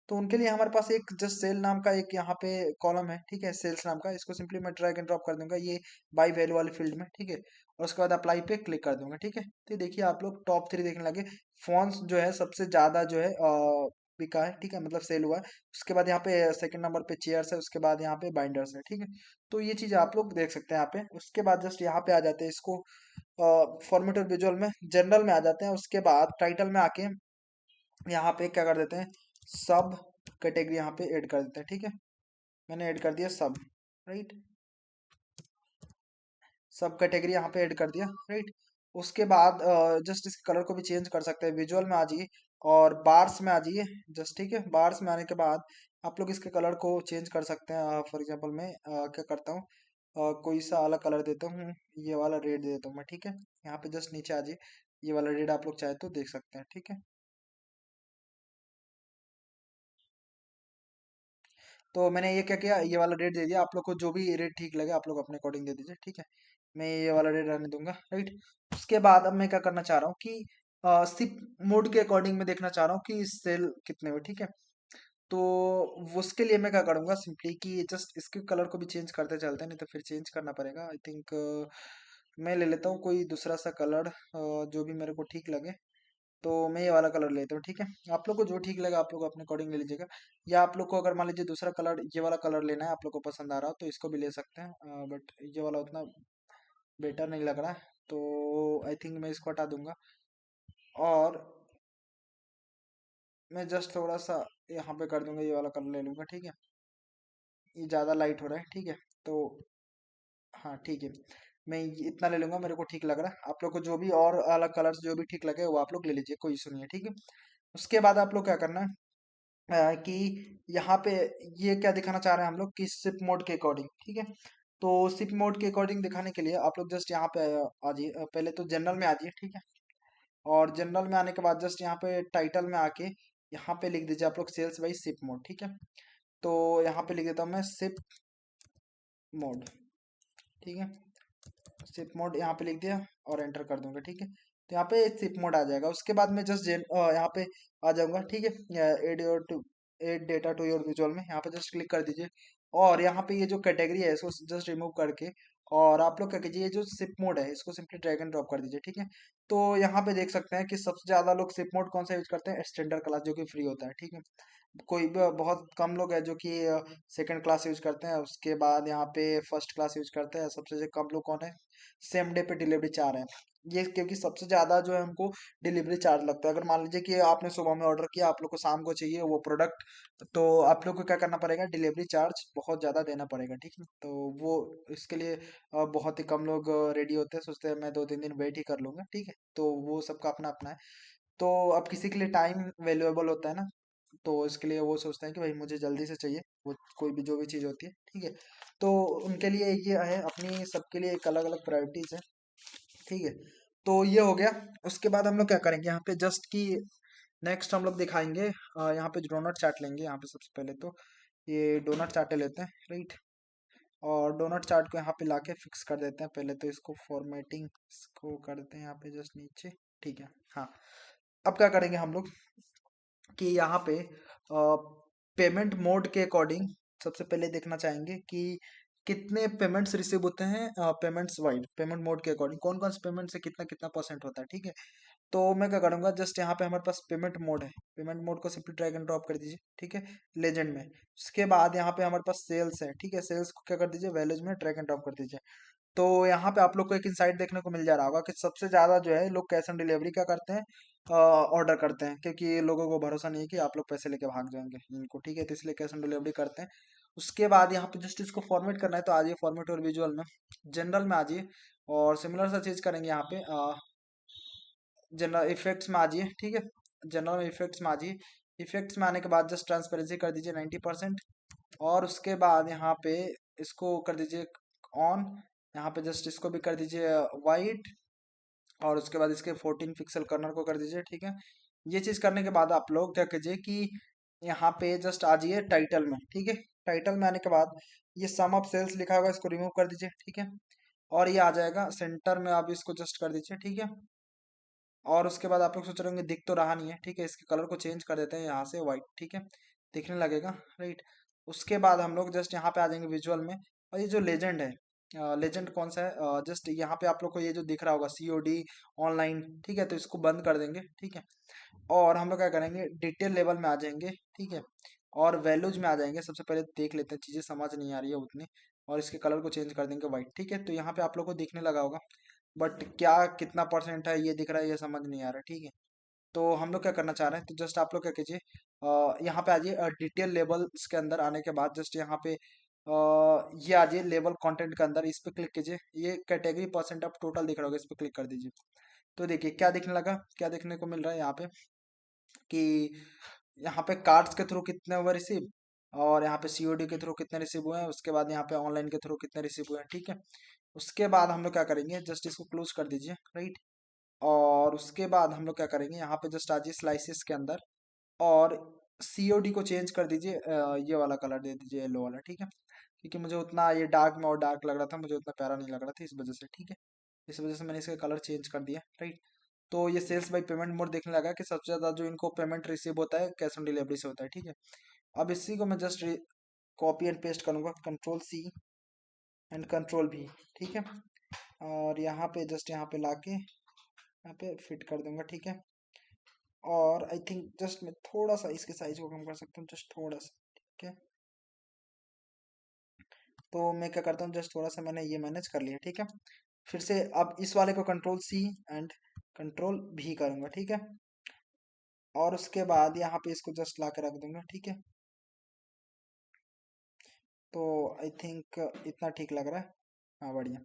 तो उनके लिए हमारे पास एक जस्ट सेल नाम का एक यहाँ पे कॉलम है, ठीक है, सेल्स नाम का। इसको सिंपली मैं ड्रैग एंड ड्रॉप कर दूंगा ये बाई वैल्यू वाले फील्ड में, ठीक है। और उसके बाद अप्लाई पे क्लिक कर दूंगा, ठीक है। तो देखिए आप लोग टॉप थ्री देखने लगे। फॉन्ट्स जो है सबसे ज्यादा जो है बिका है, ठीक है, मतलब सेल हुआ है। उसके बाद यहाँ पे सेकंड नंबर पे चेयर्स है, उसके बाद यहाँ पे बाइंडर्स है, ठीक है। तो ये चीज आप लोग देख सकते हैं यहाँ पे। उसके बाद जस्ट यहाँ पे आ जाते हैं, इसको फॉर्मेट और विजुअल में जनरल में आ जाते हैं। उसके बाद टाइटल में आके यहाँ पे क्या कर देते हैं, सब कैटेगरी यहाँ पे ऐड कर देते हैं, ठीक है। मैंने ऐड कर दिया सब, राइट, सब कैटेगरी यहाँ पे ऐड कर दिया, राइट। उसके बाद जस्ट इसके कलर को भी चेंज कर सकते हैं। विजुअल में आ जाइए और बार्स में आ जाइए, जस्ट, ठीक है। बार्स में आने के बाद आप लोग इसके कलर को चेंज कर सकते हैं। फॉर एग्जांपल मैं क्या करता हूँ, कोई सा अलग कलर देता हूँ, ये वाला रेड दे देता हूँ मैं, ठीक है। यहाँ पे जस्ट नीचे आ जाइए, ये वाला रेड आप लोग चाहे तो देख सकते हैं, ठीक है। तो मैंने ये क्या किया, ये वाला रेट दे दिया। आप लोग को जो भी रेट ठीक लगे आप लोग अपने अकॉर्डिंग दे दीजिए, ठीक है। मैं ये वाला रेट रहने दूंगा, राइट। उसके बाद अब मैं क्या करना चाह रहा हूँ कि सिप मोड के अकॉर्डिंग मैं देखना चाह रहा हूँ कि सेल कितने हुए, ठीक है। तो उसके लिए मैं क्या करूँगा, सिंपली कि जस्ट इसके कलर को भी चेंज करते चलते हैं, नहीं तो फिर चेंज करना पड़ेगा। आई थिंक मैं ले लेता हूँ कोई दूसरा सा कलर जो भी मेरे को ठीक लगे। तो मैं ये वाला कलर लेता हूँ, ठीक है। आप लोग को जो ठीक लगा आप लोग अपने अकॉर्डिंग ले लीजिएगा। या आप लोग को अगर मान लीजिए दूसरा कलर, ये वाला कलर लेना है, आप लोग को पसंद आ रहा हो तो इसको भी ले सकते हैं। बट ये वाला उतना बेटर नहीं लग रहा है, तो आई थिंक मैं इसको हटा दूंगा। और मैं जस्ट थोड़ा सा यहाँ पे कर दूंगा, ये वाला कलर ले लूंगा, ठीक है। ये ज़्यादा लाइट हो रहा है, ठीक है। तो हाँ ठीक है, मैं इतना ले लूंगा, मेरे को ठीक लग रहा है। आप लोग को जो भी और अलग कलर्स जो भी ठीक लगे वो आप लोग ले लीजिए, कोई इशू नहीं है, ठीक है। उसके बाद आप लोग क्या करना है, कि यहाँ पे ये क्या दिखाना चाह रहे हैं हम लोग कि सिप मोड के अकॉर्डिंग, ठीक है। तो सिप मोड के अकॉर्डिंग दिखाने के लिए आप लोग जस्ट यहाँ पे आ जाइए। पहले तो जनरल में आ जाइए, ठीक है। और जनरल में आने के बाद जस्ट यहाँ पे टाइटल में आके यहाँ पे लिख दीजिए आप लोग सेल्स बाई सिप मोड, ठीक है। तो यहाँ पे लिख देता हूँ मैं सिप मोड, ठीक है। सिप मोड यहाँ पे लिख दिया और एंटर कर दूंगा, ठीक है। तो यहाँ पे सिप मोड आ जाएगा। उसके बाद मैं जस्ट यहाँ पे आ जाऊंगा, ठीक है। Add data to your visual में यहाँ पे जस्ट क्लिक कर दीजिए। और यहाँ पे ये जो कैटेगरी है इसको जस्ट रिमूव करके, और आप लोग क्या कीजिए, ये जो सिप मोड है इसको सिंपली ड्रैग एंड ड्रॉप कर दीजिए, ठीक है। तो यहाँ पे देख सकते हैं कि सबसे ज्यादा लोग सिप मोड कौन सा यूज करते हैं, स्टैंडर्ड क्लास, जो कि फ्री होता है, ठीक है। कोई भी बहुत कम लोग हैं जो कि सेकंड क्लास यूज करते हैं। उसके बाद यहाँ पे फर्स्ट क्लास यूज करते हैं। सबसे कम लोग कौन है, सेम डे पे डिलीवरी चाह रहे हैं। ये क्योंकि सबसे ज्यादा जो है हमको डिलीवरी चार्ज लगता है। अगर मान लीजिए कि आपने सुबह में ऑर्डर किया, आप लोग को शाम को चाहिए वो प्रोडक्ट, तो आप लोग को क्या करना पड़ेगा, डिलीवरी चार्ज बहुत ज्यादा देना पड़ेगा, ठीक है। तो वो इसके लिए बहुत ही कम लोग रेडी होते हैं, सोचते हैं मैं 2-3 दिन वेट ही कर लूंगा, ठीक है। तो वो सबका अपना अपना है। तो अब किसी के लिए टाइम वैल्यूएबल होता है ना, तो इसके लिए वो सोचते हैं कि भाई मुझे जल्दी से चाहिए, वो कोई भी जो भी चीज़ होती है, ठीक है। तो उनके लिए ये है, अपनी सबके लिए एक अलग अलग प्रायोरिटीज है, ठीक है। तो ये हो गया। उसके बाद हम लोग क्या करेंगे, यहाँ पे जस्ट की नेक्स्ट हम लोग दिखाएंगे, यहाँ पे डोनट चार्ट लेंगे। यहाँ पे सबसे पहले तो ये डोनट चार्ट लेते हैं, राइट। और डोनट चार्ट को यहाँ पे लाके फिक्स कर देते हैं। पहले तो इसको फॉर्मेटिंग इसको कर देते हैं यहाँ पे जस्ट नीचे, ठीक है। हाँ, अब क्या करेंगे हम लोग कि यहाँ पे पेमेंट मोड के अकॉर्डिंग सबसे पहले देखना चाहेंगे कि कितने पेमेंट्स रिसीव होते हैं, पेमेंट्स वाइड पेमेंट मोड के अकॉर्डिंग कौन कौन से पेमेंट से कितना कितना परसेंट होता है, ठीक है। तो मैं क्या करूंगा, जस्ट यहाँ पे हमारे पास पेमेंट मोड है, पेमेंट मोड को सिंपली ड्रैग एंड ड्रॉप कर दीजिए, ठीक है, लेजेंड में। उसके बाद यहाँ पे हमारे पास सेल्स है, ठीक है, सेल्स को क्या कर दीजिए, वैल्यूज में ड्रैग एंड ड्रॉप कर दीजिए। तो यहाँ पे आप लोग को एक इंसाइट देखने को मिल जा रहा होगा कि सबसे ज्यादा जो है लोग कैश ऑन डिलीवरी क्या करते हैं, ऑर्डर करते हैं, क्योंकि लोगों को भरोसा नहीं है कि आप लोग पैसे लेके भाग जाएंगे इनको, ठीक है, तो इसलिए कैश ऑन डिलीवरी करते हैं। उसके बाद यहाँ पे जस्ट इसको फॉर्मेट करना है, तो आ जाइए फॉर्मेट और विजुअल में, जनरल में आ जाइए, और सिमिलर सा चीज करेंगे यहाँ पे, जनरल इफेक्ट्स में आ जाइए, ठीक है, जनरल में इफेक्ट्स में आ जाइए। इफेक्ट्स में आने के बाद जस्ट ट्रांसपेरेंसी कर दीजिए 90%, और उसके बाद यहाँ पे इसको कर दीजिए ऑन, यहाँ पे जस्ट इसको भी कर दीजिए वाइट, और उसके बाद इसके 14 पिक्सल कर्नर को कर दीजिए, ठीक है। ये चीज करने के बाद आप लोग क्या कीजिए कि यहाँ पे जस्ट आ जाइए टाइटल में, ठीक है। टाइटल में आने के बाद ये सम ऑफ सेल्स लिखा होगा, इसको रिमूव कर दीजिए, ठीक है। और ये आ जाएगा सेंटर में, आप इसको जस्ट कर दीजिए, ठीक है। और उसके बाद आप लोग सोच रहे होंगे दिख तो रहा नहीं है, ठीक है, इसके कलर को चेंज कर देते हैं यहाँ से व्हाइट, ठीक है, दिखने लगेगा, राइट। उसके बाद हम लोग जस्ट यहाँ पे आ जाएंगे विजुअल में, और ये जो लेजेंड है, लेजेंड कौन सा है, जस्ट यहाँ पे आप लोग को ये जो दिख रहा होगा COD ऑनलाइन, ठीक है, तो इसको बंद कर देंगे, ठीक है। और हम लोग क्या करेंगे, डिटेल लेवल में आ जाएंगे, ठीक है, और वैल्यूज में आ जाएंगे। सबसे पहले देख लेते हैं, चीजें समझ नहीं आ रही है उतनी, और इसके कलर को चेंज कर देंगे व्हाइट, ठीक है। तो यहाँ पे आप लोग को दिखने लगा होगा, बट क्या कितना परसेंट है ये दिख रहा है, ये समझ नहीं आ रहा है, ठीक है। तो हम लोग क्या करना चाह रहे हैं, तो जस्ट आप लोग क्या कीजिए, यहाँ पे आ जाइए डिटेल लेवल्स के अंदर, आने के बाद जस्ट यहाँ पे ये आ जाइए लेवल कंटेंट के अंदर, इस पे क्लिक कीजिए, ये कैटेगरी परसेंट ऑफ टोटल दिख रहा होगा, इस पे क्लिक कर दीजिए। तो देखिए क्या दिखने लगा, क्या देखने को मिल रहा है यहाँ पे, कि यहाँ पे कार्ड्स के थ्रू कितने हुए रिसीव, और यहाँ पे COD के थ्रू कितने रिसीव हुए हैं, उसके बाद यहाँ पे ऑनलाइन के थ्रू कितने रिसीव हुए हैं, ठीक है। उसके बाद हम लोग क्या करेंगे, जस्ट इसको क्लोज कर दीजिए, राइट। और उसके बाद हम लोग क्या करेंगे, यहाँ पे जस्ट आ जाइए स्लाइसिस के अंदर, और COD को चेंज कर दीजिए, ये वाला कलर दे दीजिए, येलो वाला, ठीक है, क्योंकि मुझे उतना ये डार्क में और डार्क लग रहा था, मुझे उतना प्यारा नहीं लग रहा था, इस वजह से, ठीक है। इस वजह से मैंने इसका कलर चेंज कर दिया, राइट। तो ये सेल्स बाय पेमेंट मोड देखने लगा कि सबसे ज्यादा जो इनको पेमेंट रिसीव होता है कैश ऑन डिलीवरी से होता है, ठीक है। अब इसी को मैं जस्ट कॉपी एंड पेस्ट करूंगा, Ctrl+C एंड Ctrl+V, ठीक है। और यहाँ पे जस्ट यहाँ पे लाके यहाँ पे फिट कर दूंगा, ठीक है। और आई थिंक जस्ट मैं थोड़ा सा इसके साइज को कम कर सकता हूँ, जस्ट थोड़ा सा, ठीक है। तो मैं क्या करता हूँ, जस्ट थोड़ा सा मैंने ये मैनेज कर लिया, ठीक है। फिर से अब इस वाले को Ctrl+C एंड Ctrl+V करूंगा, ठीक है। और उसके बाद यहाँ पे इसको जस्ट ला के रख दूंगा, ठीक है। तो आई थिंक इतना ठीक लग रहा है, हाँ बढ़िया।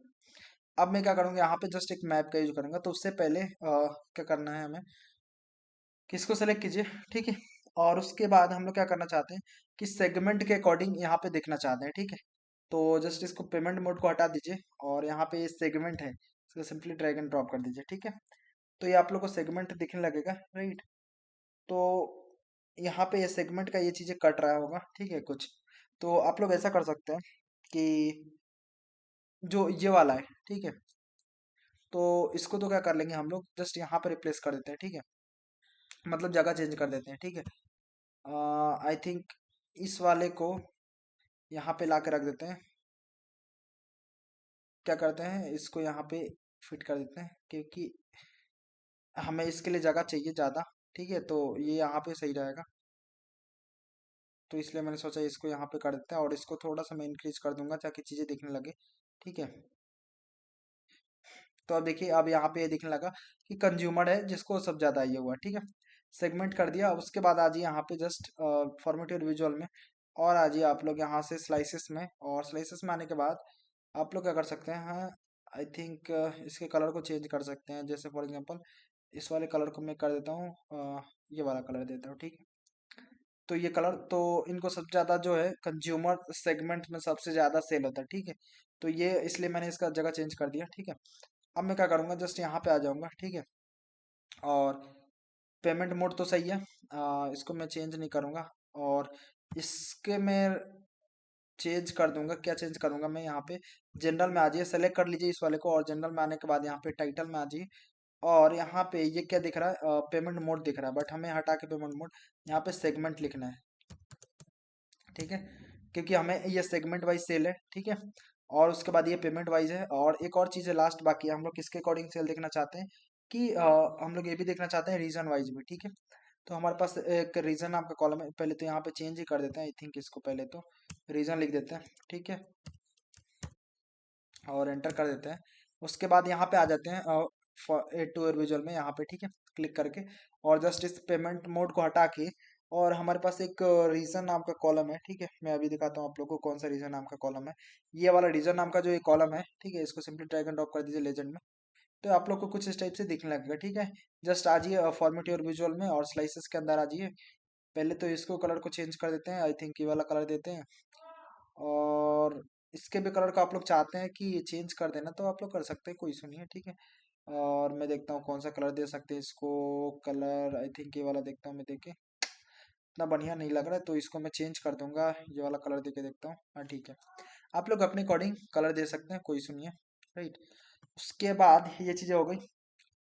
अब मैं क्या करूँगा, यहाँ पे जस्ट एक मैप का यूज करूंगा, तो उससे पहले क्या करना है हमें, किसको सेलेक्ट कीजिए, ठीक है। और उसके बाद हम लोग क्या करना चाहते हैं कि सेगमेंट के अकॉर्डिंग यहाँ पे देखना चाहते हैं, ठीक है। तो जस्ट इसको पेमेंट मोड को हटा दीजिए, और यहाँ पे ये सेगमेंट है, इसको सिंपली ड्रैग एंड ड्रॉप कर दीजिए, ठीक है। तो ये आप लोग को सेगमेंट दिखने लगेगा, राइट। तो यहाँ पे ये सेगमेंट का ये चीजें कट रहा होगा, ठीक है कुछ। तो आप लोग ऐसा कर सकते हैं कि जो ये वाला है, ठीक है, तो इसको तो क्या कर लेंगे हम लोग, जस्ट यहाँ पे रिप्लेस कर देते हैं, ठीक है, मतलब जगह चेंज कर देते हैं, ठीक है। आई थिंक इस वाले को यहाँ पे ला के रख देते हैं, क्या करते हैं इसको यहाँ पे फिट कर देते हैं, क्योंकि हमें इसके लिए जगह चाहिए ज़्यादा, ठीक है, तो ये यहाँ पे सही रहेगा। तो इसलिए मैंने सोचा इसको यहाँ पे कर देते हैं, और इसको थोड़ा सा मैं इंक्रीज कर दूंगा ताकि चीज़ें दिखने लगे, ठीक है। तो अब देखिए, अब यहाँ पे ये दिखने लगा कि कंज्यूमर है जिसको सब ज़्यादा ये हुआ, ठीक है। सेगमेंट कर दिया, उसके बाद आ जाइए यहाँ पे जस्ट फॉर्मेटेड विजुअल में, और आ जाइए आप लोग यहाँ से स्लाइसिस में, और स्लाइसिस में आने के बाद आप लोग क्या कर सकते हैं, हाँ आई थिंक इसके कलर को चेंज कर सकते हैं, जैसे फॉर एग्जांपल इस वाले कलर को मैं कर देता हूँ, ये वाला कलर देता हूँ, ठीक है। तो ये कलर तो इनको सबसे ज़्यादा जो है कंज्यूमर सेगमेंट में सबसे ज़्यादा सेल होता है, ठीक है। तो ये इसलिए मैंने इसका जगह चेंज कर दिया, ठीक है। अब मैं क्या करूँगा, जस्ट यहाँ पे आ जाऊँगा, ठीक है। और पेमेंट मोड तो सही है, इसको मैं चेंज नहीं करूँगा, और इसके मैं चेंज कर दूंगा, क्या चेंज करूंगा मैं, यहाँ पे जनरल में आ जाइए, सेलेक्ट कर लीजिए इस वाले को, और जनरल में आने के बाद यहाँ पे टाइटल में आ जाइए, और यहाँ पे ये क्या दिख रहा है, पेमेंट मोड दिख रहा है, बट हमें हटा के पेमेंट मोड यहाँ पे सेगमेंट लिखना है, ठीक है, क्योंकि हमें ये सेगमेंट वाइज सेल है, ठीक है। और उसके बाद ये पेमेंट वाइज है, और एक और चीज़ है लास्ट बाकी है, हम लोग किसके अकॉर्डिंग सेल देखना चाहते हैं कि हम लोग ये भी देखना चाहते हैं रीजन वाइज भी, ठीक है। तो हमारे पास एक रीजन आपका कॉलम है, पहले तो यहाँ पे चेंज ही कर देते हैं, आई थिंक इसको पहले तो रीजन लिख देते हैं, ठीक है। और एंटर कर देते हैं। उसके बाद यहाँ पे आ जाते हैं एड टू विजुअल में, यहाँ पे ठीक है क्लिक करके, और जस्ट इस पेमेंट मोड को हटा के, और हमारे पास एक रीजन नाम का कॉलम है, ठीक है मैं अभी दिखाता हूँ आप लोग को कौन सा रीजन नाम का कॉलम है। ये वाला रीजन नाम का जो ये कॉलम है, ठीक है, इसको सिंपली ड्रैग एंड ड्रॉप कर दीजिए लेजेंड में। तो आप लोग को कुछ इस टाइप से दिखने लगेगा, ठीक है। जस्ट आ जाइए फॉर्मेट योर विजुअल में और स्लाइसेस के अंदर आ जाइए। पहले तो इसको कलर को चेंज कर देते हैं, आई थिंक ये वाला कलर देते हैं। और इसके भी कलर को आप लोग चाहते हैं कि चेंज कर देना तो आप लोग कर सकते हैं, कोई इशू नहीं है, ठीक है। और मैं देखता हूँ कौन सा कलर दे सकते हैं इसको। कलर आई थिंक ये वाला देखता हूँ मैं, देखे इतना बढ़िया नहीं लग रहा है तो इसको मैं चेंज कर दूंगा, ये वाला कलर दे के देखता हूँ। हाँ ठीक है, आप लोग अपने अकॉर्डिंग कलर दे सकते हैं, कोई इशू नहीं है, राइट। उसके बाद ये चीज़ें हो गई,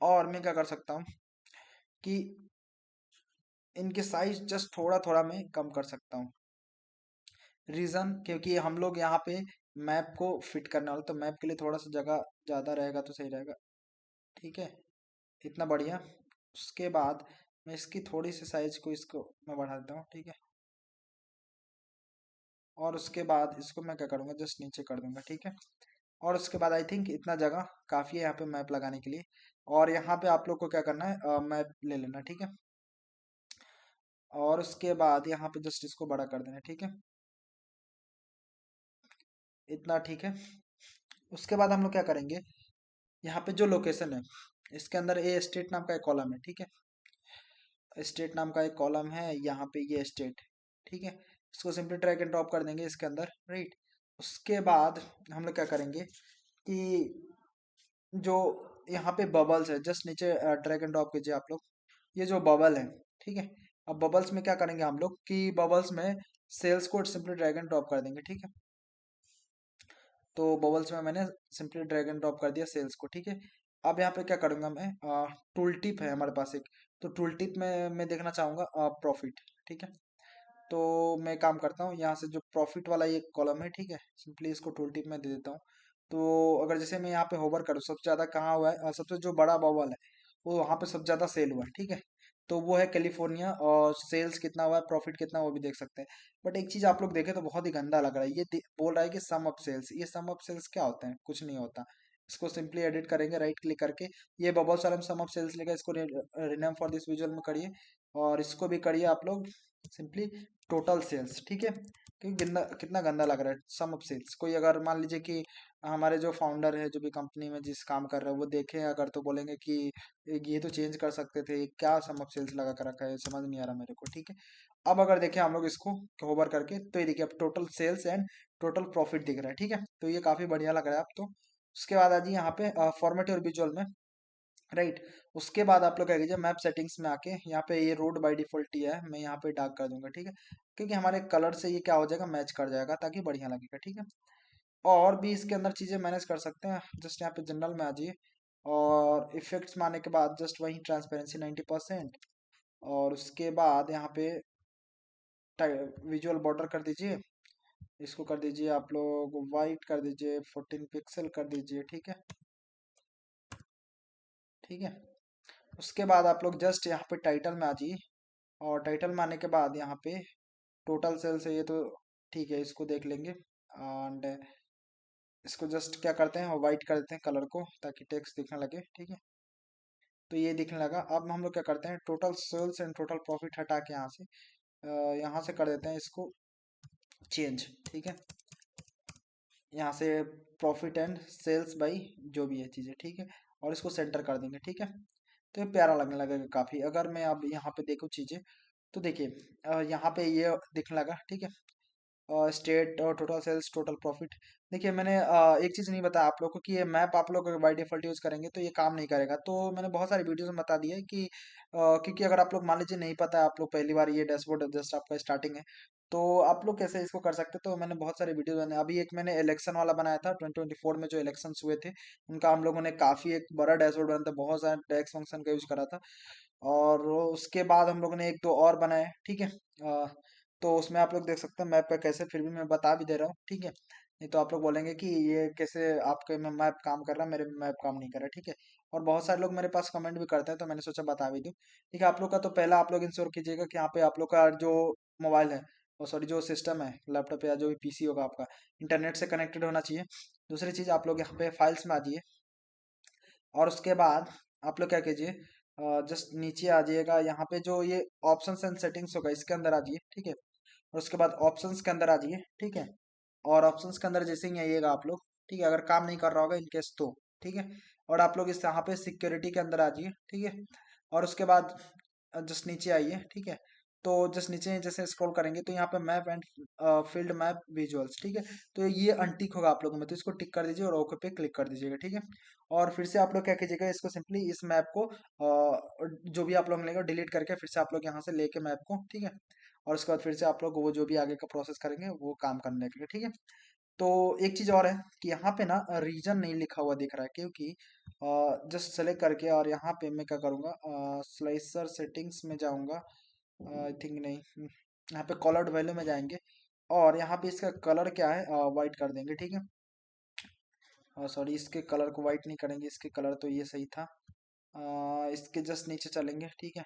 और मैं क्या कर सकता हूँ कि इनके साइज जस्ट थोड़ा थोड़ा मैं कम कर सकता हूँ। रीज़न क्योंकि हम लोग यहाँ पे मैप को फिट करने वाले, तो मैप के लिए थोड़ा सा जगह ज़्यादा रहेगा तो सही रहेगा, ठीक है, इतना बढ़िया। उसके बाद मैं इसकी थोड़ी सी साइज को इसको मैं बढ़ा देता हूँ, ठीक है। और उसके बाद इसको मैं क्या करूँगा, जस्ट नीचे कर दूंगा, ठीक है। और उसके बाद आई थिंक इतना जगह काफ़ी है यहाँ पे मैप लगाने के लिए। और यहाँ पे आप लोग को क्या करना है, मैप ले लेना, ठीक है। और उसके बाद यहाँ पे जस्ट इसको बड़ा कर देना, ठीक है, इतना ठीक है। उसके बाद हम लोग क्या करेंगे, यहाँ पे जो लोकेशन है इसके अंदर ए स्टेट नाम का एक कॉलम है, ठीक है। स्टेट नाम का एक कॉलम है यहाँ पे, ये स्टेट, ठीक है। इसको सिंपली ड्रैग एंड ड्रॉप कर देंगे इसके अंदर, राइट। उसके बाद हम लोग क्या करेंगे कि जो यहाँ पे बबल्स है, जस्ट नीचे ड्रैग एंड ड्रॉप कीजिए आप लोग, ये जो बबल है, ठीक है। अब बबल्स में क्या करेंगे हम लोग कि बबल्स में सेल्स को सिंपली ड्रैग एंड ड्रॉप कर देंगे, ठीक है। तो बबल्स में मैंने सिंपली ड्रैग एंड ड्रॉप कर दिया सेल्स को, ठीक है। अब यहाँ पे क्या करूँगा मैं, टूल टिप है हमारे पास एक, तो टूल टिप में मैं देखना चाहूँगा प्रॉफिट, ठीक है। तो मैं काम करता हूँ, यहाँ से जो प्रॉफिट वाला ये कॉलम है, ठीक है, सिंपली इसको टूल टिप में दे देता हूँ। तो अगर जैसे मैं यहाँ पे होवर करूँ, सबसे ज़्यादा कहाँ हुआ है, सबसे जो बड़ा बबल है वो वहाँ पे सबसे ज़्यादा सेल हुआ है, ठीक है। तो वो है कैलिफोर्निया, और सेल्स कितना हुआ है, प्रॉफिट कितना, वो भी देख सकते हैं। बट एक चीज़ आप लोग देखें तो बहुत ही गंदा लग रहा है, ये बोल रहा है कि सम अप सेल्स, ये सम अप सेल्स क्या होते हैं, कुछ नहीं होता। इसको सिंपली एडिट करेंगे राइट क्लिक करके, ये बबल सारम सम अप सेल्स लेगा, इसको रिनेम फॉर दिस विजुअल में करिए। और इसको भी करिए आप लोग सिंपली टोटल सेल्स, ठीक है। क्योंकि गंदा, कितना गंदा लग रहा है सम ऑफ सेल्स। कोई अगर मान लीजिए कि हमारे जो फाउंडर है, जो भी कंपनी में जिस काम कर रहे हैं, वो देखें अगर तो बोलेंगे कि ये तो चेंज कर सकते थे, क्या सम ऑफ सेल्स लगा कर रखा है, समझ नहीं आ रहा मेरे को, ठीक है। अब अगर देखें हम लोग इसको होवर करके, तो ये देखिए अब total sales and total profit दिख रहा है, ठीक है। तो ये काफी बढ़िया लग रहा है अब तो। उसके बाद आ जी यहाँ पे फॉर्मेट और विजुअल में, राइट। उसके बाद आप लोग क्या कीजिए, मैप सेटिंग्स में आके यहाँ पे ये रोड बाय डिफॉल्ट ही है, मैं यहाँ पे डार्क कर दूंगा, ठीक है। क्योंकि हमारे कलर से ये क्या हो जाएगा, मैच कर जाएगा, ताकि बढ़िया लगेगा, ठीक है। और भी इसके अंदर चीज़ें मैनेज कर सकते हैं, जस्ट यहाँ पे जनरल में आ जाइए, और इफेक्ट्स में आने के बाद जस्ट वही ट्रांसपेरेंसी 90%। और उसके बाद यहाँ पे विजुअल बॉर्डर कर दीजिए, इसको कर दीजिए आप लोग वाइट कर दीजिए, 14 पिक्सल कर दीजिए, ठीक है, ठीक है। उसके बाद आप लोग जस्ट यहाँ पे टाइटल में आ जाइए, और टाइटल में आने के बाद यहाँ पे टोटल सेल्स है ये तो, ठीक है, इसको देख लेंगे। एंड इसको जस्ट क्या करते हैं, वाइट कर देते हैं कलर को, ताकि टेक्स्ट दिखने लगे, ठीक है। तो ये दिखने लगा। अब हम लोग क्या करते हैं, total sales and total profit हटा के यहाँ से यहाँ से कर देते हैं इसको चेंज, ठीक है। यहाँ से प्रॉफिट एंड सेल्स बाई जो भी है चीज़ें, ठीक है। और इसको सेंटर कर देंगे, ठीक है। तो ये प्यारा लगने लगेगा काफ़ी। अगर मैं अब यहाँ पे देखूँ चीज़ें, तो देखिए यहाँ पे ये दिखने लगा, ठीक है। स्टेट और टोटल सेल्स टोटल प्रॉफिट। देखिए मैंने एक चीज़ नहीं बताया आप लोग को कि ये मैप आप लोग बाई डिफॉल्ट यूज़ करेंगे तो ये काम नहीं करेगा। तो मैंने बहुत सारी वीडियोस में बता दिया है कि क्योंकि अगर आप लोग मान लीजिए नहीं पता है, आप लोग पहली बार ये डैशबोर्ड जस्ट आपका स्टार्टिंग है, तो आप लोग कैसे इसको कर सकते हैं। तो मैंने बहुत सारे वीडियो बने, अभी एक मैंने इलेक्शन वाला बनाया था 2024 में जो इलेक्शंस हुए थे, उनका हम लोगों ने काफ़ी एक बड़ा डैशबोर्ड बनाया था, बहुत सारा टैक्स फंक्शन का यूज़ करा था। और उसके बाद हम लोगों ने एक दो और बनाए, ठीक है। तो उसमें आप लोग देख सकते हैं मैप पे कैसे, फिर भी मैं बता भी दे रहा हूँ, ठीक है। नहीं तो आप लोग बोलेंगे कि ये कैसे आपके में मैप काम कर रहा है, मेरे में मैप काम नहीं कर रहा, ठीक है। और बहुत सारे लोग मेरे पास कमेंट भी करते हैं, तो मैंने सोचा बता भी दूँ, ठीक है। आप लोग का तो पहला आप लोग इंश्योर कीजिएगा कि यहाँ पे आप लोग का जो मोबाइल है और सॉरी जो सिस्टम है लैपटॉप या जो भी पीसी होगा आपका, इंटरनेट से कनेक्टेड होना चाहिए। दूसरी चीज़ आप लोग यहाँ पे फाइल्स में आ जाइए, और उसके बाद आप लोग क्या कीजिए, जस्ट नीचे आ जाइएगा, यहाँ पे जो ये ऑप्शंस एंड सेटिंग्स होगा इसके अंदर आ जाइए, ठीक है। और उसके बाद ऑप्शंस के अंदर आ जाइए, ठीक है। और ऑप्शंस के अंदर जैसे ही आइएगा आप लोग, ठीक है, अगर काम नहीं कर रहा होगा इनकेस तो, ठीक है। और आप लोग इस यहाँ पे सिक्योरिटी के अंदर आ जाइए, ठीक है। और उसके बाद जस्ट नीचे आइए, ठीक है। तो जस्ट नीचे जैसे स्क्रॉल करेंगे तो यहाँ पे map and field map visuals, ठीक है। तो ये अनटिक होगा आप लोगों में, तो इसको टिक कर दीजिए और ओके पे क्लिक कर दीजिएगा, ठीक है। और फिर से आप लोग क्या कीजिएगा, इसको सिंपली इस मैप को जो भी आप लोग लेंगे डिलीट करके फिर से आप लोग यहाँ से लेके मैप को, ठीक है। और उसके बाद फिर से आप लोग वो जो भी आगे का प्रोसेस करेंगे वो काम करने के लिए, ठीक है। तो एक चीज और है कि यहाँ पे ना रीजन नहीं लिखा हुआ दिख रहा है, क्योंकि जस्ट सेलेक्ट करके और यहाँ पे मैं क्या करूँगा, स्लाइसर सेटिंग्स में जाऊँगा, आई थिंक नहीं, यहाँ पे कलर्ड वैल्यू में जाएंगे, और यहाँ पे इसका कलर क्या है, वाइट कर देंगे, ठीक है। सॉरी, इसके कलर को वाइट नहीं करेंगे, इसके कलर तो ये सही था। इसके जस्ट नीचे चलेंगे, ठीक है।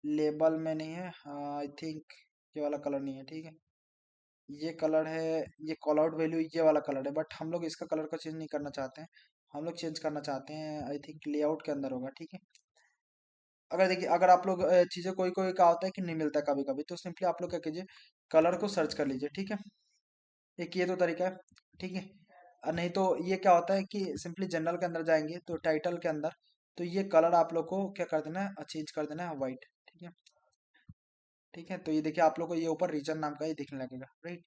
लेबल में नहीं है, आई थिंक ये वाला कलर नहीं है, ठीक है। ये कलर है, ये कॉल आउट वैल्यू ये वाला कलर है, बट हम लोग इसका कलर को चेंज नहीं करना चाहते हैं। हम लोग चेंज करना चाहते हैं, आई थिंक लेआउट के अंदर होगा, ठीक है। अगर देखिए, अगर आप लोग चीज़ें कोई कोई का होता है कि नहीं मिलता कभी कभी, तो सिंपली आप लोग क्या कीजिए, कलर को सर्च कर लीजिए, ठीक है। एक ये तो तरीका है, ठीक है। नहीं तो ये क्या होता है कि सिंपली जनरल के अंदर जाएंगे तो टाइटल के अंदर, तो ये कलर आप लोग को क्या कर देना है, चेंज कर देना है वाइट, ठीक है। ठीक है, तो ये देखिए आप लोग को ये ऊपर रीजन नाम का ये दिखने लगेगा, राइट।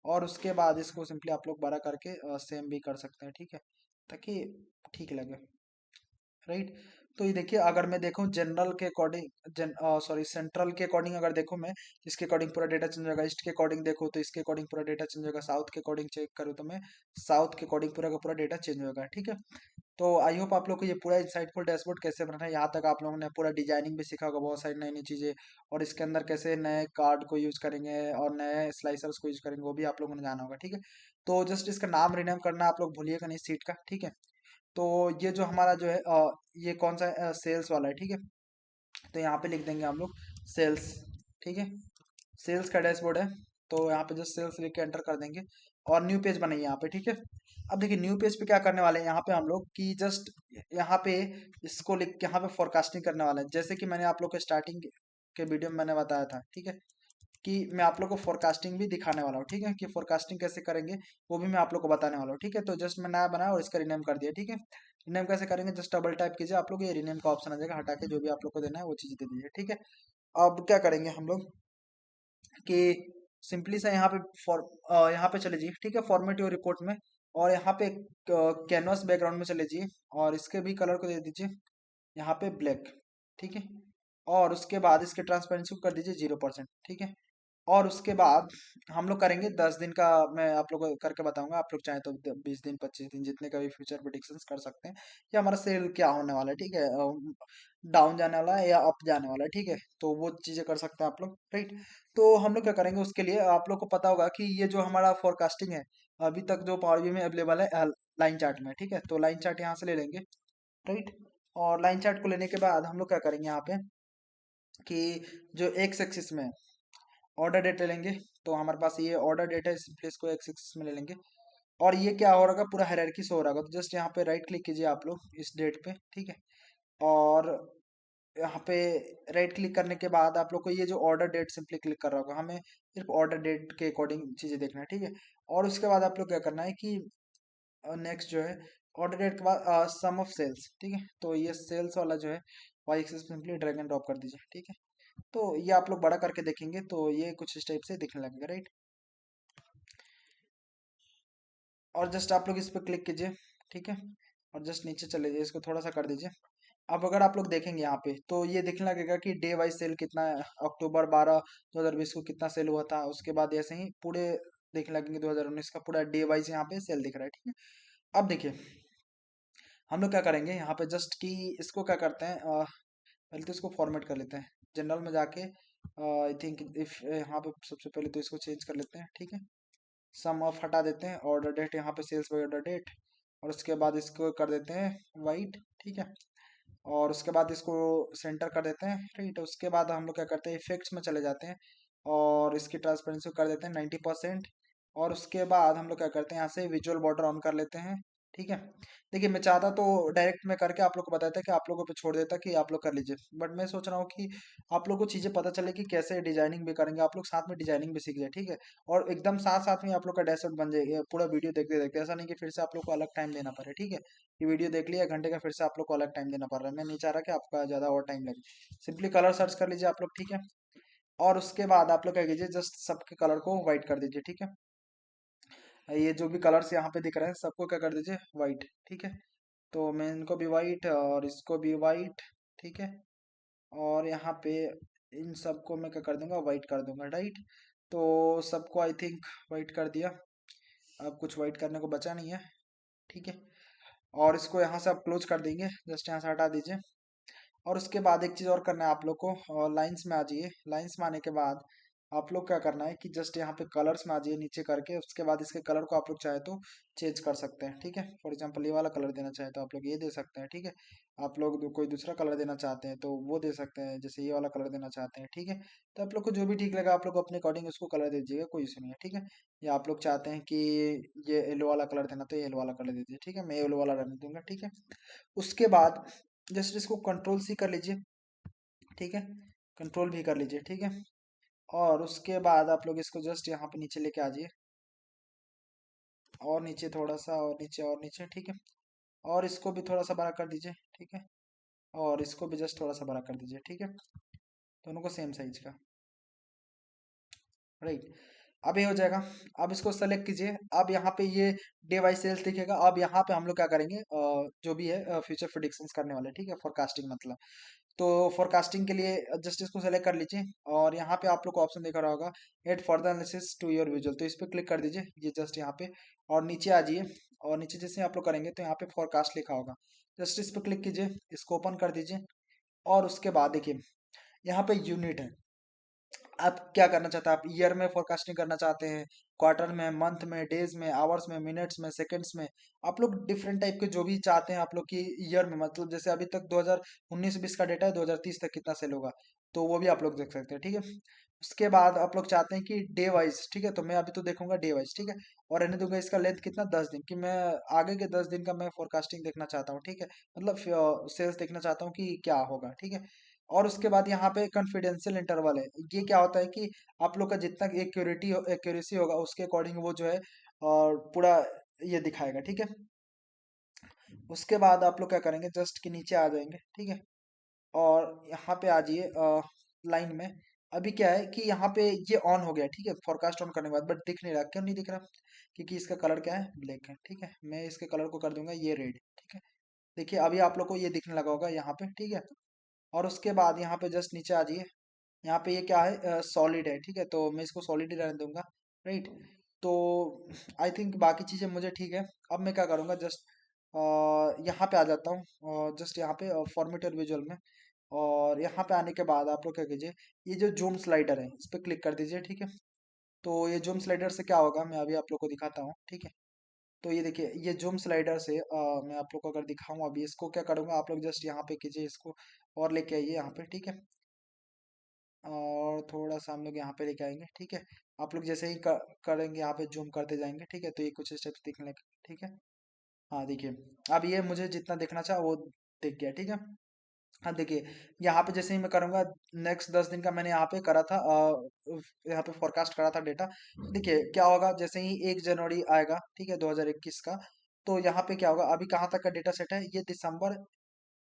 और उसके बाद इसको सिंपली आप लोग बड़ा करके सेम भी कर सकते हैं, ठीक है, ताकि ठीक लगे, राइट। तो ये देखिए, अगर मैं देखूं जनरल के अकॉर्डिंग, सॉरी सेंट्रल के अकॉर्डिंग अगर देखूं मैं, इसके अकॉर्डिंग पूरा डेटा चेंज होगा। ईस्ट के अकॉर्डिंग देखो तो इसके अकॉर्डिंग पूरा डेटा चेंज होगा। साउथ के अकॉर्डिंग चेक करूँ तो मैं साउथ के अकॉर्डिंग पूरा का पूरा डेटा चेंज होगा, ठीक है। तो आई होप आप लोग को ये पूरा इंसाइटफुल डैशबोर्ड कैसे बनाना है, यहाँ तक आप लोगों ने पूरा डिजाइनिंग भी सीखा होगा, बहुत सारी नई नई चीज़ें, और इसके अंदर कैसे नए कार्ड को यूज़ करेंगे और नए स्लाइसर्स को यूज़ करेंगे वो भी आप लोगों ने जाना होगा, ठीक है। तो जस्ट इसका नाम रिनेम करना आप लोग भूलिएगा नहीं सीट का, ठीक है। तो ये जो हमारा जो है ये कौन सा सेल्स वाला है, ठीक है। तो यहाँ पे लिख देंगे हम लोग सेल्स, ठीक है। सेल्स का डैशबोर्ड है, तो यहाँ पे जस्ट सेल्स लिख के एंटर कर देंगे, और न्यू पेज बनाइए यहाँ पे, ठीक है। अब देखिए न्यू पेज पे क्या करने वाले हैं, यहाँ पे हम लोग की जस्ट यहाँ पे इसको लिख के यहाँ पे फोरकास्टिंग करने वाले हैं, जैसे कि मैंने आप लोग को स्टार्टिंग के वीडियो में मैंने बताया था, ठीक है। कि मैं आप लोग को फोरकास्टिंग भी दिखाने वाला हूँ, ठीक है, कि फोरकास्टिंग कैसे करेंगे वो भी मैं आप लोग को बताने वाला हूँ, ठीक है। तो जस्ट मैं नया बनाया और इसका रिनेम कर दिया, ठीक है। रिनेम कैसे करेंगे, जस्ट डबल टाइप कीजिए आप लोग, ये रिनेम का ऑप्शन आ जाएगा, हटा के जो भी आप लोग को देना है वो चीज़ दे दीजिए, ठीक है। अब क्या करेंगे हम लोग कि सिंपली सा यहाँ पे यहाँ पे चले जाइए, ठीक है, फॉर्मेट योर रिपोर्ट में, और यहाँ पे कैनवास बैकग्राउंड में चले जाइए, और इसके भी कलर को दे दीजिए यहाँ पे ब्लैक, ठीक है। और उसके बाद इसके ट्रांसपेरेंसी को कर दीजिए 0%, ठीक है। और उसके बाद हम लोग करेंगे 10 दिन का, मैं आप लोग को करके बताऊंगा, आप लोग चाहें तो 20 दिन 25 दिन जितने का भी फ्यूचर प्रेडिक्शंस कर सकते हैं कि हमारा सेल क्या होने वाला है, ठीक है, डाउन जाने वाला है या अप जाने वाला है, ठीक है। तो वो चीज़ें कर सकते हैं आप लोग, राइट। तो हम लोग क्या करेंगे उसके लिए, आप लोग को पता होगा कि ये जो हमारा फोरकास्टिंग है अभी तक जो पावर बी में अवेलेबल है लाइन चार्ट में, ठीक है। तो लाइन चार्ट यहाँ से ले लेंगे, राइट। और लाइन चार्ट को लेने के बाद हम लोग क्या करेंगे यहाँ पे कि जो एक्स एक्सिस में ऑर्डर डेट ले लेंगे, तो हमारे पास ये ऑर्डर डेट है, इसलिए इसको एक्स एक्सिस में ले लेंगे। और ये क्या हो रहा होगा, पूरा हायरार्की से हो रहा होगा, तो जस्ट यहाँ पे राइट क्लिक कीजिए आप लोग इस डेट पे, ठीक है। और यहाँ पे राइट क्लिक करने के बाद आप लोग को ये जो ऑर्डर डेट सिंपली क्लिक कर रहा होगा, हमें सिर्फ ऑर्डर डेट के अकॉर्डिंग चीज़ें देखना है, ठीक है। और उसके बाद आप लोग क्या करना है कि नेक्स्ट जो है ऑर्डर डेट के बाद सम ऑफ सेल्स, ठीक है। तो ये सेल्स वाला जो है Y axis simply drag and drop कर दीजिए, ठीक है। तो ये आप लोग बड़ा करके देखेंगे तो ये कुछ इस टाइप से दिखने लगेगा, राइट। और जस्ट आप लोग इस पर क्लिक कीजिए, ठीक है। और जस्ट नीचे चले जाइए, इसको थोड़ा सा कर दीजिए। अब अगर आप लोग देखेंगे यहाँ पे तो ये दिखने लगेगा कि डे वाइज सेल कितना है, अक्टूबर 12 2020 को कितना सेल हुआ था, उसके बाद ऐसे ही पूरे देखने लगेंगे 2019 का पूरा डे वाइज यहाँ पे सेल दिख रहा है, ठीक है। अब देखिए हम लोग क्या करेंगे यहाँ पे, जस्ट कि इसको क्या करते हैं, पहले तो इसको फॉर्मेट कर लेते हैं जनरल में जाके, आई थिंक इफ यहाँ पे सबसे पहले तो इसको चेंज कर लेते हैं, ठीक है। सम ऑफ हटा देते हैं, ऑर्डर डेट यहाँ पे सेल्स बाय ऑर्डर डेट, और उसके बाद इसको कर देते हैं वाइट, ठीक है। और उसके बाद इसको सेंटर कर देते हैं, राइट। उसके बाद हम लोग क्या करते हैं, इफेक्ट्स में चले जाते हैं, और इसकी ट्रांसपेरेंसी कर देते हैं 90%। और उसके बाद हम लोग क्या करते हैं, यहाँ से विजुअल बॉर्डर ऑन कर लेते हैं। ठीक है। देखिए मैं चाहता तो डायरेक्ट में करके आप लोग को बताता कि आप लोगों पे छोड़ देता कि आप लोग कर लीजिए, बट मैं सोच रहा हूँ कि आप लोग को चीज़ें पता चले कि कैसे डिजाइनिंग भी करेंगे, आप लोग साथ में डिजाइनिंग भी सीख जाए। ठीक है। और एकदम साथ साथ में आप लोग का डैशबोर्ड बन जाएगा पूरा वीडियो देखते देखते, ऐसा नहीं कि फिर से आप लोग को अलग टाइम देना पड़े। ठीक है। ये वीडियो देख लिया 1 घंटे का, फिर से आप लोग को अलग टाइम देना पड़ रहा है, मैं नहीं चाह रहा कि आपका ज़्यादा और टाइम लगे। सिंपली कलर सर्च कर लीजिए आप लोग। ठीक है। और उसके बाद आप लोग क्या कीजिए, जस्ट सबके कलर को व्हाइट कर दीजिए। ठीक है। ये जो भी कलर्स यहाँ पे दिख रहे हैं सबको क्या कर दीजिए, व्हाइट। ठीक है। तो मैं इनको भी वाइट और इसको भी वाइट। ठीक है। और यहाँ पे इन सबको मैं क्या कर दूंगा, वाइट कर दूंगा, राइट। तो सबको आई थिंक वाइट कर दिया। अब कुछ वाइट करने को बचा नहीं है। ठीक है। और इसको यहाँ से आप क्लोज कर देंगे, जस्ट यहाँ से हटा दीजिए। और उसके बाद एक चीज़ और करना है आप लोग को, लाइंस में आ जाइए। लाइंस में आने के बाद आप लोग क्या करना है कि जस्ट यहाँ पे कलर्स में आ जाइए नीचे करके, उसके बाद इसके कलर को आप लोग चाहे तो चेंज कर सकते हैं। ठीक है। फॉर एग्जांपल ये वाला कलर देना चाहे तो आप लोग ये दे सकते हैं। ठीक है। आप लोग कोई दूसरा कलर देना चाहते हैं तो वो दे सकते हैं, जैसे ये वाला कलर देना चाहते हैं। ठीक है। तो आप लोग को जो भी ठीक लगा आप लोग अपने अकॉर्डिंग उसको कलर दे दीजिएगा, कोई इशू नहीं है। ठीक है। या आप लोग चाहते हैं कि ये येलो वाला कलर देना तो येलो वाला कलर दे दीजिए। ठीक है। मैं येलो वाला रहने दूंगा। ठीक है। उसके बाद जस्ट इसको कंट्रोल सी कर लीजिए। ठीक है। कंट्रोल भी कर लीजिए। ठीक है। और उसके बाद आप लोग इसको जस्ट यहाँ पे नीचे लेके आ जाइए, और नीचे थोड़ा सा, और नीचे, और नीचे। ठीक है। और इसको भी थोड़ा सा बड़ा कर दीजिए। ठीक है। और इसको भी जस्ट थोड़ा सा बड़ा कर दीजिए। ठीक है। दोनों को सेम साइज का, राइट। अब ये हो जाएगा। अब इसको सेलेक्ट कीजिए। अब यहाँ पे ये डे वाइज सेल्स दिखेगा। अब यहाँ पे हम लोग क्या करेंगे, जो भी है फ्यूचर प्रिडिक्शंस करने वाले। ठीक है। फोरकास्टिंग मतलब, तो फोरकास्टिंग के लिए जस्ट इसको सेलेक्ट कर लीजिए। और यहाँ पे आप लोग को ऑप्शन दिखा रहा होगा add further analysis to your visual, तो इस पर क्लिक कर दीजिए, ये जस्ट यहाँ पे। और नीचे आ जाइए। और नीचे जैसे आप लोग करेंगे तो यहाँ पे फोरकास्ट लिखा होगा, जस्ट इस पर क्लिक कीजिए, इसको ओपन कर दीजिए। और उसके बाद देखिए यहाँ पे यूनिट है। आप क्या करना चाहते हैं, आप ईयर में फोरकास्टिंग करना चाहते हैं, क्वार्टर में, मंथ में, डेज में, आवर्स में, मिनट्स में, सेकंड्स में। आप लोग डिफरेंट टाइप के जो भी चाहते हैं आप लोग की ईयर में, मतलब जैसे अभी तक 2019-20 का डेटा है, 2030 तक कितना सेल होगा, तो वो भी आप लोग देख सकते हैं। ठीक है। उसके बाद आप लोग चाहते हैं कि डे वाइज, ठीक है, तो मैं अभी तो देखूंगा डे वाइज। ठीक है। और रहने दूंगा इसका लेंथ कितना, 10 दिन, कि मैं आगे के 10 दिन का मैं फोरकास्टिंग देखना चाहता हूँ। ठीक है। मतलब सेल्स देखना चाहता हूँ कि क्या होगा। ठीक है। और उसके बाद यहाँ पे कॉन्फिडेंशियल इंटरवल है। ये क्या होता है कि आप लोग का जितना एक्यूरेसी होगा उसके अकॉर्डिंग वो जो है और पूरा ये दिखाएगा। ठीक है। उसके बाद आप लोग क्या करेंगे, जस्ट के नीचे आ जाएंगे। ठीक है। और यहाँ पे आ जाइए लाइन में। अभी क्या है कि यहाँ पे ये ऑन हो गया। ठीक है। फोरकास्ट ऑन करने के बाद, बट दिख नहीं रहा, क्यों नहीं दिख रहा, क्योंकि इसका कलर क्या है, ब्लैक है। ठीक है। मैं इसके कलर को कर दूंगा ये रेड। ठीक है। देखिए अभी आप लोग को ये दिखने लगा होगा यहाँ पे। ठीक है। और उसके बाद यहाँ पे जस्ट नीचे आ जाइए। यहाँ पे ये क्या है, सॉलिड है। ठीक है। तो मैं इसको सॉलिड ही रहने दूंगा, राइट। तो आई थिंक बाकी चीज़ें मुझे ठीक है। अब मैं क्या करूँगा, जस्ट यहाँ पे आ जाता हूँ, जस्ट यहाँ पे फॉर्मेट और विजुअल में। और यहाँ पे आने के बाद आप लोग क्या कीजिए, ये जो जूम स्लाइडर है इस पर क्लिक कर दीजिए। ठीक है। तो ये जूम स्लाइडर से क्या होगा मैं अभी आप लोग को दिखाता हूँ। ठीक है। तो ये देखिए ये जूम स्लाइडर से मैं आप लोग को अगर दिखाऊं, अभी इसको क्या करूँगा, आप लोग जस्ट यहाँ पे कीजिए इसको, और लेके आइए यहाँ पे। ठीक है। और थोड़ा सा हम लोग यहाँ पे लेके आएंगे। ठीक है। आप लोग जैसे ही करेंगे यहाँ पे जूम करते जाएंगे। ठीक है। तो ये कुछ स्टेप्स दिखने लगे। ठीक है। हाँ देखिए अब ये मुझे जितना देखना चाहा वो दिख गया। ठीक है। हाँ देखिए यहाँ पे जैसे ही मैं करूँगा, नेक्स्ट 10 दिन का मैंने यहाँ पे करा था, यहाँ पे फोरकास्ट करा था डेटा। देखिए क्या होगा, जैसे ही 1 जनवरी आएगा, ठीक है, 2021 का, तो यहाँ पे क्या होगा, अभी कहाँ तक का डेटा सेट है, ये दिसंबर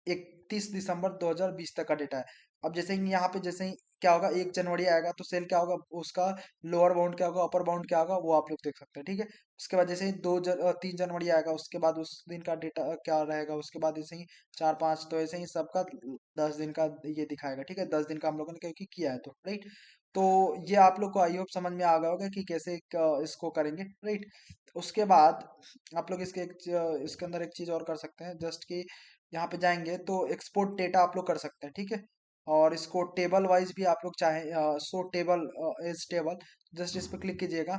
31 दिसंबर 2020 तक का डेटा है। अब जैसे ही यहाँ पे जैसे ही क्या होगा, 1 जनवरी आएगा तो सेल क्या होगा, उसका लोअर बाउंड क्या होगा, अपर बाउंड क्या होगा, वो आप लोग देख सकते हैं। ठीक है। उसके बाद जैसे ही 3 जनवरी आएगा, उसके बाद उस दिन का डेटा क्या रहेगा, उसके बाद जैसे ही 4 5, तो ऐसे ही सबका 10 दिन का ये दिखाएगा। ठीक है। 10 दिन का हम लोगों ने क्योंकि किया है, तो राइट। तो ये आप लोग को आई होप समझ में आ गया होगा कि कैसे इसको करेंगे, राइट। उसके बाद आप लोग इसके अंदर एक चीज और कर सकते हैं, जस्ट कि यहाँ पे जाएंगे तो एक्सपोर्ट डेटा आप लोग कर सकते हैं। ठीक है। और इसको टेबल वाइज भी आप लोग चाहे, so table as table, just इस पे क्लिक कीजिएगा।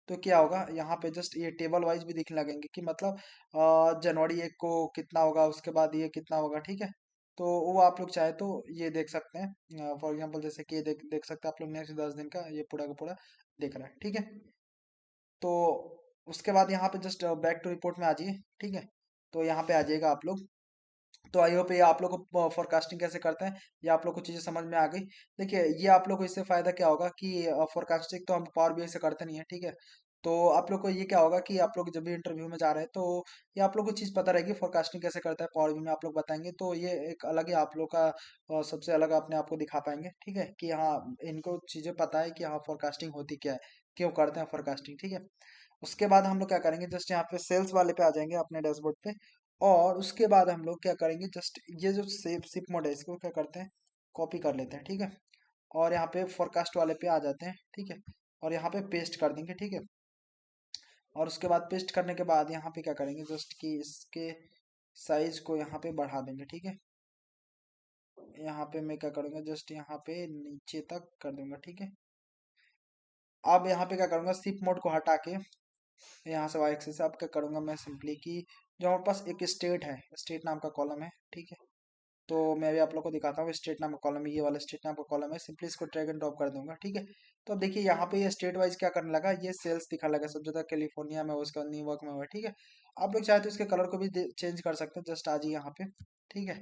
तो क्या होगा, यहाँ पे जस्ट ये टेबल वाइज भी दिखने लगेंगे कि मतलब जनवरी 1 को कितना होगा, उसके बाद ये कितना होगा। ठीक है। तो वो आप लोग चाहे तो ये देख सकते हैं। फॉर एग्जांपल जैसे कि ये देख देख सकते हैं आप लोग, नेक्स्ट 10 दिन का ये पूरा का पूरा दिख रहा है, ठीक है। तो उसके बाद यहाँ पे जस्ट बैक टू रिपोर्ट में आ जाइए, ठीक है। तो यहाँ पे आ जाइएगा आप लोग। तो आई होप ये आप लोग को फोरकास्टिंग कैसे करते हैं ये आप लोग को चीज़ें समझ में आ गई। देखिए ये आप लोग को इससे फायदा क्या होगा कि फोरकास्टिंग तो हम पावर बीआई से करते नहीं है, ठीक है। तो आप लोग को ये क्या होगा कि आप लोग जब भी इंटरव्यू में जा रहे हैं तो ये आप लोग को चीज़ पता रहेगी फोरकास्टिंग कैसे करता है पावर बीआई में, आप लोग बताएंगे तो ये एक अलग ही आप लोग का सबसे अलग अपने आप को दिखा पाएंगे, ठीक है। कि हाँ इनको चीज़ें पता है कि हाँ फोरकास्टिंग होती क्या है, क्यों करते हैं फोरकास्टिंग, ठीक है। उसके बाद हम लोग क्या करेंगे, जस्ट यहाँ पे सेल्स वाले पे आ जाएंगे अपने डैशबोर्ड पे। और उसके बाद हम लोग क्या करेंगे, जस्ट ये जो सेप सिप मोड है इसको क्या करते हैं, कॉपी कर लेते हैं, ठीक है। और यहाँ पे फोरकास्ट वाले पे आ जाते हैं, ठीक है। और यहाँ पे पेस्ट कर देंगे, ठीक है। और उसके बाद पेस्ट करने के बाद यहाँ पे क्या करेंगे, जस्ट कि इसके साइज को यहाँ पे बढ़ा देंगे, ठीक है। यहाँ पे मैं क्या करूँगा, जस्ट यहाँ पे नीचे तक कर दूंगा, ठीक है। अब यहाँ पे क्या करूँगा, सिप मोड को हटा के यहाँ से वाई एक्सिस से अब क्या करूँगा मैं सिंपली कि जो हमारे पास एक स्टेट है, स्टेट नाम का कॉलम है, ठीक है। तो मैं भी आप लोग को दिखाता हूँ, स्टेट नाम का कॉलम है, ये वाला स्टेट नाम का कॉलम है, सिंपली इसको ड्रैग एंड ड्रॉप कर दूंगा, ठीक है। तो अब देखिए यहाँ पे ये स्टेट वाइज क्या करने लगा, ये सेल्स दिखा लगा सब जगह, कैलिफोर्निया में, उसका न्यूयॉर्क में हुआ, ठीक है। आप लोग चाहे तो इसके कलर को भी चेंज कर सकते हैं, जस्ट आ जाइए यहाँ पे, ठीक है।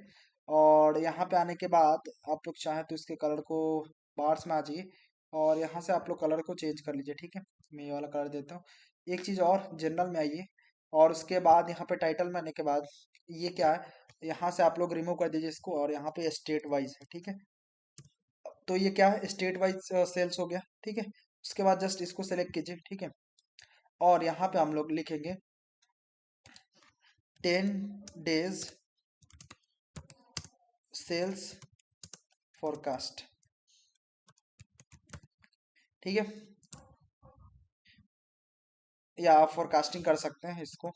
और यहाँ पे आने के बाद आप लोग चाहे तो इसके कलर को बार्स में आ जाइए और यहाँ से आप लोग कलर को चेंज कर लीजिए, ठीक है। मैं ये वाला कलर देता हूँ। एक चीज़ और, जनरल में आइए और उसके बाद यहाँ पे टाइटल में आने के बाद ये क्या है, यहाँ से आप लोग रिमूव कर दीजिए इसको और यहाँ पे स्टेट वाइज है, ठीक है। तो ये क्या है, स्टेट वाइज सेल्स हो गया, ठीक है। उसके बाद जस्ट इसको सेलेक्ट कीजिए, ठीक है। और यहाँ पे हम लोग लिखेंगे 10 days सेल्स फोरकास्ट, ठीक है। या आप फोरकास्टिंग कर सकते हैं इसको,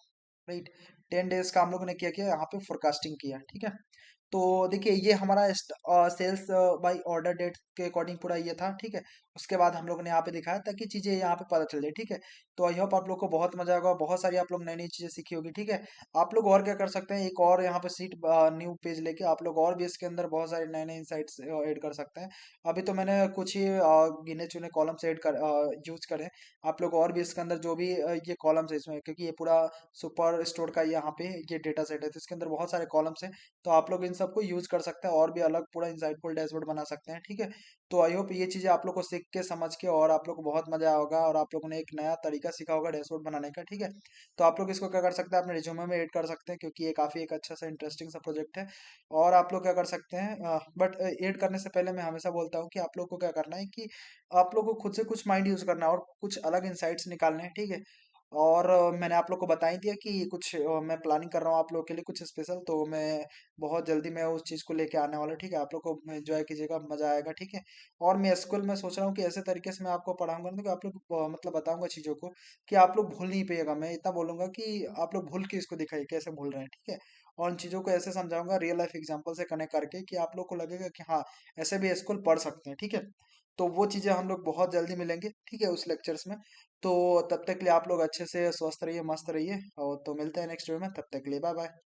राइट। 10 डेज का हम लोग ने क्या किया, यहाँ पे फोरकास्टिंग किया, ठीक है। तो देखिए ये हमारा सेल्स बाय ऑर्डर डेट के अकॉर्डिंग पूरा ये था, ठीक है। उसके बाद हम लोग ने यहाँ पे दिखाया ताकि चीजें यहाँ पे पता चल जाए, ठीक है। तो आई होप आप लोग को बहुत मजा आएगा, बहुत सारी आप लोग नई नई चीजें सीखी होगी, ठीक है। आप लोग और क्या कर सकते हैं, एक और यहाँ पे सीट न्यू पेज लेके आप लोग और भी इसके अंदर बहुत सारे नए नए इंसाइट्स ऐड कर सकते हैं। अभी तो मैंने कुछ ही गिने चुने कॉलम्स ऐड कर यूज करे। आप लोग और भी इसके अंदर जो भी ये कॉलम्स है इसमें, क्योंकि ये पूरा सुपर स्टोर का यहाँ पे ये डेटा सेट है तो इसके अंदर बहुत सारे कॉलम्स हैं। तो आप लोग इन सबको यूज कर सकते हैं और भी अलग पूरा इंसाइटफुल डैशबोर्ड बना सकते हैं, ठीक है। तो आई होप ये चीजें आप लोग को सीख के समझ के और आप लोग को बहुत मजा होगा और आप लोगों ने एक नया तरीका सीखा होगा डैशबोर्ड बनाने का, ठीक है। तो आप लोग इसको क्या कर सकते हैं, अपने रिज्यूमे में ऐड कर सकते हैं क्योंकि ये काफी एक अच्छा सा इंटरेस्टिंग सा प्रोजेक्ट है। और आप लोग क्या कर सकते हैं, बट ऐड करने से पहले मैं हमेशा बोलता हूँ कि आप लोग को क्या करना है कि आप लोग को खुद से कुछ माइंड यूज करना है और कुछ अलग इंसाइट्स निकालने हैं, ठीक है। और मैंने आप लोग को बता ही दिया कि कुछ मैं प्लानिंग कर रहा हूँ आप लोग के लिए कुछ स्पेशल, तो मैं बहुत जल्दी मैं उस चीज़ को लेके आने वाला हूँ, ठीक है। आप लोग को एंजॉय कीजिएगा, मजा आएगा, ठीक है। और मैं स्कूल में सोच रहा हूँ कि ऐसे तरीके से मैं आपको पढ़ाऊंगा ना कि आप लोग मतलब बताऊंगा चीज़ों को कि आप लोग भूल नहीं पाइएगा। मैं इतना बोलूंगा कि आप लोग भूल के इसको दिखाइए कैसे भूल रहे हैं, ठीक है। और उन चीज़ों को ऐसे समझाऊंगा रियल लाइफ एग्जाम्पल से कनेक्ट करके कि आप लोग को लगेगा कि हाँ ऐसे भी स्कूल पढ़ सकते हैं, ठीक है। तो वो चीज़ें हम लोग बहुत जल्दी मिलेंगे, ठीक है, उस लेक्चर्स में। तो तब तक के लिए आप लोग अच्छे से स्वस्थ रहिए, मस्त रहिए और तो मिलते हैं नेक्स्ट वीडियो में, तब तक के लिए बाय बाय।